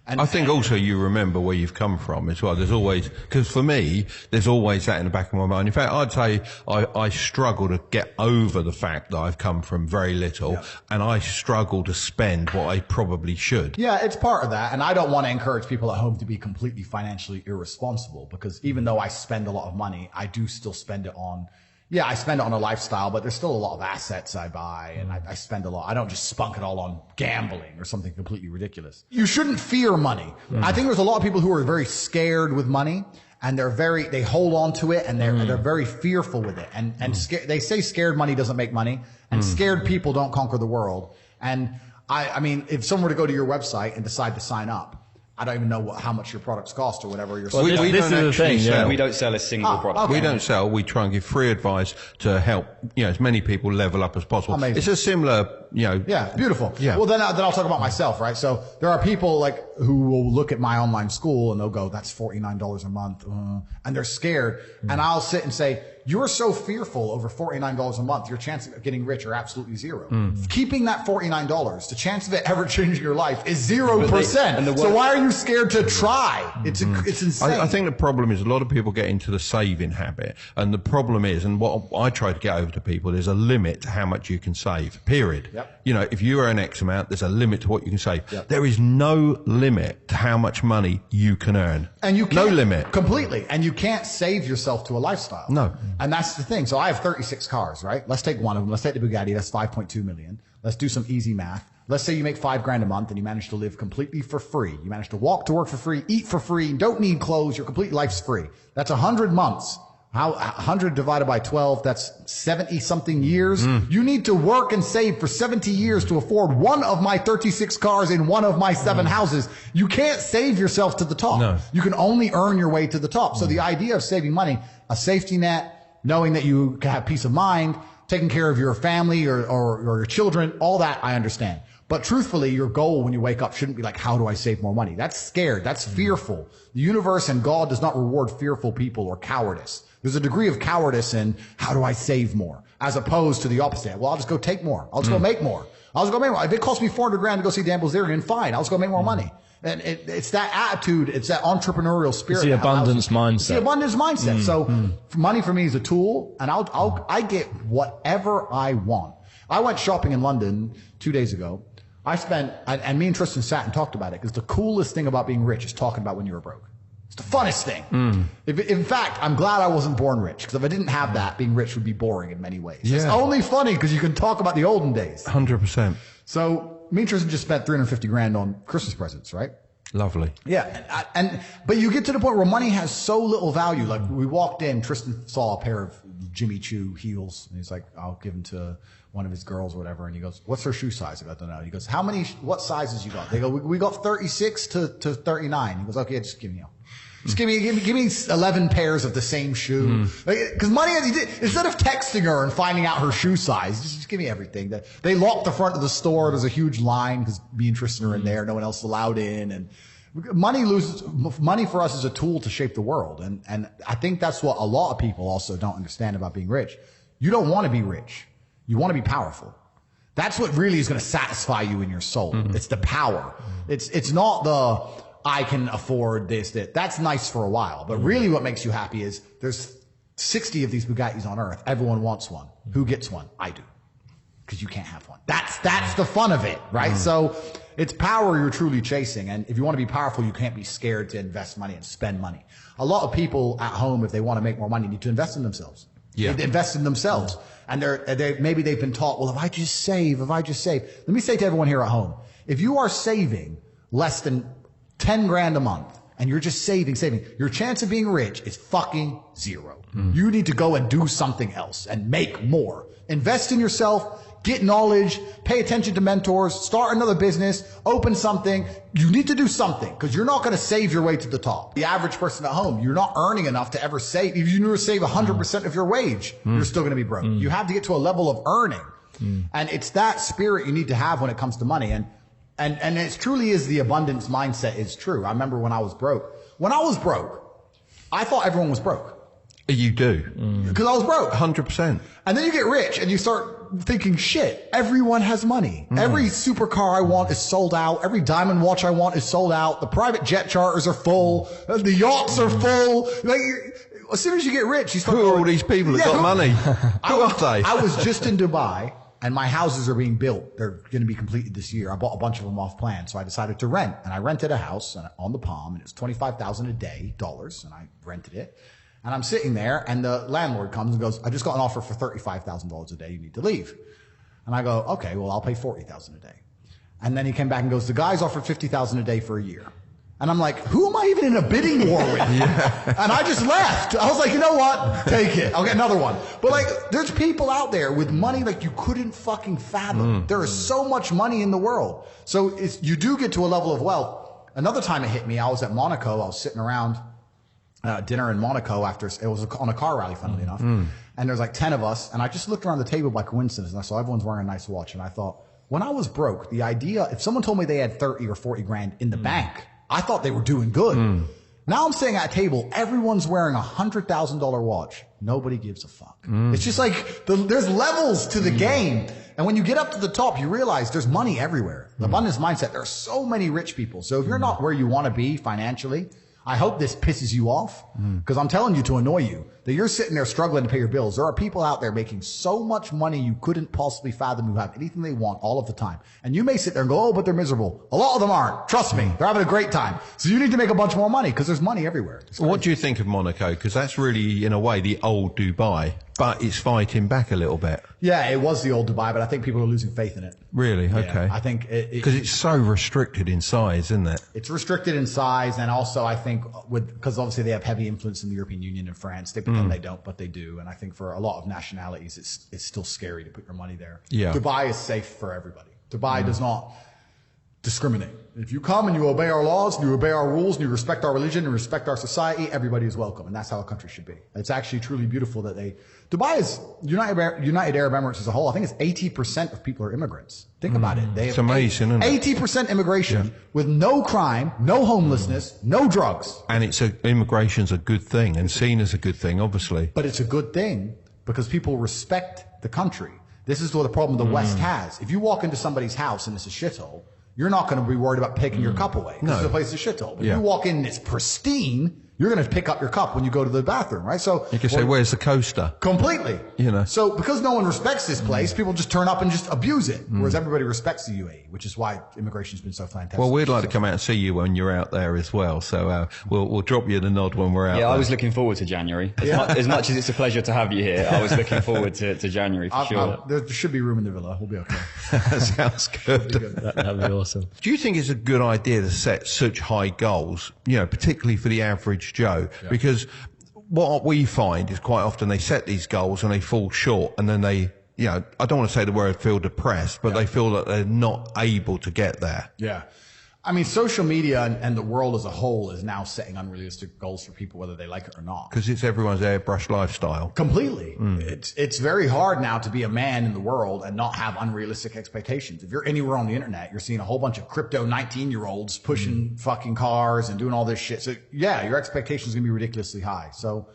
And I think also you remember where you've come from as well. There's always, because for me, there's always that in the back of my mind. In fact, I'd say I struggle to get over the fact that I've come from very little and I struggle to spend what I probably should. Yeah, it's part of that. And I don't want to encourage people at home to be completely financially irresponsible because even though I spend a lot of money, I do still spend it on I spend it on a lifestyle, but there's still a lot of assets I buy and I spend a lot. I don't just spunk it all on gambling or something completely ridiculous. You shouldn't fear money. I think there's a lot of people who are very scared with money and they hold on to it and they're very fearful with it. And they say scared money doesn't make money and scared people don't conquer the world. And I mean, if someone were to go to your website and decide to sign up, I don't even know how much your products cost or whatever you're selling. We don't sell a single product. Okay. We don't sell. We try and give free advice to help, as many people level up as possible. Amazing. It's a similar, Yeah, beautiful. Yeah. Well, then I'll talk about myself, right? So there are people who will look at my online school and they'll go, that's $49 a month. And they're scared. And I'll sit and say, you're so fearful over $49 a month, your chances of getting rich are absolutely zero. Keeping that $49, the chance of it ever changing your life is 0%. So why are you scared to try? It's insane. I think the problem is a lot of people get into the saving habit, and the problem is, and what I try to get over to people, there's a limit to how much you can save, period. Yep. You know, if you earn X amount, there's a limit to what you can save. Yep. There is no limit to how much money you can earn. And you can't, no limit. Completely. And you can't save yourself to a lifestyle. No. And that's the thing. So I have 36 cars, right? Let's take one of them. Let's take the Bugatti. That's 5.2 million. Let's do some easy math. Let's say you make $5,000 a month and you manage to live completely for free. You manage to walk to work for free, eat for free, don't need clothes. Your complete life's free. That's 100 months. How 100 divided by 12, that's 70 something years. You need to work and save for 70 years to afford one of my 36 cars in one of my 7 houses. You can't save yourself to the top. No. You can only earn your way to the top. So the idea of saving money, a safety net, knowing that you can have peace of mind, taking care of your family or your children, all that I understand. But truthfully, your goal when you wake up shouldn't be like, how do I save more money? That's scared. That's fearful. The universe and God does not reward fearful people or cowardice. There's a degree of cowardice in how do I save more, as opposed to the opposite. Well, I'll just go take more. I'll just go make more. I'll just go make more. If it costs me $400,000 to go see Dan Bilzerian, fine. I'll just go make more money. And it's that attitude. It's that entrepreneurial spirit. It's the abundance mindset. It's the abundance mindset. So money for me is a tool, and I get whatever I want. I went shopping in London 2 days ago. I spent, and me and Tristan sat and talked about it, because the coolest thing about being rich is talking about when you were broke. It's the funnest thing. In fact, I'm glad I wasn't born rich, because if I didn't have that, being rich would be boring in many ways. Yeah. It's only funny because you can talk about the olden days. 100%. So me and Tristan just spent $350,000 on Christmas presents, right? Lovely. Yeah. But you get to the point where money has so little value. Like, we walked in, Tristan saw a pair of Jimmy Choo heels, and he's like, I'll give them to one of his girls or whatever. And he goes, what's her shoe size? I don't know. He goes, what sizes you got? They go, we got 36 to 39. He goes, okay, just give me all. Just give me 11 pairs of the same shoe. Because money, instead of texting her and finding out her shoe size, just give me everything. They locked the front of the store. There's a huge line because me and Tristan are in there. No one else allowed in. And money for us is a tool to shape the world. And I think that's what a lot of people also don't understand about being rich. You don't want to be rich. You want to be powerful. That's what really is going to satisfy you in your soul. It's the power. It's not the, I can afford this, that. That's nice for a while. But really what makes you happy is there's 60 of these Bugattis on earth. Everyone wants one. Who gets one? I do. Because you can't have one. That's the fun of it, right? So it's power you're truly chasing. And if you want to be powerful, you can't be scared to invest money and spend money. A lot of people at home, if they want to make more money, need to invest in themselves. Yeah. They invest in themselves. And maybe they've been taught, well, if I just save. Let me say to everyone here at home, if you are saving less than 10 grand a month and you're just saving, your chance of being rich is fucking zero. You need to go and do something else and make more. Invest in yourself, get knowledge, pay attention to mentors, start another business, open something. You need to do something because you're not going to save your way to the top. The average person at home, you're not earning enough to ever save. If you never save 100% of your wage, you're still going to be broke. You have to get to a level of earning. And it's that spirit you need to have when it comes to money. And it truly is the abundance mindset is true. I remember when I was broke. I thought everyone was broke. You do. Because I was broke. 100%. And then you get rich and you start thinking, shit, everyone has money. Every supercar I want is sold out. Every diamond watch I want is sold out. The private jet charters are full. The yachts are full. Like, as soon as you get rich, you start Who are all these people that got money? Who are they? I was just in Dubai. And my houses are being built. They're going to be completed this year. I bought a bunch of them off plan. So I decided to rent. And I rented a house on the Palm. And it was $25,000 a day, dollars. And I rented it. And I'm sitting there. And the landlord comes and goes, I just got an offer for $35,000 a day. You need to leave. And I go, okay, well, I'll pay $40,000 a day. And then he came back and goes, the guy's offered $50,000 a day for a year. And I'm like, who am I even in a bidding war with? And I just left. I was like, you know what? Take it. I'll get another one. But like, there's people out there with money like you couldn't fucking fathom. There is so much money in the world. So you do get to a level of wealth. Another time it hit me, I was at Monaco. I was sitting around dinner in Monaco after, it was on a car rally, funnily enough. And there's like 10 of us. And I just looked around the table by coincidence and I saw everyone's wearing a nice watch. And I thought, when I was broke, the idea, if someone told me they had 30 or 40 grand in the bank, I thought they were doing good. Now I'm sitting at a table, everyone's wearing $100,000 watch. Nobody gives a fuck. It's just like, there's levels to the game. And when you get up to the top, you realize there's money everywhere. The abundance mindset, there are so many rich people. So if you're not where you want to be financially, I hope this pisses you off, because I'm telling you to annoy you, that you're sitting there struggling to pay your bills. There are people out there making so much money you couldn't possibly fathom, who have anything they want all of the time. And you may sit there and go, oh, but they're miserable. A lot of them aren't. Trust me. They're having a great time. So you need to make a bunch more money, because there's money everywhere. What do you think of Monaco? Because that's really, in a way, the old Dubai, but it's fighting back a little bit. Yeah, it was the old Dubai, but I think people are losing faith in it. Really? Yeah, okay. I think because it's so restricted in size, isn't it? It's restricted in size, and also I think because obviously they have heavy influence in the European Union and France. They pretend they don't, but they do. And I think for a lot of nationalities, it's still scary to put your money there. Yeah. Dubai is safe for everybody. Dubai does not discriminate. If you come and you obey our laws, and you obey our rules, and you respect our religion and respect our society, everybody is welcome. And that's how a country should be. It's actually truly beautiful that Dubai is, United Arab Emirates as a whole, I think it's 80% of people are immigrants. Think about it. They have It's amazing, isn't it? 80% immigration with no crime, no homelessness, no drugs. And immigration's a good thing and seen as a good thing, obviously. But it's a good thing because people respect the country. This is what the problem the West has. If you walk into somebody's house and it's a shithole, you're not going to be worried about taking your cup away because the place is a shithole. But if you walk in and it's pristine, you're going to pick up your cup when you go to the bathroom, right? So you can say, where's the coaster? Completely. You know. So because no one respects this place, people just turn up and just abuse it. Whereas everybody respects the UAE, which is why immigration's been so fantastic. Well, we'd like to come out and see you when you're out there as well. So we'll drop you the nod when we're out there. Yeah, I was looking forward to January. As much as it's a pleasure to have you here, I was looking forward to January for sure. There should be room in the villa. We'll be okay. Sounds good. That'd be awesome. Do you think it's a good idea to set such high goals, particularly for the average Joe? Yeah. Because what we find is quite often they set these goals and they fall short, and then they, I don't want to say the word feel depressed, but they feel that they're not able to get there. Yeah. I mean, social media and the world as a whole is now setting unrealistic goals for people, whether they like it or not. Because it's everyone's airbrush lifestyle. Completely. It's very hard now to be a man in the world and not have unrealistic expectations. If you're anywhere on the internet, you're seeing a whole bunch of crypto 19-year-olds pushing fucking cars and doing all this shit. So yeah, your expectations are going to be ridiculously high. So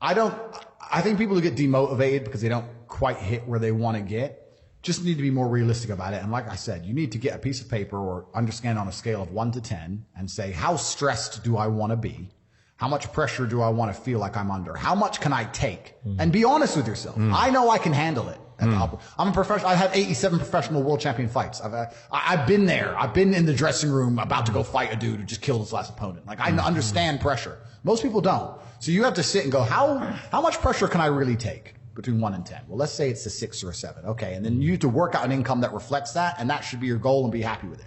I think people who get demotivated because they don't quite hit where they want to get just need to be more realistic about it. And like I said, you need to get a piece of paper or understand on a scale of 1 to 10 and say, how stressed do I want to be? How much pressure do I want to feel like I'm under? How much can I take? And be honest with yourself. I know I can handle it. I'm a professional. I've had 87 professional world champion fights. I've been there. I've been in the dressing room about to go fight a dude who just killed his last opponent. Like I understand pressure. Most people don't. So you have to sit and go, how much pressure can I really take? Between 1 and 10. Well, let's say it's a 6 or a 7. Okay. And then you need to work out an income that reflects that. And that should be your goal and be happy with it.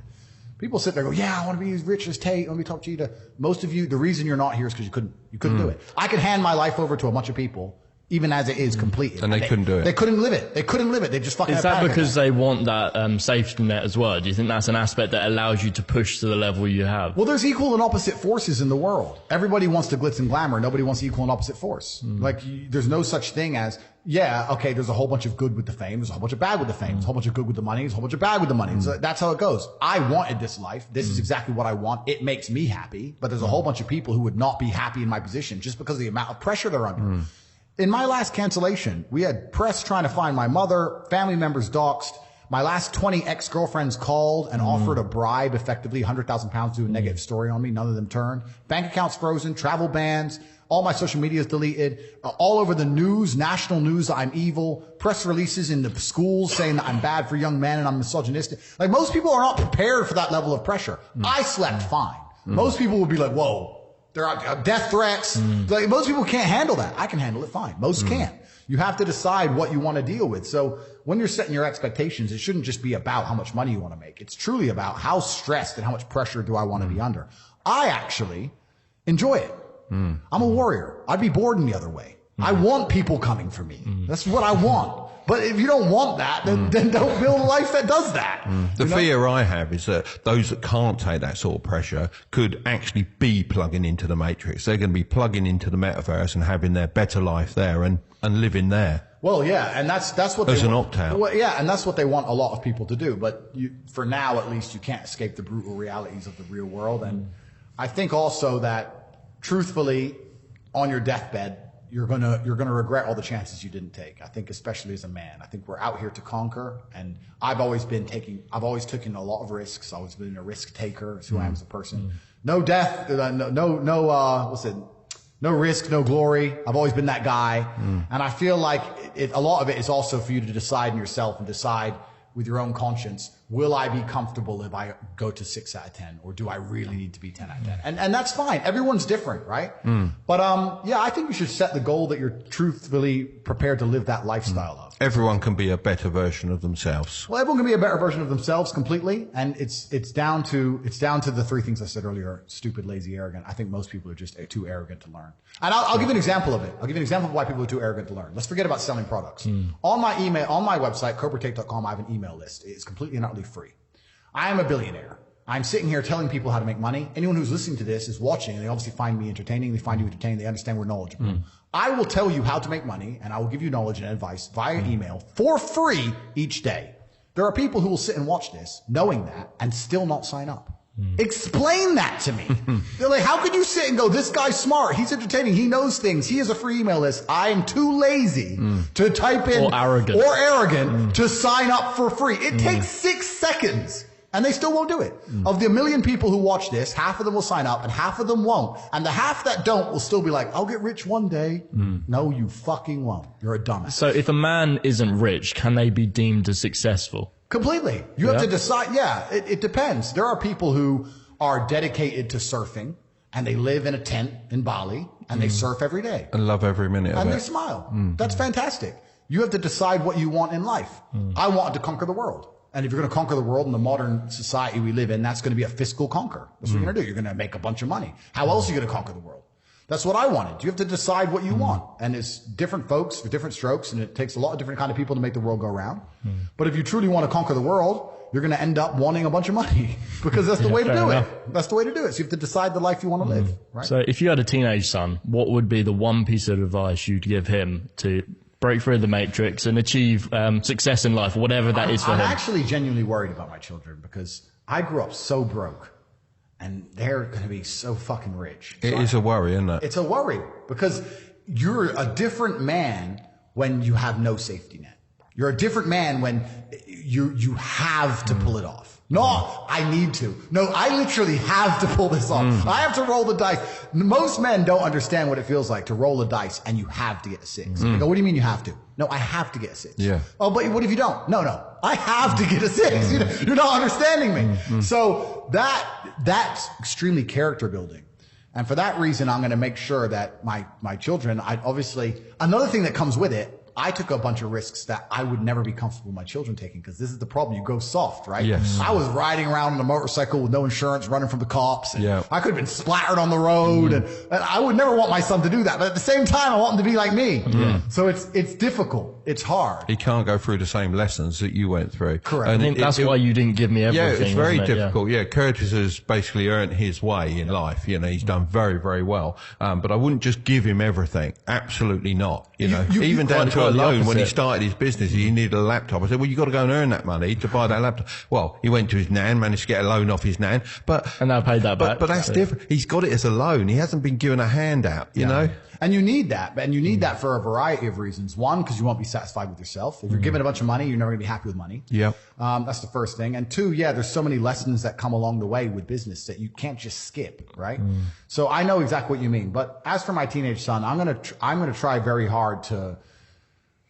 People sit there and go, yeah, I want to be as rich as Tate. I want to be top cheetah. Most of you, the reason you're not here is because you couldn't do it. I could hand my life over to a bunch of people, even as it is completed. And they couldn't do it. They couldn't live it. They couldn't live it. They just fucking Is that because they want that safety net as well? Do you think that's an aspect that allows you to push to the level you have? Well, there's equal and opposite forces in the world. Everybody wants the glitz and glamour. Nobody wants equal and opposite force. Like, there's no such thing as, okay, there's a whole bunch of good with the fame. There's a whole bunch of bad with the fame. There's a whole bunch of good with the money. There's a whole bunch of bad with the money. So that's how it goes. I wanted this life. This is exactly what I want. It makes me happy. But there's a whole bunch of people who would not be happy in my position just because of the amount of pressure they're under. In my last cancellation, we had press trying to find my mother, family members doxxed. My last 20 ex-girlfriends called and offered a bribe, effectively 100,000 pounds to do a negative story on me. None of them turned. Bank accounts frozen, travel bans, all my social media is deleted, all over the news, national news that I'm evil, press releases in the schools saying that I'm bad for young men and I'm misogynistic. Like, most people are not prepared for that level of pressure. I slept fine. Most people would be like, whoa. There are death threats. Like, most people can't handle that. I can handle it fine. Most can't. You have to decide what you want to deal with. So when you're setting your expectations, it shouldn't just be about how much money you want to make. It's truly about how stressed and how much pressure do I want to be under. I actually enjoy it. I'm a warrior. I'd be bored in the other way. I want people coming for me. That's what I want. But if you don't want that, then don't build a life that does that. The fear I have is that those that can't take that sort of pressure could actually be plugging into the matrix. They're going to be plugging into the metaverse and having their better life there and living there. Well, yeah, and that's what as they an want. opt-out. Well, yeah, and that's what they want a lot of people to do. But for now, at least, you can't escape the brutal realities of the real world. And I think also that truthfully, on your deathbed, you're gonna regret all the chances you didn't take. I think, especially as a man, I think we're out here to conquer, and I've always taken a lot of risks. I've always been a risk taker. It's who I am as a person. No death, no risk, no glory. I've always been that guy, and I feel like a lot of it is also for you to decide in yourself and decide with your own conscience, will I be comfortable if I go to 6 out of 10, or do I really need to be 10 out of 10? And that's fine. Everyone's different, right? But I think you should set the goal that you're truthfully prepared to live that lifestyle of. Everyone can be a better version of themselves. Well, everyone can be a better version of themselves completely, and it's down to the 3 things I said earlier: stupid, lazy, arrogant. I think most people are just too arrogant to learn. And I'll give you an example of it. I'll give you an example of why people are too arrogant to learn. Let's forget about selling products. On my website, CobraTate.com, I have an email list. It's completely and utterly free. I am a billionaire. I'm sitting here telling people how to make money. Anyone who's listening to this is watching, and they obviously find me entertaining. They find you entertaining. They understand we're knowledgeable. I will tell you how to make money, and I will give you knowledge and advice via email for free each day. There are people who will sit and watch this knowing that and still not sign up. Explain that to me. They're like, how could you sit and go, this guy's smart, he's entertaining, he knows things, he has a free email list. I am too lazy to type in or arrogant to sign up for free. It takes 6 seconds. And they still won't do it. Of the 1 million people who watch this, half of them will sign up and half of them won't. And the half that don't will still be like, I'll get rich one day. No, you fucking won't. You're a dumbass. So if a man isn't rich, can they be deemed as successful? Completely. You have to decide. Yeah, it depends. There are people who are dedicated to surfing, and they live in a tent in Bali, and they surf every day. And love every minute of it. And they smile. That's fantastic. You have to decide what you want in life. I wanted to conquer the world. And if you're going to conquer the world in the modern society we live in, that's going to be a fiscal conquer. That's what you're going to do. You're going to make a bunch of money. How else are you going to conquer the world? That's what I wanted. You have to decide what you want. And it's different folks for different strokes, and it takes a lot of different kind of people to make the world go round. But if you truly want to conquer the world, you're going to end up wanting a bunch of money because that's the way to do it. That's the way to do it. So you have to decide the life you want to live, right? So if you had a teenage son, what would be the one piece of advice you'd give him to break through the matrix and achieve success in life, whatever that is for him? I'm actually genuinely worried about my children because I grew up so broke, and they're going to be so fucking rich. It is a worry, isn't it? It's a worry because you're a different man when you have no safety net. You're a different man when you have to pull it off. No, I need to. No, I literally have to pull this off. I have to roll the dice. Most men don't understand what it feels like to roll a dice and you have to get a 6. They go, what do you mean you have to? No, I have to get a 6. Yeah. Oh, but what if you don't? No, I have to get a 6. You're not understanding me. So that's extremely character building. And for that reason, I'm going to make sure that my children, another thing that comes with it, I took a bunch of risks that I would never be comfortable with my children taking, because this is the problem. You go soft, right? Yes. I was riding around on a motorcycle with no insurance, running from the cops. And yeah. I could have been splattered on the road. And I would never want my son to do that. But at the same time, I want him to be like me. Yeah. So it's difficult. It's hard. He can't go through the same lessons that you went through. Correct. And I think that's why you didn't give me everything. Yeah, it's very difficult. Yeah. Curtis has basically earned his way in life. He's done very, very well. But I wouldn't just give him everything. Absolutely not. Even down to a loan when he started his business, he needed a laptop. I said, well, you got to go and earn that money to buy that laptop. Well, he went to his nan, managed to get a loan off his nan, and I paid that back. But that's different. He's got it as a loan. He hasn't been given a handout, you know? And you need that. And you need that for a variety of reasons. One, because you won't be satisfied with yourself. If you're given a bunch of money, you're never going to be happy with money. Yeah. That's the first thing. And two, there's so many lessons that come along the way with business that you can't just skip, right? So I know exactly what you mean. But as for my teenage son, I'm going to try very hard to,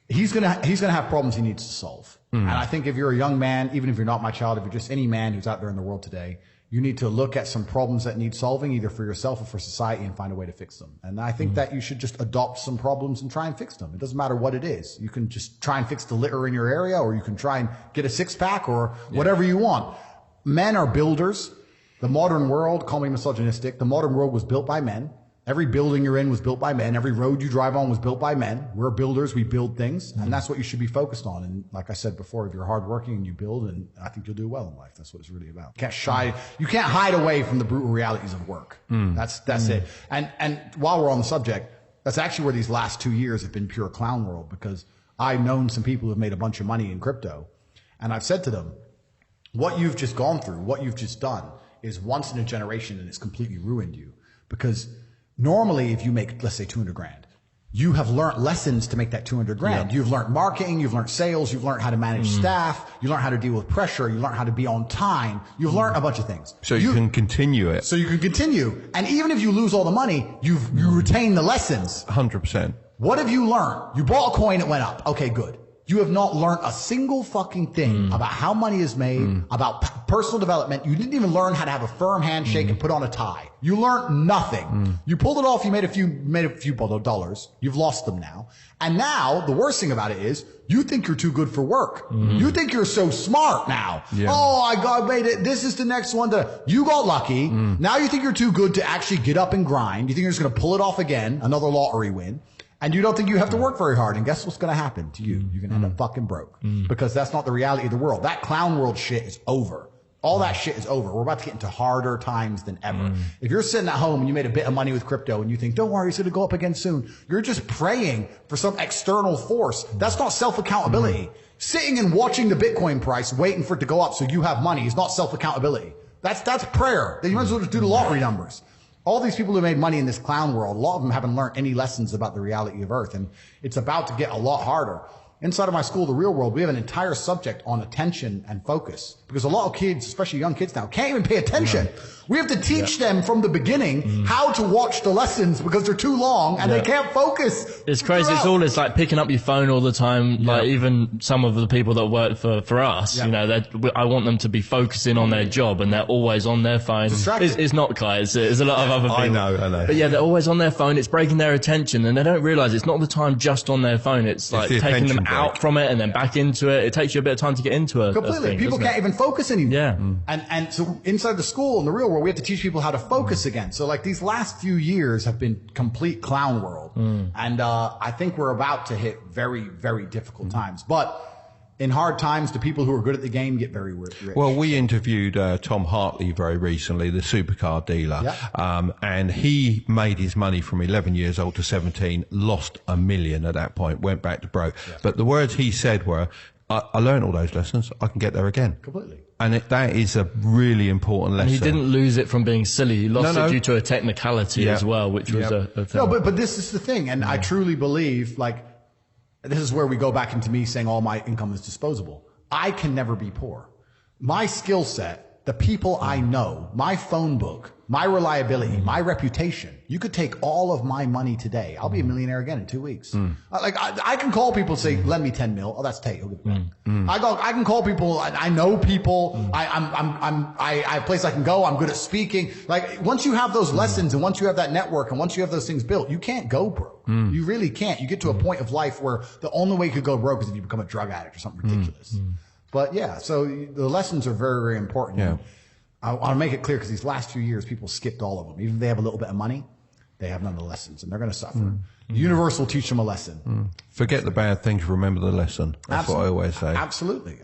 he's going to have problems he needs to solve. And I think if you're a young man, even if you're not my child, if you're just any man who's out there in the world today, you need to look at some problems that need solving, either for yourself or for society, and find a way to fix them. And I think that you should just adopt some problems and try and fix them. It doesn't matter what it is. You can just try and fix the litter in your area, or you can try and get a 6-pack, or whatever you want. Men are builders. The modern world, call me misogynistic, the modern world was built by men. Every building you're in was built by men. Every road you drive on was built by men. We're builders. We build things. And that's what you should be focused on. And like I said before, if you're hardworking and you build, and I think you'll do well in life. That's what it's really about. You can't hide away from the brutal realities of work. That's it. And while we're on the subject, that's actually where these last 2 years have been pure clown world, because I've known some people who have made a bunch of money in crypto. And I've said to them, what you've just gone through, what you've just done is once in a generation, and it's completely ruined you, because normally if you make, let's say 200 grand, you have learned lessons to make that 200 grand. You've learned marketing, you've learned sales, you've learned how to manage staff, you learn how to deal with pressure, you learn how to be on time, you've learned a bunch of things. So you can continue it. So you can continue. And even if you lose all the money, you retain the lessons. 100%. What have you learned? You bought a coin, it went up. Okay, good. You have not learned a single fucking thing about how money is made, about personal development. You didn't even learn how to have a firm handshake and put on a tie. You learned nothing. You pulled it off. You made a few dollars. You've lost them now. And now the worst thing about it is you think you're too good for work. You think you're so smart now. Oh, I made it. This is the next one. You got lucky. Now you think you're too good to actually get up and grind. You think you're just going to pull it off again. Another lottery win. And you don't think you have to work very hard. And guess what's going to happen to you? You're going to end up fucking broke. Because that's not the reality of the world. That clown world shit is over. All that shit is over. We're about to get into harder times than ever. If you're sitting at home and you made a bit of money with crypto and you think, don't worry, it's going to go up again soon. You're just praying for some external force. That's not self-accountability. Sitting and watching the Bitcoin price, waiting for it to go up so you have money is not self-accountability. That's prayer. Then you might as well just do the lottery numbers. All these people who made money in this clown world, a lot of them haven't learned any lessons about the reality of Earth. And it's about to get a lot harder. Inside of my school, The Real World, we have an entire subject on attention and focus. Because a lot of kids, especially young kids now, can't even pay attention. We have to teach them from the beginning how to watch the lessons because they're too long and they can't focus. It's crazy. It's like picking up your phone all the time. Like even some of the people that work for us, you know, I want them to be focusing on their job and they're always on their phone. It's not Kai. It's a lot of other people. I know. But yeah, they're always on their phone. It's breaking their attention and they don't realize it's not the time just on their phone. It's like taking them out from it and then back into it. It takes you a bit of time to get into it. Completely. People can't even focus anymore. And so inside the school, in the real world, we have to teach people how to focus again. So like these last few years have been complete clown world. And I think we're about to hit very, very difficult times. But in hard times, the people who are good at the game get very rich. Well, we interviewed Tom Hartley very recently, the supercar dealer, and he made his money from 11 years old to 17, lost $1 million at that point, went back to broke. But the words he said were, I learned all those lessons. I can get there again. Completely. And that is a really important lesson. And he didn't lose it from being silly. He lost it due to a technicality as well, which was a thing. No, but this is the thing. And I truly believe, like, this is where we go back into me saying all my income is disposable. I can never be poor. My skill set, the people I know, my phone book, my reliability, my reputation. You could take all of my money today. I'll be a millionaire again in 2 weeks. Like I can call people and say, lend me 10 mil. Oh, that's Tate. He'll give it back. I can call people. I know people. I have a place I can go. I'm good at speaking. Like once you have those lessons and once you have that network and once you have those things built, you can't go broke. You really can't. You get to a point of life where the only way you could go broke is if you become a drug addict or something ridiculous. But yeah, so the lessons are very, very important. I want to make it clear because these last few years, people skipped all of them. Even if they have a little bit of money, they have none of the lessons, and they're going to suffer. The universe will teach them a lesson. Forget the bad things, remember the lesson. That's what I always say. Absolutely.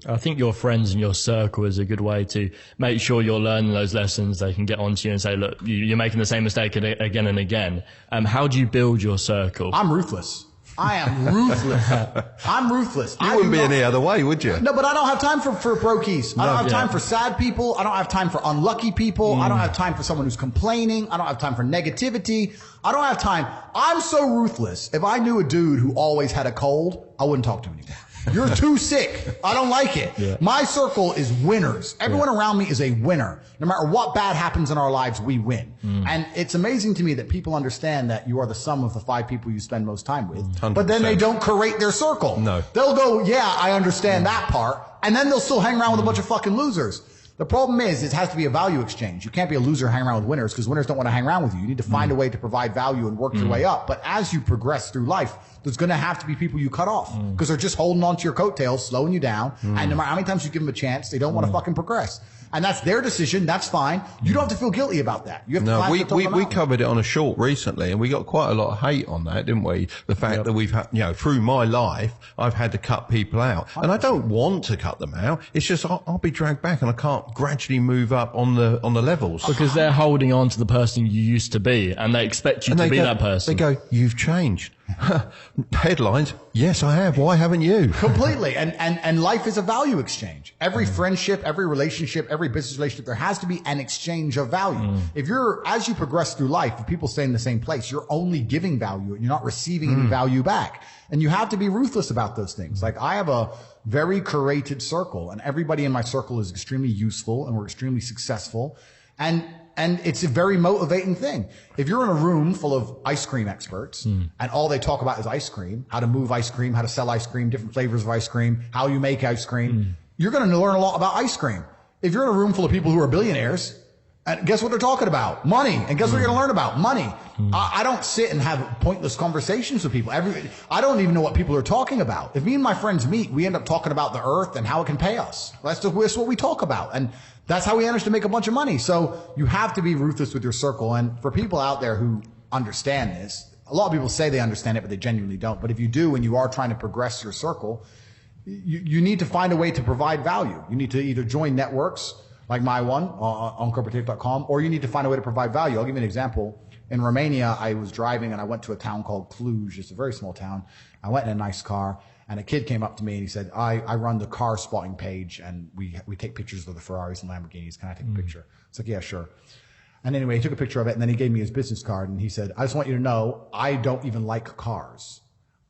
I think your friends and your circle is a good way to make sure you're learning those lessons. They can get onto you and say, look, you're making the same mistake again and again. How do you build your circle? I'm ruthless. I am ruthless. I'm ruthless. You wouldn't be any other way, would you? No, but I don't have time for brokies. I don't have time for sad people. I don't have time for unlucky people. I don't have time for someone who's complaining. I don't have time for negativity. I don't have time. I'm so ruthless. If I knew a dude who always had a cold, I wouldn't talk to him anymore. You're too sick. I don't like it. My circle is winners. Everyone around me is a winner. No matter what bad happens in our lives, we win. And it's amazing to me that people understand that you are the sum of the 5 people you spend most time with. 100%. But then they don't curate their circle. No. They'll go, yeah, I understand that part. And then they'll still hang around with a bunch of fucking losers. The problem is, it has to be a value exchange. You can't be a loser hanging around with winners because winners don't want to hang around with you. You need to find a way to provide value and work your way up. But as you progress through life, there's going to have to be people you cut off because they're just holding on to your coattails, slowing you down. And no matter how many times you give them a chance, they don't want to fucking progress. And that's their decision. That's fine. You don't have to feel guilty about that. You have to we covered it on a short recently, and we got quite a lot of hate on that, didn't we? The fact that we've had, through my life, I've had to cut people out, and I don't want to cut them out. It's just I'll be dragged back, and I can't gradually move up on the levels because they're holding on to the person you used to be, and they expect you to be that person. They go, "You've changed." Headlines? Yes, I have. Why haven't you? Completely. And life is a value exchange. Every friendship, every relationship, every business relationship, there has to be an exchange of value. If as you progress through life, if people stay in the same place, you're only giving value and you're not receiving any value back. And you have to be ruthless about those things. Like, I have a very curated circle, and everybody in my circle is extremely useful, and we're extremely successful. And it's a very motivating thing. If you're in a room full of ice cream experts and all they talk about is ice cream, how to move ice cream, how to sell ice cream, different flavors of ice cream, how you make ice cream, you're going to learn a lot about ice cream. If you're in a room full of people who are billionaires, and guess what they're talking about? Money. And guess what you're going to learn about? Money. I don't sit and have pointless conversations with people. I don't even know what people are talking about. If me and my friends meet, we end up talking about the earth and how it can pay us. That's what we talk about. And that's how we manage to make a bunch of money. So you have to be ruthless with your circle. And for people out there who understand this, a lot of people say they understand it, but they genuinely don't. But if you do, and you are trying to progress your circle, you need to find a way to provide value. You need to either join networks like my one on corporative.com, or you need to find a way to provide value. I'll give you an example. In Romania, I was driving and I went to a town called Cluj. It's a very small town. I went in a nice car, and a kid came up to me and he said, I run the car spotting page, and we take pictures of the Ferraris and Lamborghinis. Can I take a picture? It's like, yeah, sure. And anyway, he took a picture of it, and then he gave me his business card, and he said, I just want you to know, I don't even like cars.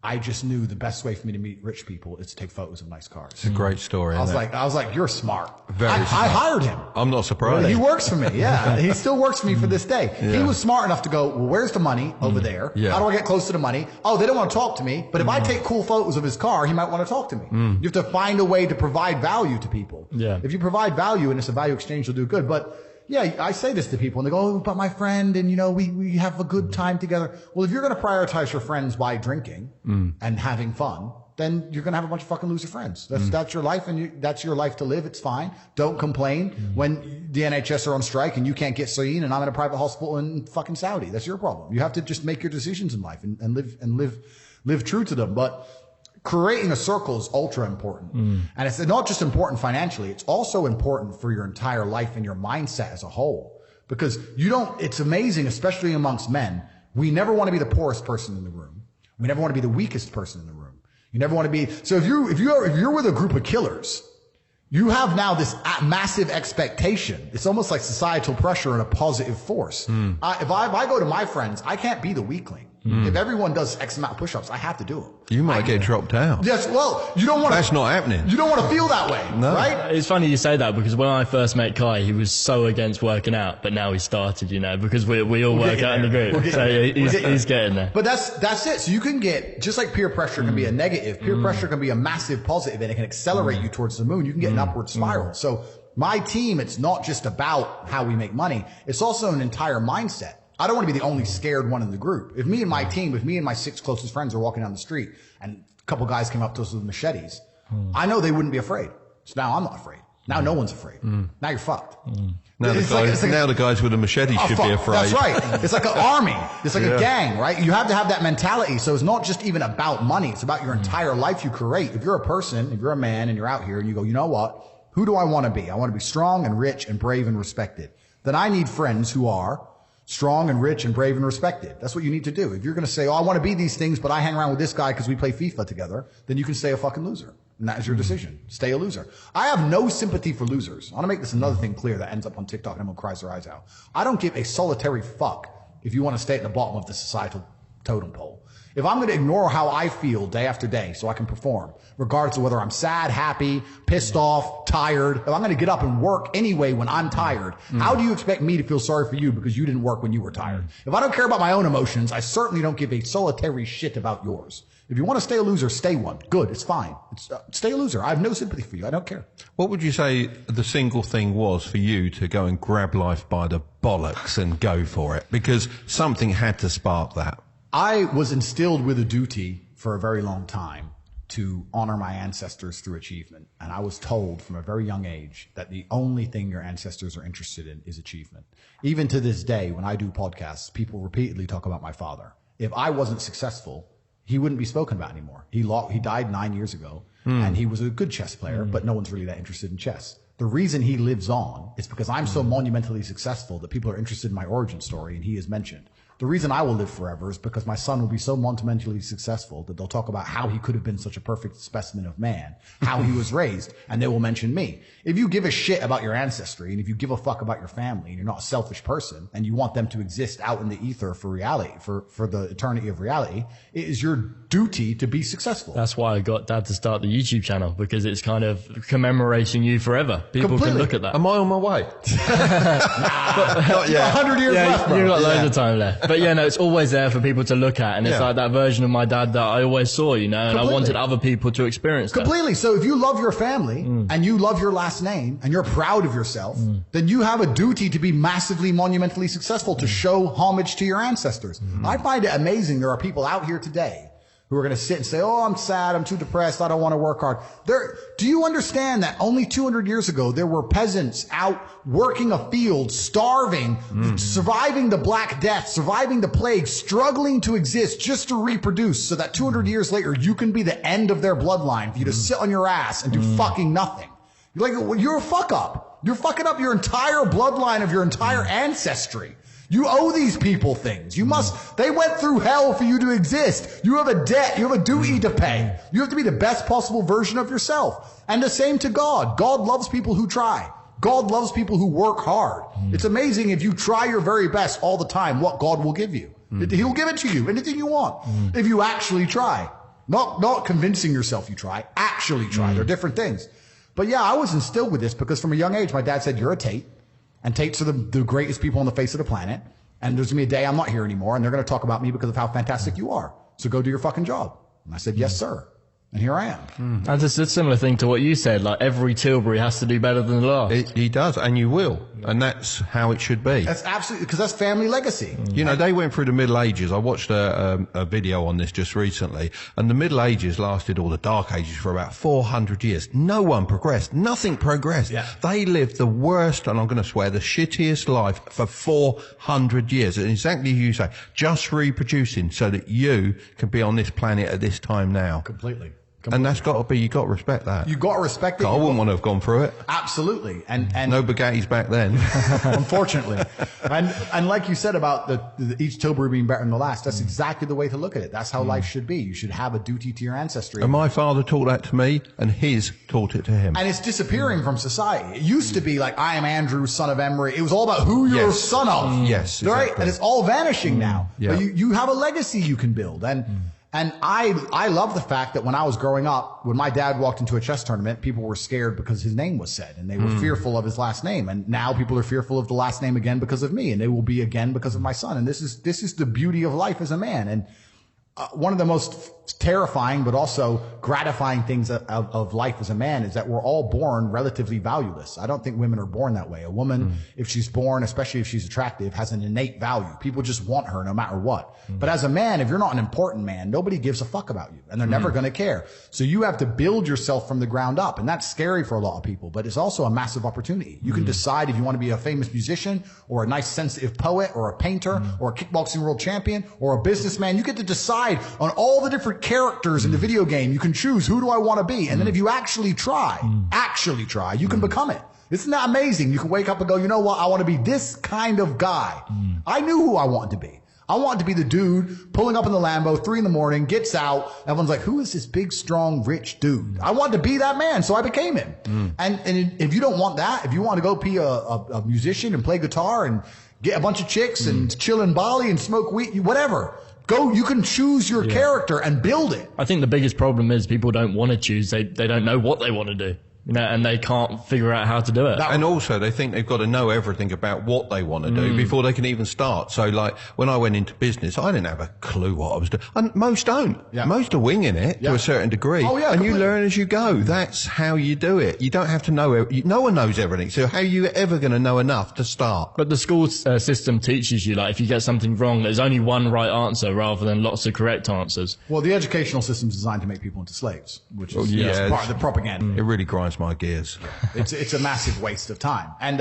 I just knew the best way for me to meet rich people is to take photos of nice cars. It's a great story. I was like, you're smart. Very smart. I hired him. I'm not surprised. Really? He works for me. Yeah. He still works for me for this day. Yeah. He was smart enough to go, well, where's the money over there? Yeah. How do I get close to the money? Oh, they don't want to talk to me. But if I take cool photos of his car, he might want to talk to me. You have to find a way to provide value to people. Yeah. If you provide value and it's a value exchange, you'll do good. But yeah, I say this to people and they go, oh, but my friend, and we have a good time together. Well, if you're going to prioritize your friends by drinking and having fun, then you're going to have a bunch of fucking loser friends. That's your life, and that's your life to live. It's fine. Don't complain when the NHS are on strike and you can't get seen and I'm in a private hospital in fucking Saudi. That's your problem. You have to just make your decisions in life and live true to them. But creating a circle is ultra important. And it's not just important financially. It's also important for your entire life and your mindset as a whole. Because it's amazing, especially amongst men. We never want to be the poorest person in the room. We never want to be the weakest person in the room. You never want to be, so if you're with a group of killers, you have now this massive expectation. It's almost like societal pressure and a positive force. If I go to my friends, I can't be the weakling. If everyone does X amount of push-ups, I have to do them. You might get dropped out. Yes, well, you don't want to. That's not happening. You don't want to feel that way, right? It's funny you say that, because when I first met Kai, he was so against working out, but now he started, because we all work out in the group. So he's getting there. But that's it. So you can get, just like peer pressure can be a negative, peer pressure can be a massive positive, and it can accelerate you towards the moon. You can get an upward spiral. So my team, it's not just about how we make money. It's also an entire mindset. I don't want to be the only scared one in the group. If me and my 6 closest friends are walking down the street and a couple guys came up to us with machetes, I know they wouldn't be afraid. So now I'm not afraid. Now no one's afraid. Now you're fucked. Now the guys with the machete should be afraid. That's right. It's like an army. It's like a gang, right? You have to have that mentality. So it's not just even about money. It's about your entire life you create. If you're a person, if you're a man and you're out here and you go, you know what? Who do I want to be? I want to be strong and rich and brave and respected. Then I need friends who are strong and rich and brave and respected. That's what you need to do. If you're going to say, oh, I want to be these things, but I hang around with this guy because we play FIFA together, then you can stay a fucking loser. And that is your decision. Stay a loser. I have no sympathy for losers. I want to make this another thing clear that ends up on TikTok and everyone cries their eyes out. I don't give a solitary fuck if you want to stay at the bottom of the societal totem pole. If I'm going to ignore how I feel day after day so I can perform, regardless of whether I'm sad, happy, pissed off, tired, if I'm going to get up and work anyway when I'm tired, how do you expect me to feel sorry for you because you didn't work when you were tired? If I don't care about my own emotions, I certainly don't give a solitary shit about yours. If you want to stay a loser, stay one. Good. It's fine. Stay a loser. I have no sympathy for you. I don't care. What would you say the single thing was for you to go and grab life by the bollocks and go for it? Because something had to spark that. I was instilled with a duty for a very long time to honor my ancestors through achievement. And I was told from a very young age that the only thing your ancestors are interested in is achievement. Even to this day, when I do podcasts, people repeatedly talk about my father. If I wasn't successful, he wouldn't be spoken about anymore. He died 9 years ago, and he was a good chess player, but no one's really that interested in chess. The reason he lives on is because I'm so monumentally successful that people are interested in my origin story, and he is mentioned. The reason I will live forever is because my son will be so monumentally successful that they'll talk about how he could have been such a perfect specimen of man, how he was raised, and they will mention me. If you give a shit about your ancestry, and if you give a fuck about your family, and you're not a selfish person, and you want them to exist out in the ether for reality, for the eternity of reality, it is your duty to be successful. That's why I got Dad to start the YouTube channel, because it's kind of commemorating you forever. People can look at that. Am I on my way? Not yet. 100 years left, bro. You've got loads of time left. But yeah, no, it's always there for people to look at, and it's like that version of my dad that I always saw, you know, and I wanted other people to experience that. Completely. So if you love your family and you love your last name and you're proud of yourself, then you have a duty to be massively, monumentally successful, to show homage to your ancestors. I find it amazing there are people out here today who are going to sit and say, oh, I'm sad, I'm too depressed, I don't want to work hard. Do you understand that only 200 years ago, there were peasants out working a field, starving, surviving the Black Death, surviving the plague, struggling to exist just to reproduce, so that 200 years later, you can be the end of their bloodline for you to sit on your ass and do fucking nothing. You're like, well, you're a fuck up. You're fucking up your entire bloodline of your entire ancestry. You owe these people things. They went through hell for you to exist. You have a debt. You have a duty to pay. You have to be the best possible version of yourself. And the same to God. God loves people who try. God loves people who work hard. It's amazing if you try your very best all the time, what God will give you. He'll give it to you, anything you want, if you actually try. Not convincing yourself you try, actually try. They're different things. But yeah, I was instilled with this because from a young age, my dad said, you're a Tate. And Tates are the greatest people on the face of the planet. And there's going to be a day I'm not here anymore, and they're going to talk about me because of how fantastic you are. So go do your fucking job. And I said, yes, sir. And here I am. And it's a similar thing to what you said, like every Tilbury has to do better than the last. He does, and you will. And that's how it should be. That's absolutely, because that's family legacy. You know, they went through the Middle Ages. I watched a video on this just recently, and the Middle Ages lasted, or the Dark Ages, for about 400 years. No one progressed. Nothing progressed. Yeah. They lived the worst, and I'm going to swear, the shittiest life for 400 years. And exactly as you say, just reproducing so that you can be on this planet at this time now. Completely. And that's got to be, you got to respect that. You got to respect it. I wouldn't want to have gone through it. Absolutely. And no Bugattis back then. Unfortunately. And like you said about each Tilbury being better than the last, that's exactly the way to look at it. That's how life should be. You should have a duty to your ancestry. And my father taught that to me, and his taught it to him. And it's disappearing from society. It used to be like, I am Andrew, son of Emery. It was all about who you're a son of. Yes, right? exactly. And it's all vanishing now. Yeah. But you have a legacy you can build. And I love the fact that when I was growing up, when my dad walked into a chess tournament, people were scared because his name was said, and they were fearful of his last name. And now people are fearful of the last name again because of me, and they will be again because of my son. And this is the beauty of life as a man. And one of the most terrifying but also gratifying things of life as a man is that we're all born relatively valueless. I don't think women are born that way. A woman, if she's born, especially if she's attractive, has an innate value. People just want her no matter what. But as a man, if you're not an important man, nobody gives a fuck about you, and they're never going to care. So you have to build yourself from the ground up, and that's scary for a lot of people, but it's also a massive opportunity. You can decide if you want to be a famous musician or a nice sensitive poet or a painter or a kickboxing world champion or a businessman. You get to decide on all the different characters in the video game. You can choose, who do I want to be? And then if you actually try, you can become it. Isn't that amazing? You can wake up and go, you know what? I want to be this kind of guy. I knew who I wanted to be. I wanted to be the dude pulling up in the Lambo, 3 a.m, gets out. Everyone's like, who is this big, strong, rich dude? I wanted to be that man, so I became him. And if you don't want that, if you want to go be a musician and play guitar and get a bunch of chicks and chill in Bali and smoke weed, whatever, go, you can choose your character and build it. I think the biggest problem is people don't want to choose. They don't know what they want to do. You know, and they can't figure out how to do it. And also, they think they've got to know everything about what they want to do before they can even start. So, like, when I went into business, I didn't have a clue what I was doing. And most don't. Yeah. Most are winging it to a certain degree. Oh, yeah, and completely. you learn as you go. That's how you do it. You don't have to know. No one knows everything. So how are you ever going to know enough to start? But the school system teaches you, like, if you get something wrong, there's only one right answer rather than lots of correct answers. Well, the educational system is designed to make people into slaves, which is part of the propaganda. It really grinds my gears. It's a massive waste of time. And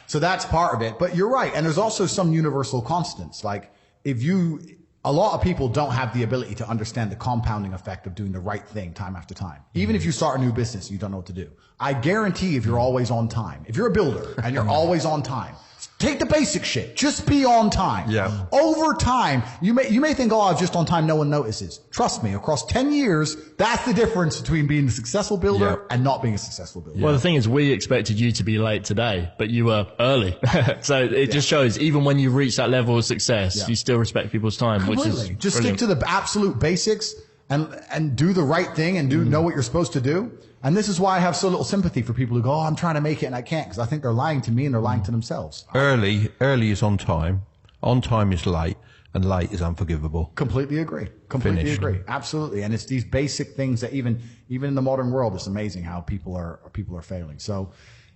so that's part of it. But you're right. And there's also some universal constants. Like, a lot of people don't have the ability to understand the compounding effect of doing the right thing time after time. Even if you start a new business, you don't know what to do. I guarantee if you're always on time, if you're a builder and you're always on time, Take the basic shit. Just be on time. Yeah. Over time, you may think, oh, I'm just on time, no one notices. Trust me, across 10 years, that's the difference between being a successful builder and not being a successful builder. Well, the thing is, we expected you to be late today, but you were early. So it just shows, even when you reach that level of success, you still respect people's time, Completely. which is just brilliant. stick to the absolute basics and do the right thing and know what you're supposed to do. And this is why I have so little sympathy for people who go, oh, I'm trying to make it and I can't, because I think they're lying to me and they're lying to themselves. Early is on time is late, and late is unforgivable. Completely agree. Agree. Absolutely. And it's these basic things that even in the modern world, it's amazing how people are failing. So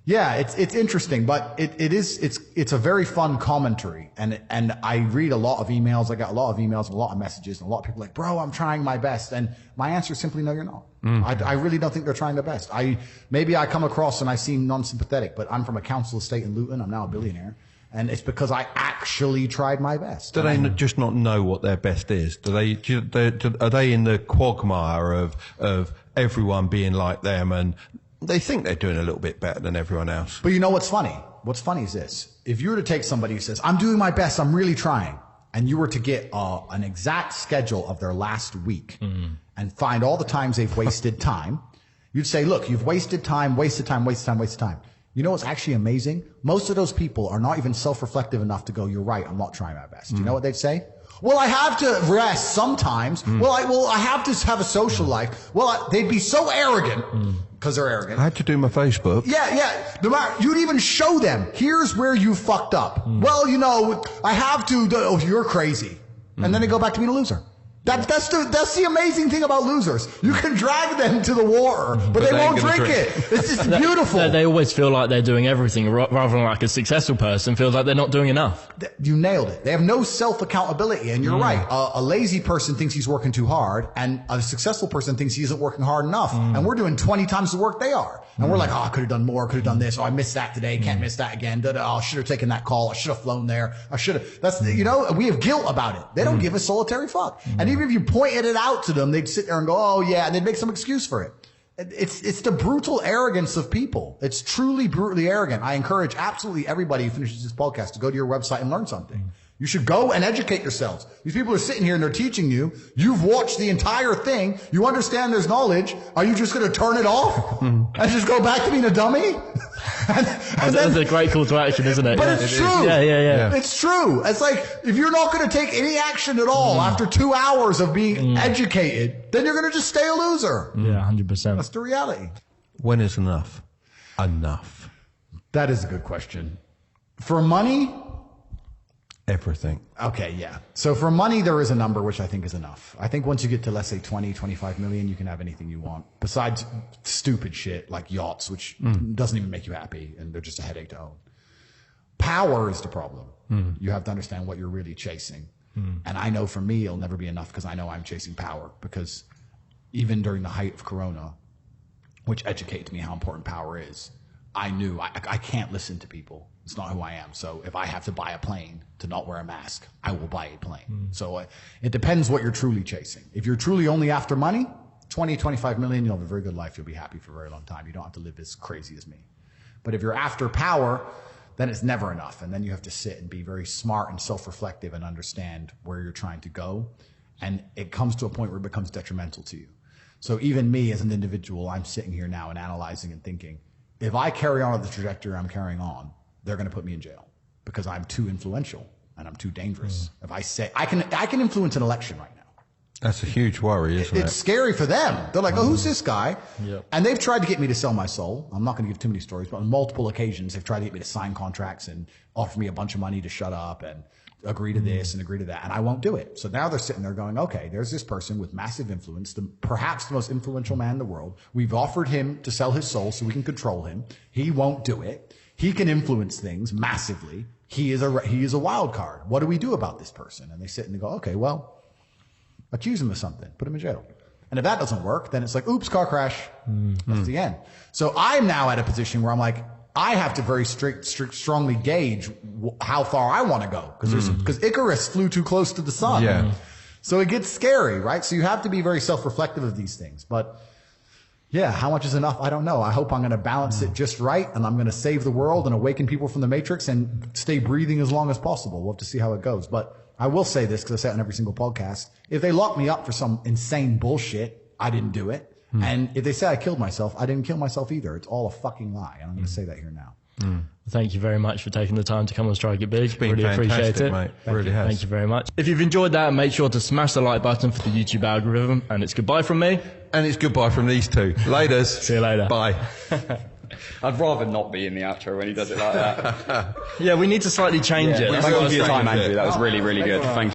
yeah, it's interesting, but it's a very fun commentary. And I read a lot of emails. I got a lot of emails and a lot of messages, and a lot of people like, bro, I'm trying my best. And my answer is simply, no, you're not. I really don't think they're trying their best. Maybe I come across and I seem non-sympathetic, but I'm from a council estate in Luton. I'm now a billionaire. And it's because I actually tried my best. Do they just not know what their best is? Are they in the quagmire of everyone being like them, and they think they're doing a little bit better than everyone else? But you know what's funny? What's funny is this. If you were to take somebody who says, I'm doing my best, I'm really trying, and you were to get an exact schedule of their last week and find all the times they've wasted time, you'd say, look, you've wasted time. You know what's actually amazing? Most of those people are not even self-reflective enough to go, you're right, I'm not trying my best. Do you know what they'd say? Well, I have to rest sometimes. Well, I have to have a social life. Well, they'd be so arrogant because they're arrogant. I had to do my Facebook. Yeah. No matter, you'd even show them, here's where you fucked up. Well, you know, I have to, oh, you're crazy. And then they go back to being a loser. That's the amazing thing about losers. You can drag them to the water, but they won't drink it. It's just beautiful. They always feel like they're doing everything, rather than like a successful person feels like they're not doing enough. You nailed it. They have no self-accountability, and you're right. A lazy person thinks he's working too hard, and a successful person thinks he isn't working hard enough. And we're doing 20 times the work they are. And we're like, oh, I could have done more, could have done this. Oh, I missed that today, can't miss that again. Oh, I should have taken that call. I should have flown there. I should have. That's, you know, we have guilt about it. They don't give a solitary fuck. And even if you pointed it out to them, they'd sit there and go, oh yeah, and they'd make some excuse for it. It's the brutal arrogance of people. It's truly brutally arrogant. I encourage absolutely everybody who finishes this podcast to go to your website and learn something. You should go and educate yourselves. These people are sitting here and they're teaching you. You've watched the entire thing. You understand there's knowledge. Are you just going to turn it off and just go back to being a dummy? That's a great call to action, isn't it? But it's true. Yeah. It's true. It's like, if you're not going to take any action at all after 2 hours of being educated, then you're going to just stay a loser. Yeah, 100%. That's the reality. When is enough? Enough. That is a good question. For money, everything. Okay, yeah. So for money, there is a number which I think is enough. I think once you get to, let's say, 20, 25 million, you can have anything you want. Besides stupid shit like yachts, which doesn't even make you happy, and they're just a headache to own. Power is the problem. You have to understand what you're really chasing. And I know for me, it'll never be enough because I know I'm chasing power. Because even during the height of Corona, which educated me how important power is, I knew I can't listen to people. It's not who I am. So if I have to buy a plane to not wear a mask, I will buy a plane. So it depends what you're truly chasing. If you're truly only after money, 20, 25 million, you'll have a very good life. You'll be happy for a very long time. You don't have to live as crazy as me. But if you're after power, then it's never enough. And then you have to sit and be very smart and self-reflective and understand where you're trying to go. And it comes to a point where it becomes detrimental to you. So even me as an individual, I'm sitting here now and analyzing and thinking, if I carry on at the trajectory I'm carrying on, they're going to put me in jail because I'm too influential and I'm too dangerous. If I say I can influence an election right now. That's a huge worry, isn't it? It's scary for them. They're like, oh, who's this guy? Yep. And they've tried to get me to sell my soul. I'm not going to give too many stories, but on multiple occasions, they've tried to get me to sign contracts and offer me a bunch of money to shut up and agree to this and agree to that. And I won't do it. So now they're sitting there going, okay, there's this person with massive influence, perhaps the most influential man in the world. We've offered him to sell his soul so we can control him. He won't do it. He can influence things massively. He is a wild card. What do we do about this person? And they sit and they go, okay, well, accuse him of something, put him in jail. And if that doesn't work, then it's like, oops, car crash. That's the end. So I'm now at a position where I'm like, I have to very strongly gauge how far I want to go. Because Icarus flew too close to the sun. Yeah. So it gets scary, right? So you have to be very self-reflective of these things. But Yeah, how much is enough? I don't know. I hope I'm going to balance it just right, and I'm going to save the world and awaken people from the Matrix and stay breathing as long as possible. We'll have to see how it goes. But I will say this, because I say it on every single podcast. If they lock me up for some insane bullshit, I didn't do it. And if they say I killed myself, I didn't kill myself either. It's all a fucking lie. And I'm going to say that here now. Thank you very much for taking the time to come on Strike It Big. It's been really appreciate it. mate. Really has. Thank you very much. If you've enjoyed that, make sure to smash the like button for the YouTube algorithm. And it's goodbye from me. And it's goodbye from these two. Laters. See you later. Bye. I'd rather not be in the outro when he does it like that. Yeah, we need to slightly change it. Thank you for your time, Andrew. That was really, really good. Thank you.